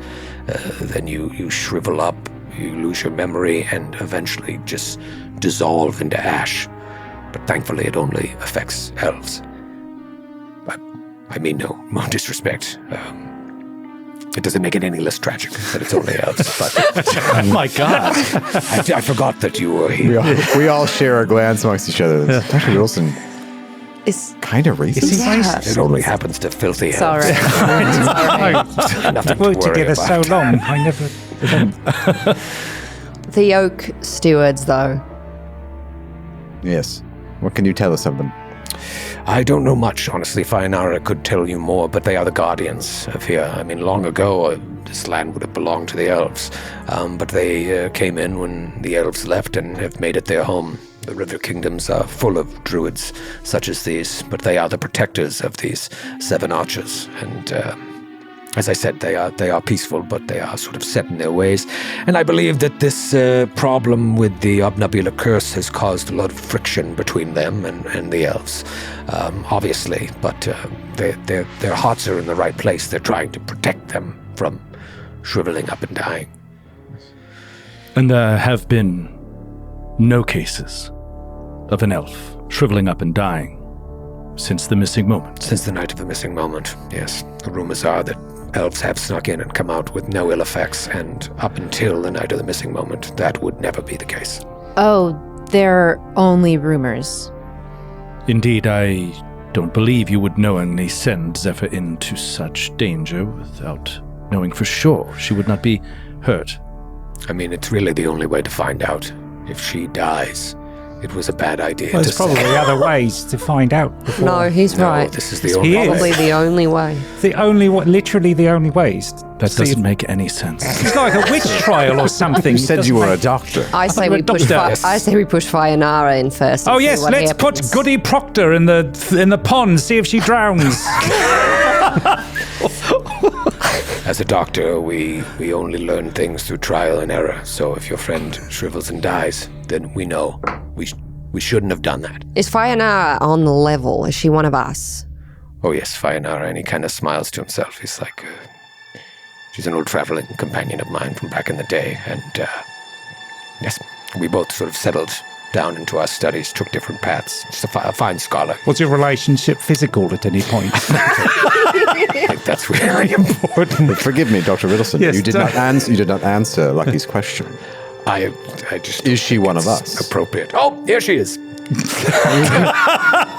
then you shrivel up, you lose your memory, and eventually just dissolve into ash. But thankfully, it only affects elves. I mean no disrespect. It doesn't make it any less tragic that it's only elves. But Oh my God. I forgot that you were here. We all share a glance amongst each other. Dr. Wilson, It's kind of racist. It only happens to filthy It's all elves. right. Nothing Worked to worry together about. so long. I never. the Oak Stewards, though. Yes. What can you tell us of them? I don't know much, honestly. Fainara could tell you more, but they are the guardians of here. I mean, long ago, this land would have belonged to the elves, but they came in when the elves left and have made it their home. The river kingdoms are full of druids such as these, but they are the protectors of these seven archers. And as I said, they are peaceful, but they are sort of set in their ways. And I believe that this problem with the obnubulate curse has caused a lot of friction between them and the elves, obviously. But their hearts are in the right place. They're trying to protect them from shriveling up and dying. And there have been no cases of an elf shriveling up and dying since the missing moment. Since the night of the missing moment, yes. The rumors are that elves have snuck in and come out with no ill effects, and up until the night of the missing moment, that would never be the case. Oh, they're only rumors. Indeed, I don't believe you would knowingly send Zephyr into such danger without knowing for sure she would not be hurt. I mean, it's really the only way to find out. If she dies, it was a bad idea Well, to there's probably say. other ways to find out. Before. No, he's No, right. this is the only way. Probably the only way. The only, literally the only ways. That See doesn't if- make any sense. It's like a witch trial or something. You said you were a doctor. I say you're we a push. doctor. I say we push Fainara in first. and Oh see yes, what let's happens. put Goody Proctor in the pond. See if she drowns. As a doctor, we only learn things through trial and error. So if your friend shrivels and dies, then we know we shouldn't have done that. Is Fainara on the level? Is she one of us? Oh yes, Fainara, and he kind of smiles to himself. He's like, she's an old traveling companion of mine from back in the day, and yes, we both sort of settled down into our studies, took different paths. Just a fine scholar. Was your relationship physical at any point? I think that's really important. But forgive me, Dr. Riddleson. Yes, You did not answer Lucky's question. I just Is she one of it's us? appropriate. Oh, here she is.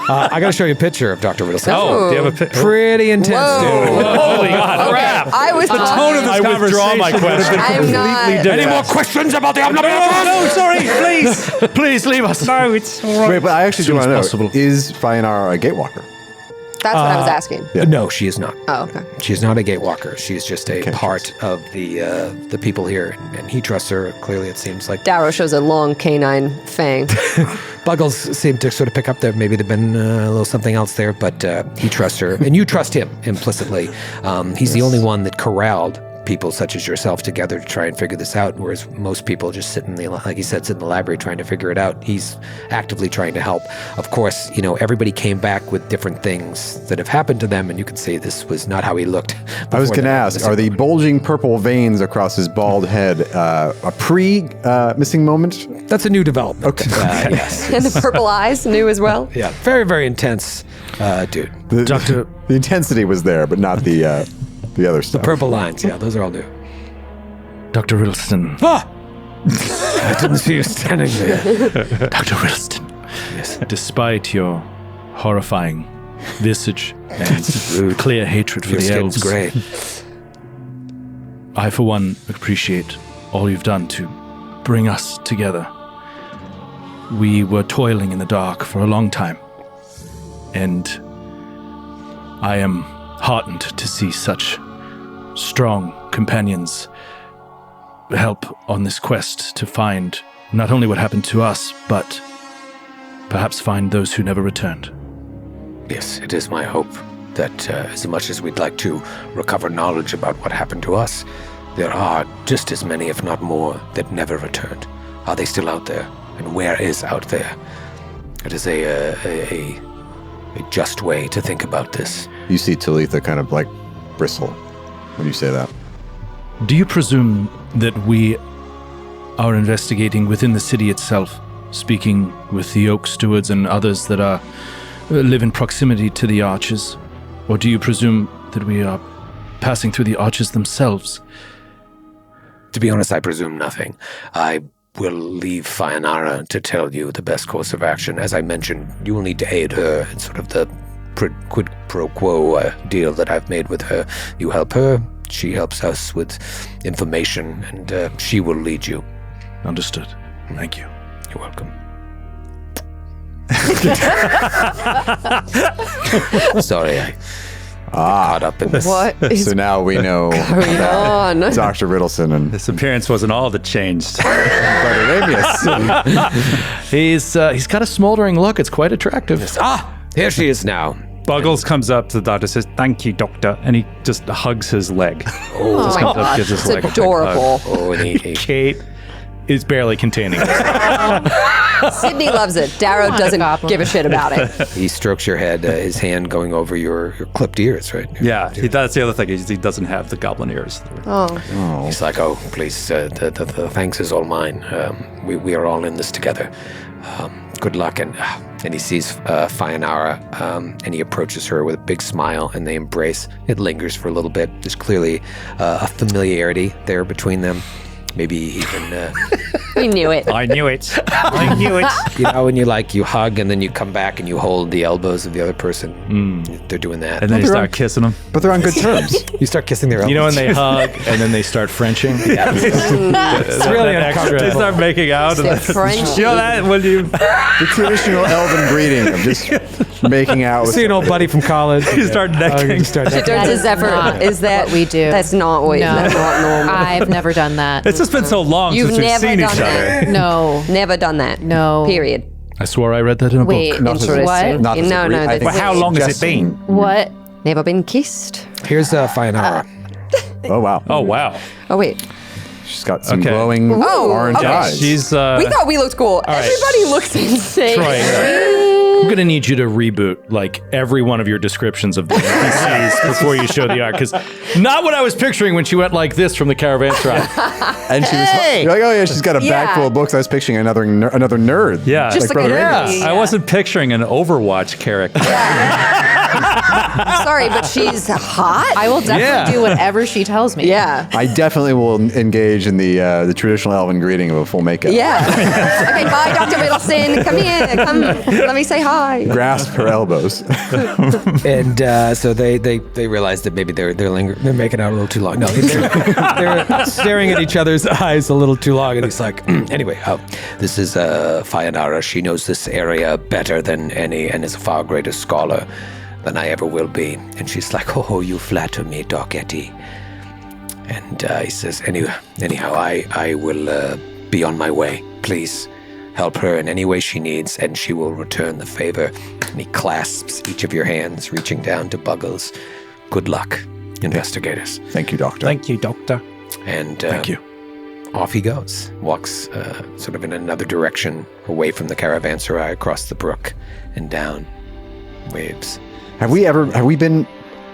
I got to show you a picture of Dr. Riddleson. Oh, do you have a picture? Pretty intense, dude. Holy God, crap. I was The tone of this I withdraw my question. I'm not. Any more questions about the No, sorry, please. Please leave us. No, it's all right. Wait, but I actually do want to know: possible. is Fionara a gatewalker? That's what I was asking. No, she is not. Oh, okay. She's not a gatewalker. She's just a part of the people here, and he trusts her. Clearly, it seems like Darrow shows a long canine fang. Buggles seemed to sort of pick up there. Maybe there'd been a little something else there, but he trusts her, and you trust him implicitly. He's the only one that corralled people such as yourself together to try and figure this out, whereas most people just sit in the, like he said, sit in the library trying to figure it out. He's actively trying to help. Of course, everybody came back with different things that have happened to them, and you can see this was not how he looked. I was going to ask: are the bulging purple veins across his bald head a pre-missing moment? That's a new development. Okay. Yes. And the purple eyes, new as well. Yeah. Very, very intense dude. The intensity was there, but not the other stuff. Purple lines. Yeah, those are all new. Dr. Riddleston. Ah! I didn't see you standing there. Dr. Riddleston. Yes. Despite your horrifying visage and clear hatred for Your the skin's elves, great. I, for one, appreciate all you've done to bring us together. We were toiling in the dark for a long time, and I am heartened to see such strong companions help on this quest to find not only what happened to us, but perhaps find those who never returned. Yes, it is my hope that as much as we'd like to recover knowledge about what happened to us, there are just as many, if not more, that never returned. Are they still out there? And where is out there? It is a just way to think about this. You see Talitha kind of like bristle when you say that. Do you presume that we are investigating within the city itself, speaking with the Oak Stewards and others that live in proximity to the arches? Or do you presume that we are passing through the arches themselves? To be honest, I presume nothing. I will leave Fionara to tell you the best course of action. As I mentioned, you will need to aid her in sort of the quid pro quo deal that I've made with her. You help her, she helps us with information, and she will lead you. Understood. Thank you. You're welcome. Sorry, I caught up in this. What is So now we know going on? Dr. Riddleson and This appearance wasn't all that changed. Bartolamius. He's got a smoldering look. It's quite attractive. Here she is now. Buggles comes up to the doctor, says, "Thank you, doctor," and he just hugs his leg. Oh Just my comes up, god, gives his it's leg a big adorable. Oh, and he Kate is barely containing it. Sydney loves it. Darrow doesn't give a shit about it. he strokes your head, his hand going over your clipped ears, right? Yeah, that's the other thing. He doesn't have the goblin ears. Oh, He's like, oh, please, the thanks is all mine. We are all in this together. Good luck. And he sees Fionara, and he approaches her with a big smile, and they embrace. It lingers for a little bit. There's clearly a familiarity there between them. Maybe even... we knew it. I knew it. I knew it. when you hug and then you come back and you hold the elbows of the other person. They're doing that. And then you start kissing him. But they're on good terms. you start kissing their elbows. You know when they hug and then they start Frenching? It's really uncomfortable. They start making out. They're French. You know that when you The traditional elven greeting of just making out with See an old buddy from college. you start necking. She turns to Zephyr. Is that what we do. That's not what. No. That's not normal. I've never done that. It's just been so long You've since we've never seen done each that. other. No. Never done that. No. Period. I swore I read that in a Wait, book. Not as- what? Not as No, a no, I that's- think But how long has it been? What? Never been kissed. Here's Fionara. Oh, wow. Oh, wow. Oh wait. She's got some Okay. glowing Oh, orange okay. eyes. She's We thought we looked cool. right. Everybody looks insane. I'm going to need you to reboot like every one of your descriptions of the NPCs before you show the art, because not what I was picturing when she went like this from the caravanserai. And she was you're like, oh yeah, she's got a bag Yeah. full of books. I was picturing another nerd. yeah. Just like Brother a Amos. nerdy. I wasn't picturing an Overwatch character. Sorry, but she's hot. I will definitely do whatever she tells me. Yeah. I definitely will engage in the traditional elven greeting of a full makeup. Yeah. Okay, bye, Dr. Middleton. Come here. Come, let me say hi. Grasp her elbows. And so they realize that maybe they're making out a little too long. No, they're staring at each other's eyes a little too long. And he's like, anyway, this is Fayanara. She knows this area better than any and is a far greater scholar than I ever will be. And she's like, oh, you flatter me, Doc Etty. And he says, anyhow, I will be on my way. Please help her in any way she needs, and she will return the favor. And he clasps each of your hands, reaching down to Buggles. Good luck, investigators. Thank you, Doctor. Thank you, Doctor. And Thank you. off he goes. Walks sort of in another direction, away from the caravanserai, across the brook, and down. Waves. Have we been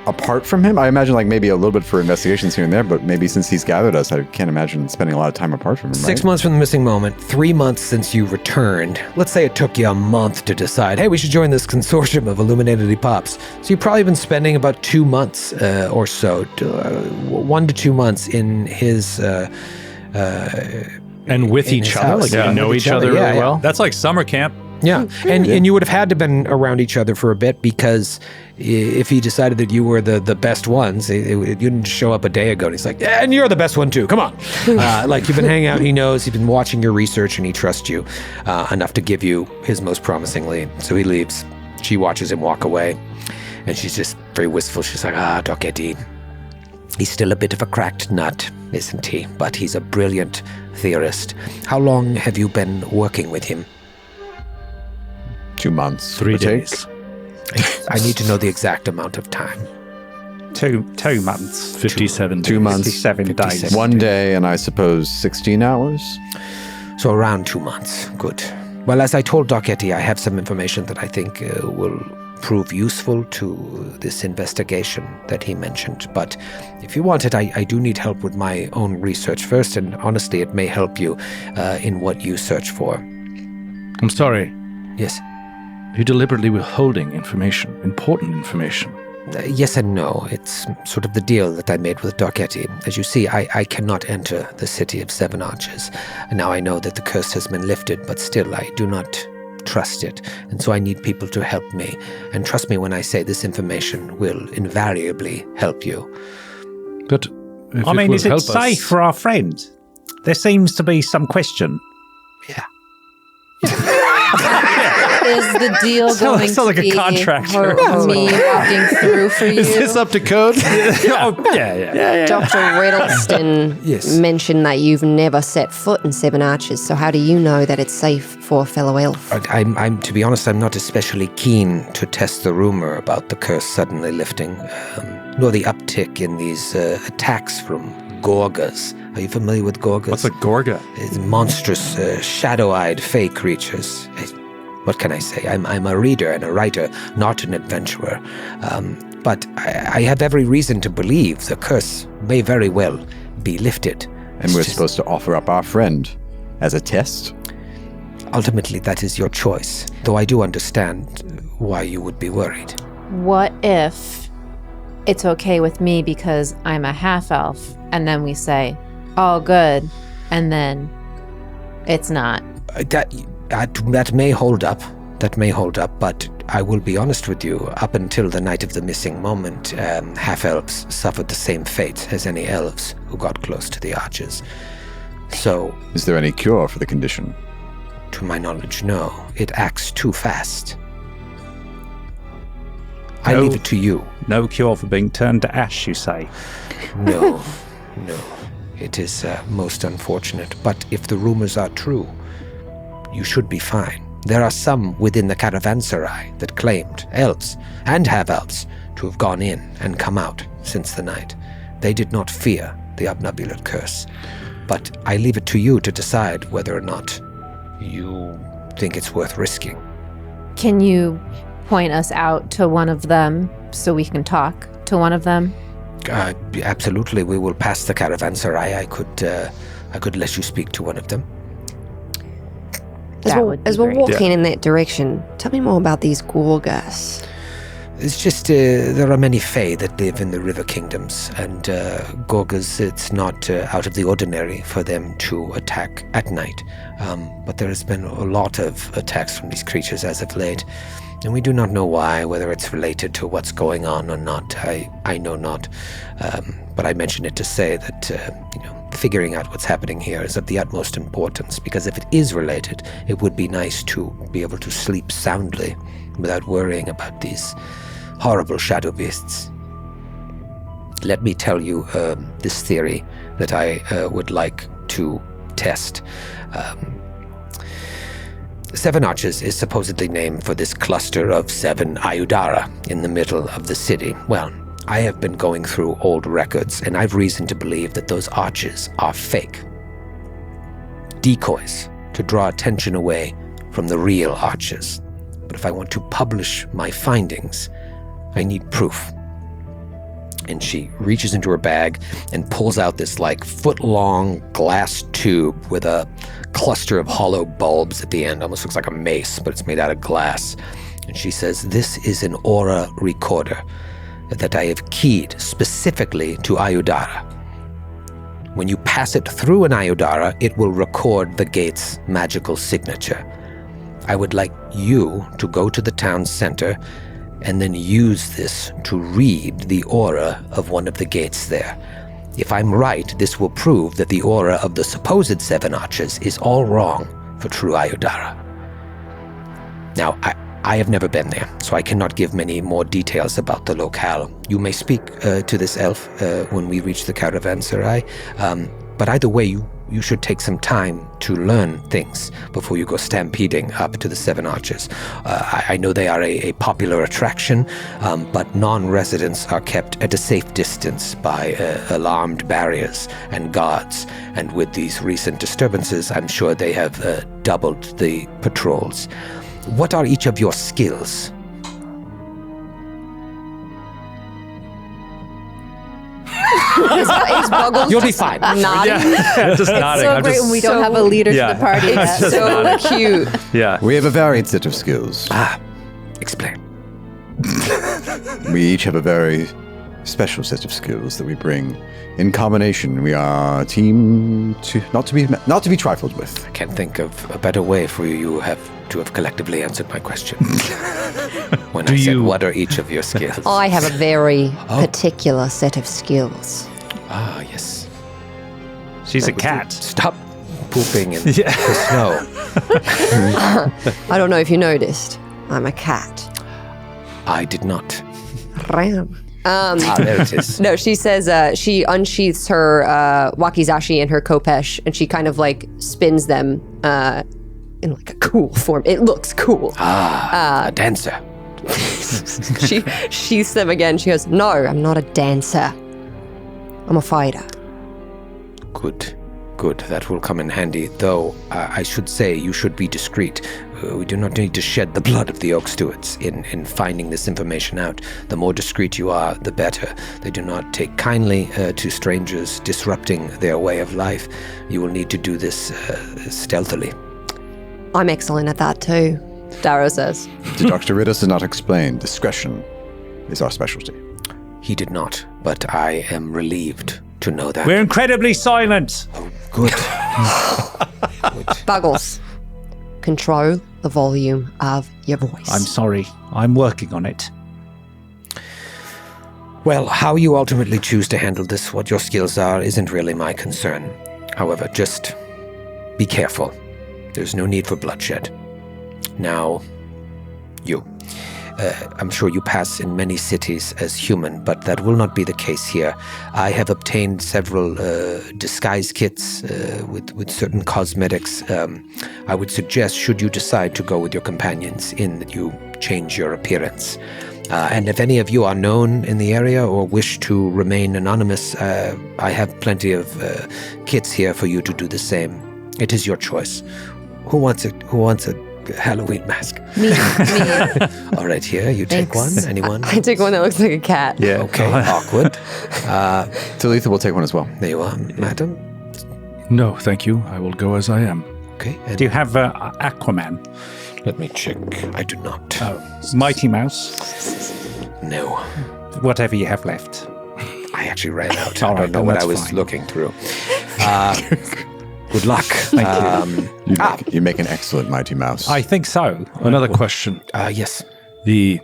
apart from him? I imagine like maybe a little bit for investigations here and there, but maybe since he's gathered us, I can't imagine spending a lot of time apart from him, 6 months from the missing moment, 3 months since you returned. Let's say it took you a month to decide, hey, we should join this consortium of illuminated pops. So you've probably been spending about 2 months or so, 1 to 2 months in his... and with in each his other, house. like Yeah. you know With each each other other, yeah, really yeah. well. That's like summer camp. Yeah, and you would have had to been around each other for a bit, because if he decided that you were the best ones, you didn't show up a day ago and he's like, yeah, and you're the best one too, come on. Like you've been hanging out, he knows, he's been watching your research, and he trusts you enough to give you his most promising lead. So he leaves. She watches him walk away, and she's just very wistful. She's like, Doc Eddie, he's still a bit of a cracked nut, isn't he? But he's a brilliant theorist. How long have you been working with him? 2 months. 3 give or take. days. I need to know the exact amount of time. 2 months. 57 2 months. 57 days. 1 day, and I suppose 16 hours. So around 2 months. Good. Well, as I told Doc Etty, I have some information that I think will prove useful to this investigation that he mentioned. But if you want it, I do need help with my own research first, and honestly, it may help you in what you search for. I'm sorry. Yes. You're deliberately withholding information, important information. Yes and no. It's sort of the deal that I made with Doc Etty. As you see, I cannot enter the city of Seven Arches. And now I know that the curse has been lifted, but still I do not trust it. And so I need people to help me. And trust me when I say this information will invariably help you. But if I mean, will is it help safe us, for our friend? There seems to be some question. Yeah. Is the deal going sounds like to a be contractor. me walking through for you? is this up to code? yeah. Dr. Riddleston Yes. mentioned that you've never set foot in Seven Arches, so how do you know that it's safe for a fellow elf? I'm to be honest, I'm not especially keen to test the rumor about the curse suddenly lifting, nor the uptick in these attacks from Gorgas. Are you familiar with Gorgas? What's a Gorga? It's monstrous, shadow-eyed fey creatures. What can I say? I'm a reader and a writer, not an adventurer. But I have every reason to believe the curse may very well be lifted. And It's we're just- supposed to offer up our friend as a test? Ultimately, that is your choice, though I do understand why you would be worried. What if it's okay with me because I'm a half-elf, and then we say, oh, good, and then it's not? That may hold up. That may hold up, but I will be honest with you. Up until the night of the missing moment, half-elves suffered the same fate as any elves who got close to the arches. So, Is there any cure for the condition? to my knowledge, no. It acts too fast. I No. leave it to you. No cure for being turned to ash, you say? No, no. It is most unfortunate, but if the rumors are true, you should be fine. There are some within the caravanserai that claimed, elves and half-elves, to have gone in and come out since the night. They did not fear the obnubilant curse. But I leave it to you to decide whether or not you think it's worth risking. Can you point us out to one of them so we can talk to one of them? Absolutely, we will pass the caravanserai. I could let you speak to one of them. That would be As we're great. walking in that direction, tell me more about these Gorgas. It's just there are many Fae that live in the river kingdoms, and Gorgas, it's not out of the ordinary for them to attack at night. But there has been a lot of attacks from these creatures as of late, and we do not know why, whether it's related to what's going on or not. I know not. But I mention it to say that, figuring out what's happening here is of the utmost importance, because if it is related, it would be nice to be able to sleep soundly without worrying about these horrible shadow beasts. Let me tell you this theory that I would like to test. Seven Arches is supposedly named for this cluster of 7 Ayudara in the middle of the city. Well, I have been going through old records, and I've reason to believe that those arches are fake. Decoys to draw attention away from the real arches. But if I want to publish my findings, I need proof. And she reaches into her bag and pulls out this foot-long glass tube with a cluster of hollow bulbs at the end. Almost looks like a mace, but it's made out of glass. And she says, "This is an aura recorder that I have keyed specifically to Ayudara. When you pass it through an Ayudara, it will record the gate's magical signature. I would like you to go to the town center and then use this to read the aura of one of the gates there. If I'm right, this will prove that the aura of the supposed 7 Arches is all wrong for true Ayudara." Now, I have never been there, so I cannot give many more details about the locale. You may speak to this elf when we reach the caravanserai, but either way, you should take some time to learn things before you go stampeding up to the 7 Arches. I know they are a popular attraction, but non-residents are kept at a safe distance by alarmed barriers and guards, and with these recent disturbances, I'm sure they have doubled the patrols. What are each of your skills? Is Buggles You'll be just fine. nodding? Just nodding. So I'm great just, when we don't have a leader to the party. It's yet. so cute. yeah. We have a varied set of skills. Explain. We each have a very special set of skills that we bring in combination. We are a team not to be trifled with. I can't think of a better way for you to have collectively answered my question. When I said, what are each of your skills? I have a very particular set of skills. Ah, yes. She's a cat. Stop pooping in the snow. I don't know if you noticed. I'm a cat. I did not. Ram. There it is. No, she says she unsheaths her wakizashi and her kopesh, and she kind of spins them in a cool form. It looks cool. A dancer. She sheaths them again. She goes, "No, I'm not a dancer. I'm a fighter." Good. That will come in handy. Though, I should say you should be discreet. We do not need to shed the blood of the Oak Stewards in finding this information out. The more discreet you are, the better. They do not take kindly to strangers disrupting their way of life. You will need to do this stealthily. I'm excellent at that too, Darrow says. Dr. Riddos did not explain. Discretion is our specialty. He did not, but I am relieved to know that. We're incredibly silent. Good. Buggles, control the volume of your voice. I'm sorry. I'm working on it. Well, how you ultimately choose to handle this, what your skills are, isn't really my concern. However, just be careful. There's no need for bloodshed. Now, you. I'm sure you pass in many cities as human, but that will not be the case here. I have obtained several disguise kits with certain cosmetics. I would suggest, should you decide to go with your companions in, that you change your appearance. And if any of you are known in the area or wish to remain anonymous, I have plenty of kits here for you to do the same. It is your choice. Who wants a Halloween mask? Me. All right, here, you take Thanks. one. Anyone? I take one that looks like a cat. Yeah. Okay, awkward. Talitha will take one as well. There you are, madam. No, thank you. I will go as I am. Okay, and Do you have Aquaman? let me check. I do not. Mighty Mouse? No. Whatever you have left. I actually ran out. All I right, don't know then what that's I was fine. looking through. Good luck. You make an excellent Mighty Mouse. I think so. Another question. Yes. The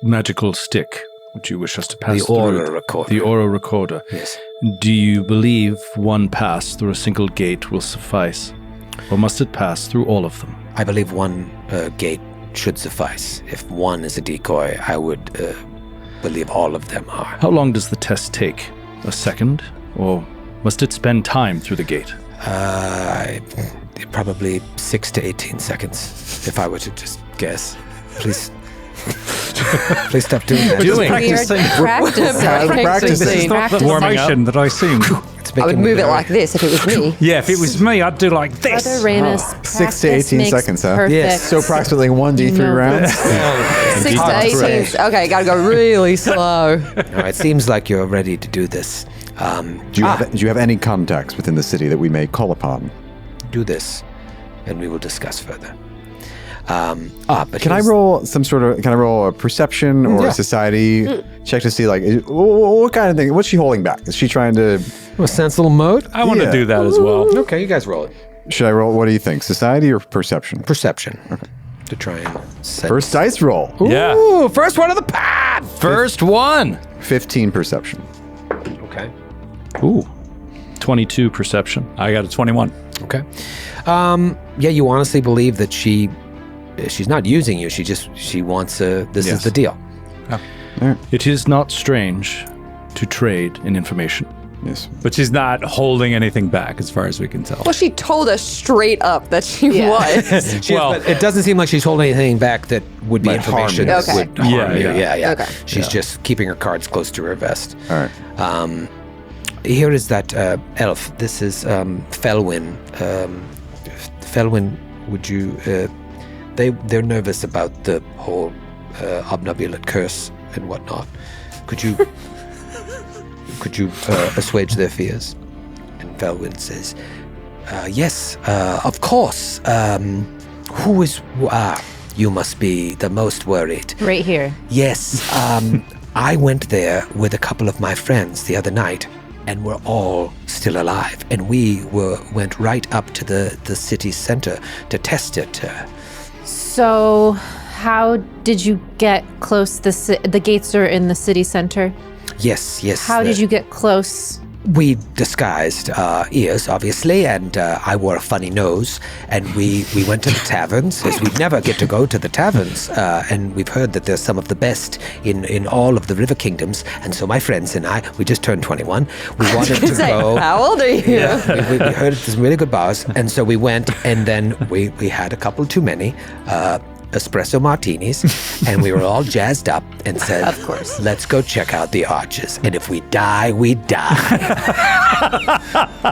magical stick, which you wish us to pass The through. aura recorder. The aura recorder. Yes. Do you believe one pass through a single gate will suffice? Or must it pass through all of them? I believe one gate should suffice. If one is a decoy, I would believe all of them are. How long does the test take? A second? Or must it spend time through the gate? Probably 6 to 18 seconds, if I were to just guess. Please. Please stop doing that. Practicing. This is not the Warming up. motion that I assume. It's I would making me move it very- like this if it was me. Yeah, if it was me, I'd do like this. Brother Rainus, 6 to 18 seconds, huh? Perfect. Yes. So approximately 1d3 You know rounds. 6 to 18. Okay, gotta go really slow. All right, it seems like you're ready to do this. Do you have any contacts within the city that we may call upon? Do this, and we will discuss further. But Can I roll some sort of? Can I roll a perception or a society check to see like what kind of thing? What's she holding back? Is she trying to? a sensible mode? I want Yeah. to do that as well. Okay, you guys roll it. Should I roll? What do you think? Society or perception? Perception. Okay. To try and set. First dice roll. Yeah. Ooh, first one of the path. First one. 15 perception. Okay. Ooh. 22 perception. I got a 21. Okay. Yeah, you honestly believe that she's not using you. She wants this is the deal. It is not strange to trade in information. Yes. But she's not holding anything back as far as we can tell. Well, she told us straight up that she was. But it doesn't seem like she's holding anything back that would be Might harm information you. that Okay. would harm you. Yeah. Yeah. Okay. She's just keeping her cards close to her vest. All right. Here is that elf. This is Felwyn. Felwyn, would you? They're nervous about the whole obnubulate curse and whatnot. Could you assuage their fears? And Felwyn says, "Yes, of course. Who is? You must be the most worried." Right here. Yes, I went there with a couple of my friends the other night, and we're all still alive. And we went right up to the city center to test it. So, how did you get close? The gates are in the city center. Yes. How did you get close? We disguised ears, obviously, and I wore a funny nose. And we went to the taverns, as we'd never get to go to the taverns. And we've heard that there's some of the best in all of the river kingdoms. And so my friends and I, we just turned 21. We wanted to go. How old are you? Yeah, we heard there's really good bars, and so we went, and then we had a couple too many espresso martinis, and we were all jazzed up and said, Of course. let's go check out the arches, and if we die, we die.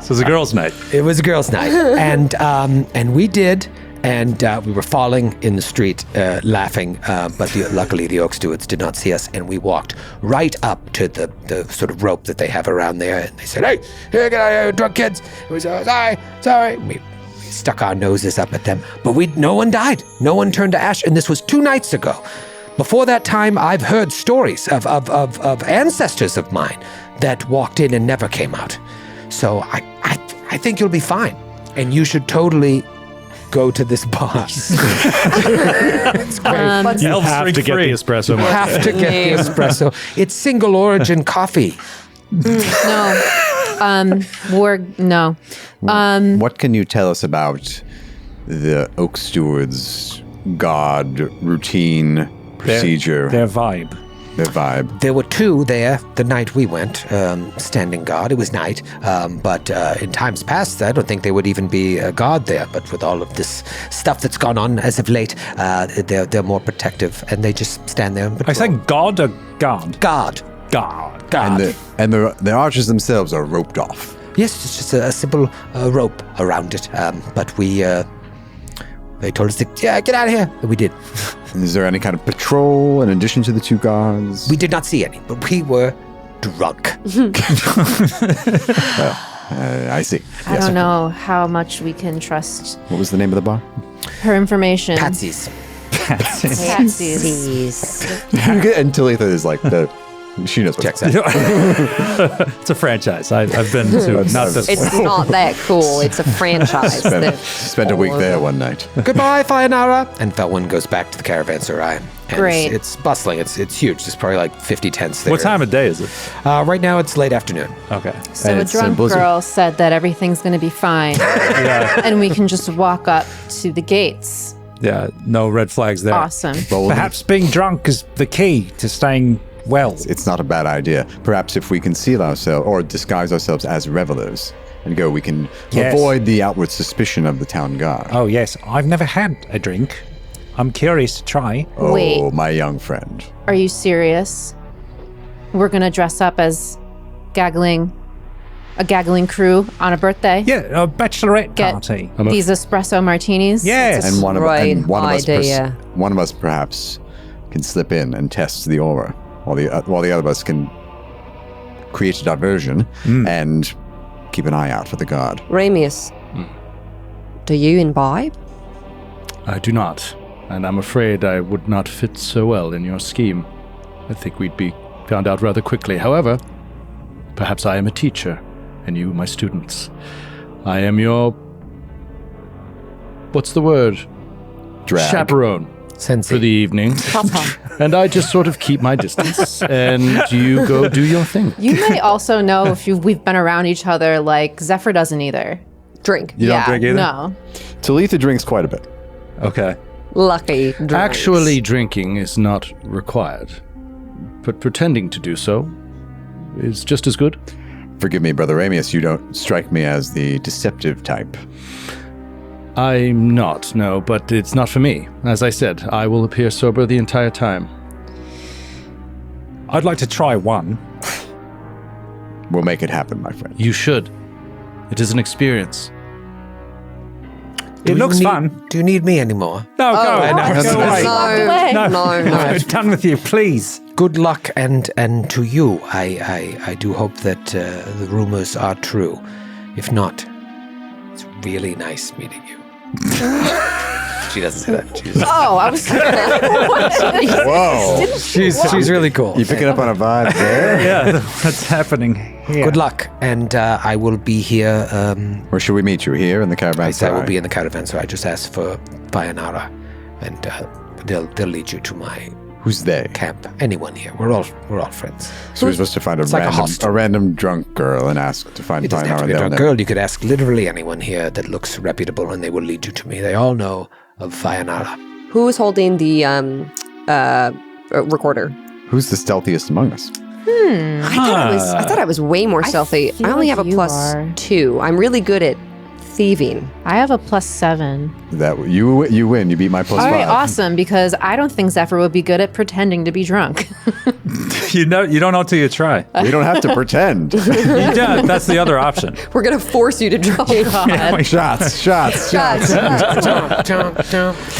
So it was a girls' night. It was a girls' night, and we did. And we were falling in the street, laughing, but luckily the Oak Stewards did not see us, and we walked right up to the sort of rope that they have around there, and they said, "Hey, here, get out of here, drunk kids!" And we said, "Sorry." We stuck our noses up at them, but no one died. No one turned to ash, and this was 2 nights ago. Before that time, I've heard stories of ancestors of mine that walked in and never came out. So I think you'll be fine, and you should totally go to this bar. It's great. You have to get the espresso. You have to get the espresso. It's single origin coffee. No. What can you tell us about the Oak Steward's god routine procedure? Their vibe. Their vibe. There were 2 there the night we went, standing guard. It was night, but in times past, I don't think there would even be a guard there. But with all of this stuff that's gone on as of late, they're more protective, and they just stand there and I patrol. said God or guard? Guard. God. Guard. And the arches themselves are roped off. Yes, it's just a simple rope around it. But they told us to, get out of here. And we did. Is there any kind of patrol in addition to the 2 guards? We did not see any, but we were drunk. I see. I don't know how much we can trust What was the name of the bar? her information. Patsy's. Tatsies. And Talitha is like she knows what Checks out. It's a franchise. I've been to not this It's one. not that cool. It's a franchise. Spent a week there one night. Goodbye, Fayanara. And Felwyn goes back to the caravanserai. And Great. It's bustling. It's huge. There's probably like 50 tents there. What time of day is it? Right now it's late afternoon. Okay. So And a it's a drunk blizzard. girl said that everything's going to be fine. Yeah. And we can just walk up to the gates. Yeah. No red flags there. Awesome. Perhaps being drunk is the key to staying well. It's not a bad idea. Perhaps if we conceal ourselves or disguise ourselves as revelers and go, we can Yes. avoid the outward suspicion of the town guard. Oh, yes. I've never had a drink. I'm curious to try. Oh, Wait. my young friend. Are you serious? We're going to dress up as a gaggling crew on a birthday? Yeah, a bachelorette Get party. these espresso martinis? Yes. And one of idea. one of us perhaps can slip in and test the aura, while the other of us can create a diversion and keep an eye out for the guard. Ramius, do you imbibe? I do not, and I'm afraid I would not fit so well in your scheme. I think we'd be found out rather quickly. However, perhaps I am a teacher, and you my students. I am your... what's the word? Drag. Chaperone Sensei. for the evening. And I just sort of keep my distance, and you go do your thing. You may also know if we've been around each other, like Zephyr doesn't either. Drink. You don't drink either? No. Talitha drinks quite a bit. Okay. Lucky drinks. Actually, drinking is not required, but pretending to do so is just as good. Forgive me, Brother Ramius, you don't strike me as the deceptive type. I'm not, no, but it's not for me. As I said, I will appear sober the entire time. I'd like to try one. We'll make it happen, my friend. You should. It is an experience. It looks fun. Do you need me anymore? No, go. I know. Go away. away. No. I'm done with you, please. Good luck and to you. I do hope that the rumors are true. If not, it's really nice meeting you. She doesn't say that. She's, Oh, I was Whoa! she's really cool. You picking up on a vibe there? Yeah, what's happening here? Good luck, and I will be here. Where should we meet you? Here in the caravan? I said I will be in the caravan, so I just asked for Fayanara, and they'll lead you to my Who's they? camp. Anyone here? We're all friends. So we're supposed to find like a a hostel. random drunk girl and ask to find It doesn't have to Fayanara be a down drunk there. girl. You could ask literally anyone here that looks reputable, and they will lead you to me. They all know of Fayanara. Who is holding the recorder? Who's the stealthiest among us? I thought I was way more stealthy. feel I only like have a you +2. I'm really good at thieving. I have a +7. That you win. You beat my +5. All right, awesome, because I don't think Zephyr would be good at pretending to be drunk. You don't know till you try. We don't have to pretend. Yeah, that's the other option. We're going to force you to drink. Shots.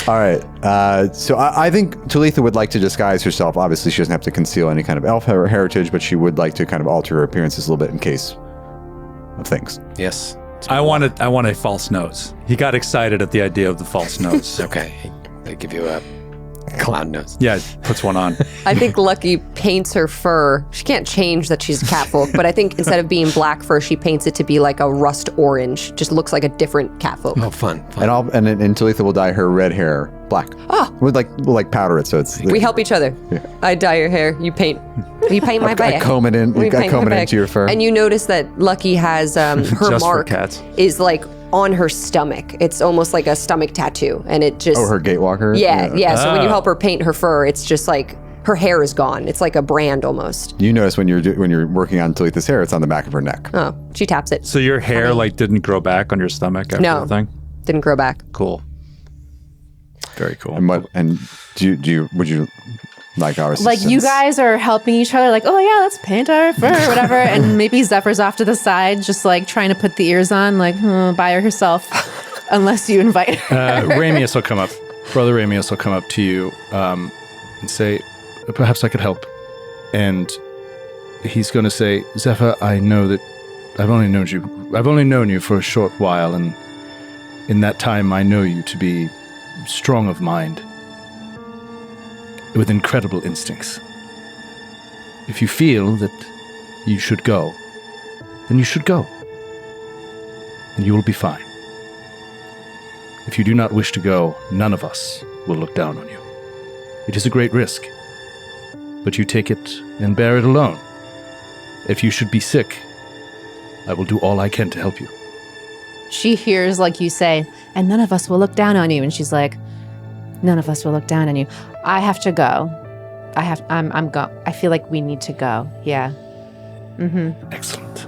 All right. So I think Talitha would like to disguise herself. Obviously, she doesn't have to conceal any kind of elf heritage, but she would like to kind of alter her appearances a little bit in case of things. Yes. I want a false nose. He got excited at the idea of the false nose. Okay. They give you a clown nose. Yeah, puts one on. I think Lucky paints her fur. She can't change that she's a catfolk, but I think instead of being black fur, she paints it to be like a rust orange. Just looks like a different catfolk. Oh, fun. And Talitha will dye her red hair black. Oh. We'll powder it so it's. We help each other. I dye your hair. You paint my back. I comb it in. We I paint comb my it back. into your fur. And you notice that Lucky has her Just for mark cats. is like on her stomach. It's almost like a stomach tattoo, and it just. Oh, her Gatewalker. Yeah. So when you help her paint her fur, it's just like her hair is gone. It's like a brand almost. You notice when you're working on Talitha's hair, it's on the back of her neck. Oh, she taps it. So your hair didn't grow back on your stomach after No. the thing? Didn't grow back. Cool. Very cool. And would you like our Like you assistance? guys are helping each other, like, oh yeah, let's paint our fur or whatever. And maybe Zephyr's off to the side, just like trying to put the ears on, like by herself, unless you invite her. Ramius will come up. Brother Ramius will come up to you and say, perhaps I could help. And he's going to say, Zephyr, I know that I've only known you for a short while, and in that time I know you to be strong of mind. with incredible instincts. If you feel that you should go, then you should go. And you will be fine. If you do not wish to go, none of us will look down on you. It is a great risk, but you take it and bear it alone. If you should be sick, I will do all I can to help you. She hears, like you say, and none of us will look down on you. And she's like, none of us will look down on you. I have to go. I feel like we need to go. Yeah. Excellent.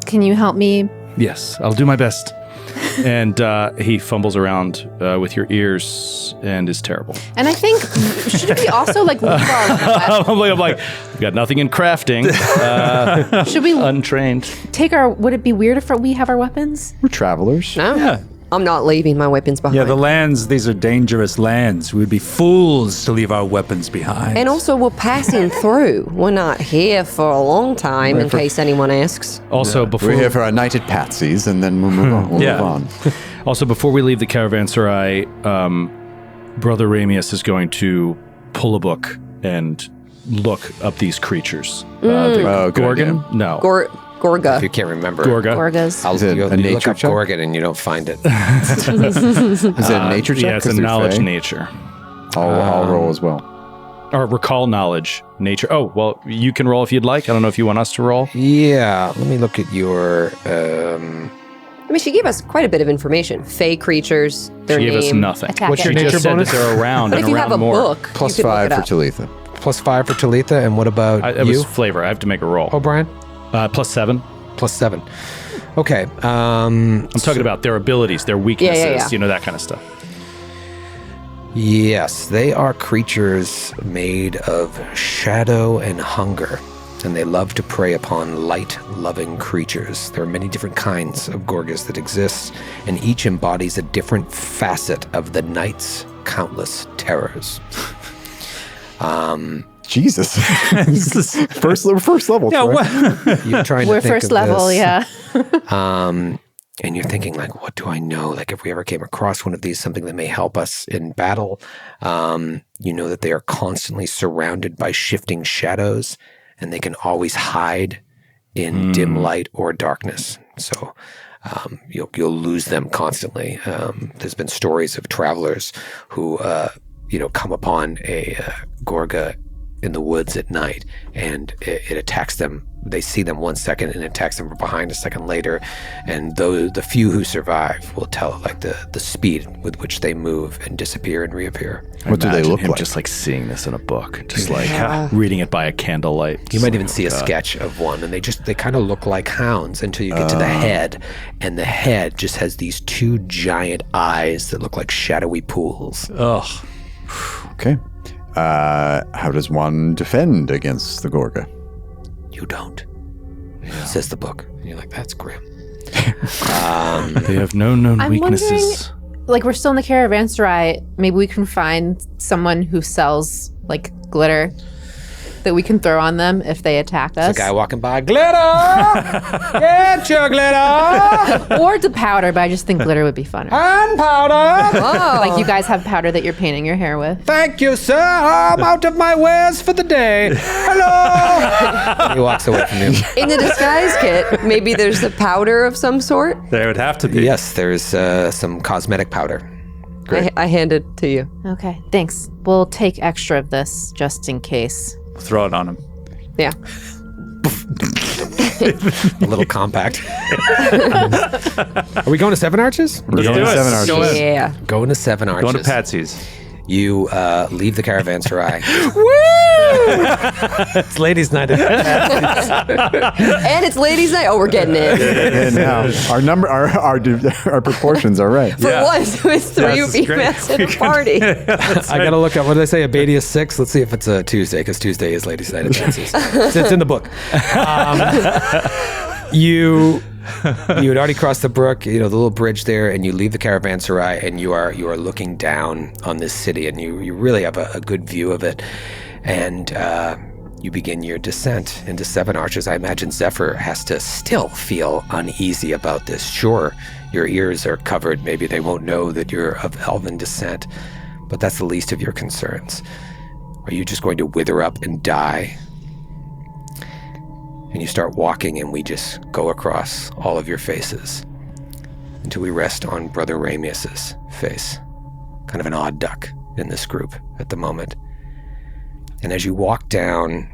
Can you help me? Yes, I'll do my best. And he fumbles around with your ears and is terrible. And I think, should we also like leave our I'm like, we've got nothing in crafting. should we Untrained. take our, would it be weird if we have our weapons? We're travelers. No, Yeah. I'm not leaving my weapons behind. Yeah, the lands, these are dangerous lands. We'd be fools to leave our weapons behind. And also, we're passing through. We're not here for a long time, in case anyone asks. Also, before We're here for our night at Patsy's, and then we'll move on. We'll Yeah. move on. Also, before we leave the caravanserai, Brother Ramius is going to pull a book and look up these creatures. Oh, good Gorgon? idea. No. Gorga. If you can't remember, Gorga. Gorgas. Is it you a look nature up check? Gorgon and you don't find it. Is it a nature check? Yeah, it's a 'Cause they're knowledge fey? nature. I'll roll as well. Or recall knowledge nature. Oh, well, you can roll if you'd like. I don't know if you want us to roll. Yeah, let me look at your. I mean, she gave us quite a bit of information. Fey creatures, their She gave us name. nothing. Attack What's your it. She nature just said bonus? that they're around But and if you around have a more. book, Plus you can look 5 it for up. Talitha. +5 for Talitha, and what about It you, was flavor. I have to make a roll. O'Brien? Plus 7. +7. Okay. I'm talking about their abilities, their weaknesses, yeah. you know, that kind of stuff. Yes, they are creatures made of shadow and hunger, and they love to prey upon light-loving creatures. There are many different kinds of Gorgas that exist, and each embodies a different facet of the night's countless terrors. Jesus. first level. Yeah, Troy. what? You're trying We're to think first of level, this, yeah. and you're thinking, like, what do I know? Like, if we ever came across one of these, something that may help us in battle, you know that they are constantly surrounded by shifting shadows, and they can always hide in dim light or darkness. So you'll lose them constantly. There's been stories of travelers who come upon a Gorga in the woods at night, and it attacks them. They see them 1 second and it attacks them from behind a second later. And the few who survive will tell like the speed with which they move and disappear and reappear. What do they Imagine look him like? just like seeing this in a book, just like reading it by a candlelight. You might even see a sketch of one, and they kind of look like hounds until you get to the head, and the head just has these two giant eyes that look like shadowy pools. Ugh. Okay. How does one defend against the Gorga? You don't, says the book. And you're like, that's grim. They have no known I'm weaknesses. Like, we're still in the caravanserai. Maybe we can find someone who sells like glitter that we can throw on them if they attack us. The guy walking by, glitter! Get your glitter! Or the powder, but I just think glitter would be funner. And powder! Like, you guys have powder that you're painting your hair with. Thank you, sir. I'm out of my wares for the day. Hello! He walks away from you. In the disguise kit, maybe there's the powder of some sort. There would have to be. Yes, there's some cosmetic powder. I hand it to you. Okay, thanks. We'll take extra of this just in case. Throw it on him. Yeah. A little compact. Are we going to Seven Arches? We're going to Seven Arches. Yeah. Going to Seven Arches. Going to Patsy's. You leave the caravanserai. It's ladies' night. And it's ladies' night. Oh, we're getting in. And now our proportions are right. For once, with three this is great. females at a party. I gotta look up. What did they say? Abadia 6. Let's see if it's a Tuesday, because Tuesday is ladies' night at Patsy's. It's in the book. You had already crossed the brook, the little bridge there, and you leave the caravanserai, and you are looking down on this city, and you really have a good view of it, and you begin your descent into Seven Arches. I imagine Zephyr has to still feel uneasy about this. Sure, your ears are covered. Maybe they won't know that you're of elven descent, but that's the least of your concerns. Are you just going to wither up and die? And you start walking, and we just go across all of your faces until we rest on Brother Ramius's face. Kind of an odd duck in this group at the moment. And as you walk down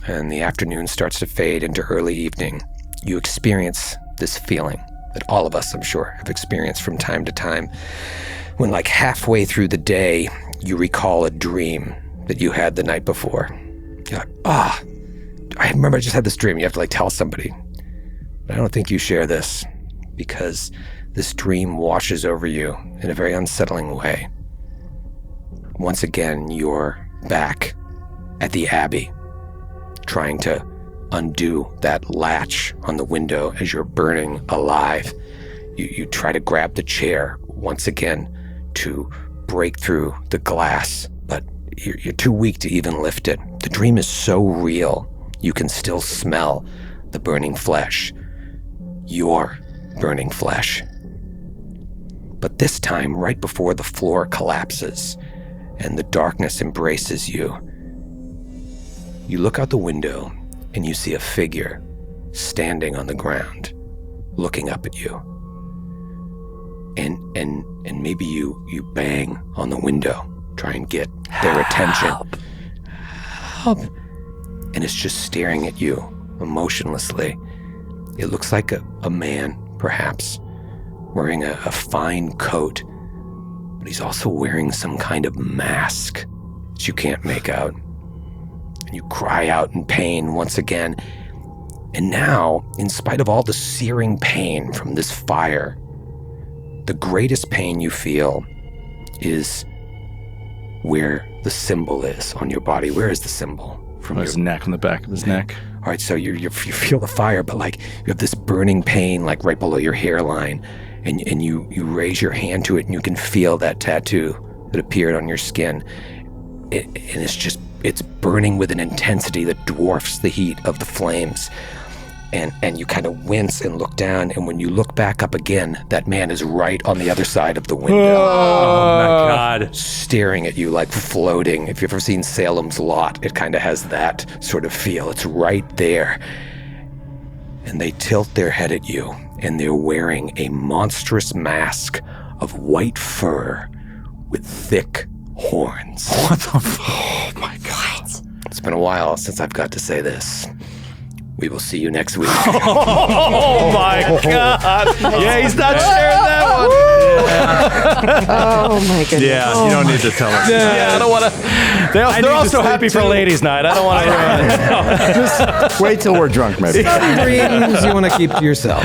and the afternoon starts to fade into early evening, you experience this feeling that all of us, I'm sure, have experienced from time to time, when like halfway through the day, you recall a dream that you had the night before. You're like, I remember I just had this dream. You have to like tell somebody. But I don't think you share this, because this dream washes over you in a very unsettling way. Once again, you're back at the Abbey, trying to undo that latch on the window as you're burning alive. You try to grab the chair once again to break through the glass, but you're too weak to even lift it. The dream is so real, you can still smell the burning flesh. Your burning flesh. But this time, right before the floor collapses and the darkness embraces you, you look out the window and you see a figure standing on the ground, looking up at you. And maybe you bang on the window, try and get their attention. Help. And it's just staring at you emotionlessly. It looks like a man, perhaps, wearing a fine coat, but he's also wearing some kind of mask that you can't make out. And you cry out in pain once again. And now, in spite of all the searing pain from this fire, the greatest pain you feel is where the symbol is on your body. Where is the symbol? From his neck, on the back of his neck. All right, so you feel the fire, but like you have this burning pain like right below your hairline, and you raise your hand to it, and you can feel that tattoo that appeared on your skin. And it's burning with an intensity that dwarfs the heat of the flames. And you kind of wince and look down, and when you look back up again, that man is right on the other side of the window. Oh my God. Staring at you like floating. If you've ever seen Salem's Lot, it kind of has that sort of feel. It's right there. And they tilt their head at you, and they're wearing a monstrous mask of white fur with thick horns. What the fuck? Oh my God. It's been a while since I've got to say this. We will see you next week. Oh my God. Yeah, he's not sharing that one. Oh my goodness. Yeah, you don't need to tell us. Yeah, I don't want to. They're also happy for ladies' night. I don't want to ruin it. Just wait till we're drunk, maybe. Dreams you want to keep to yourself.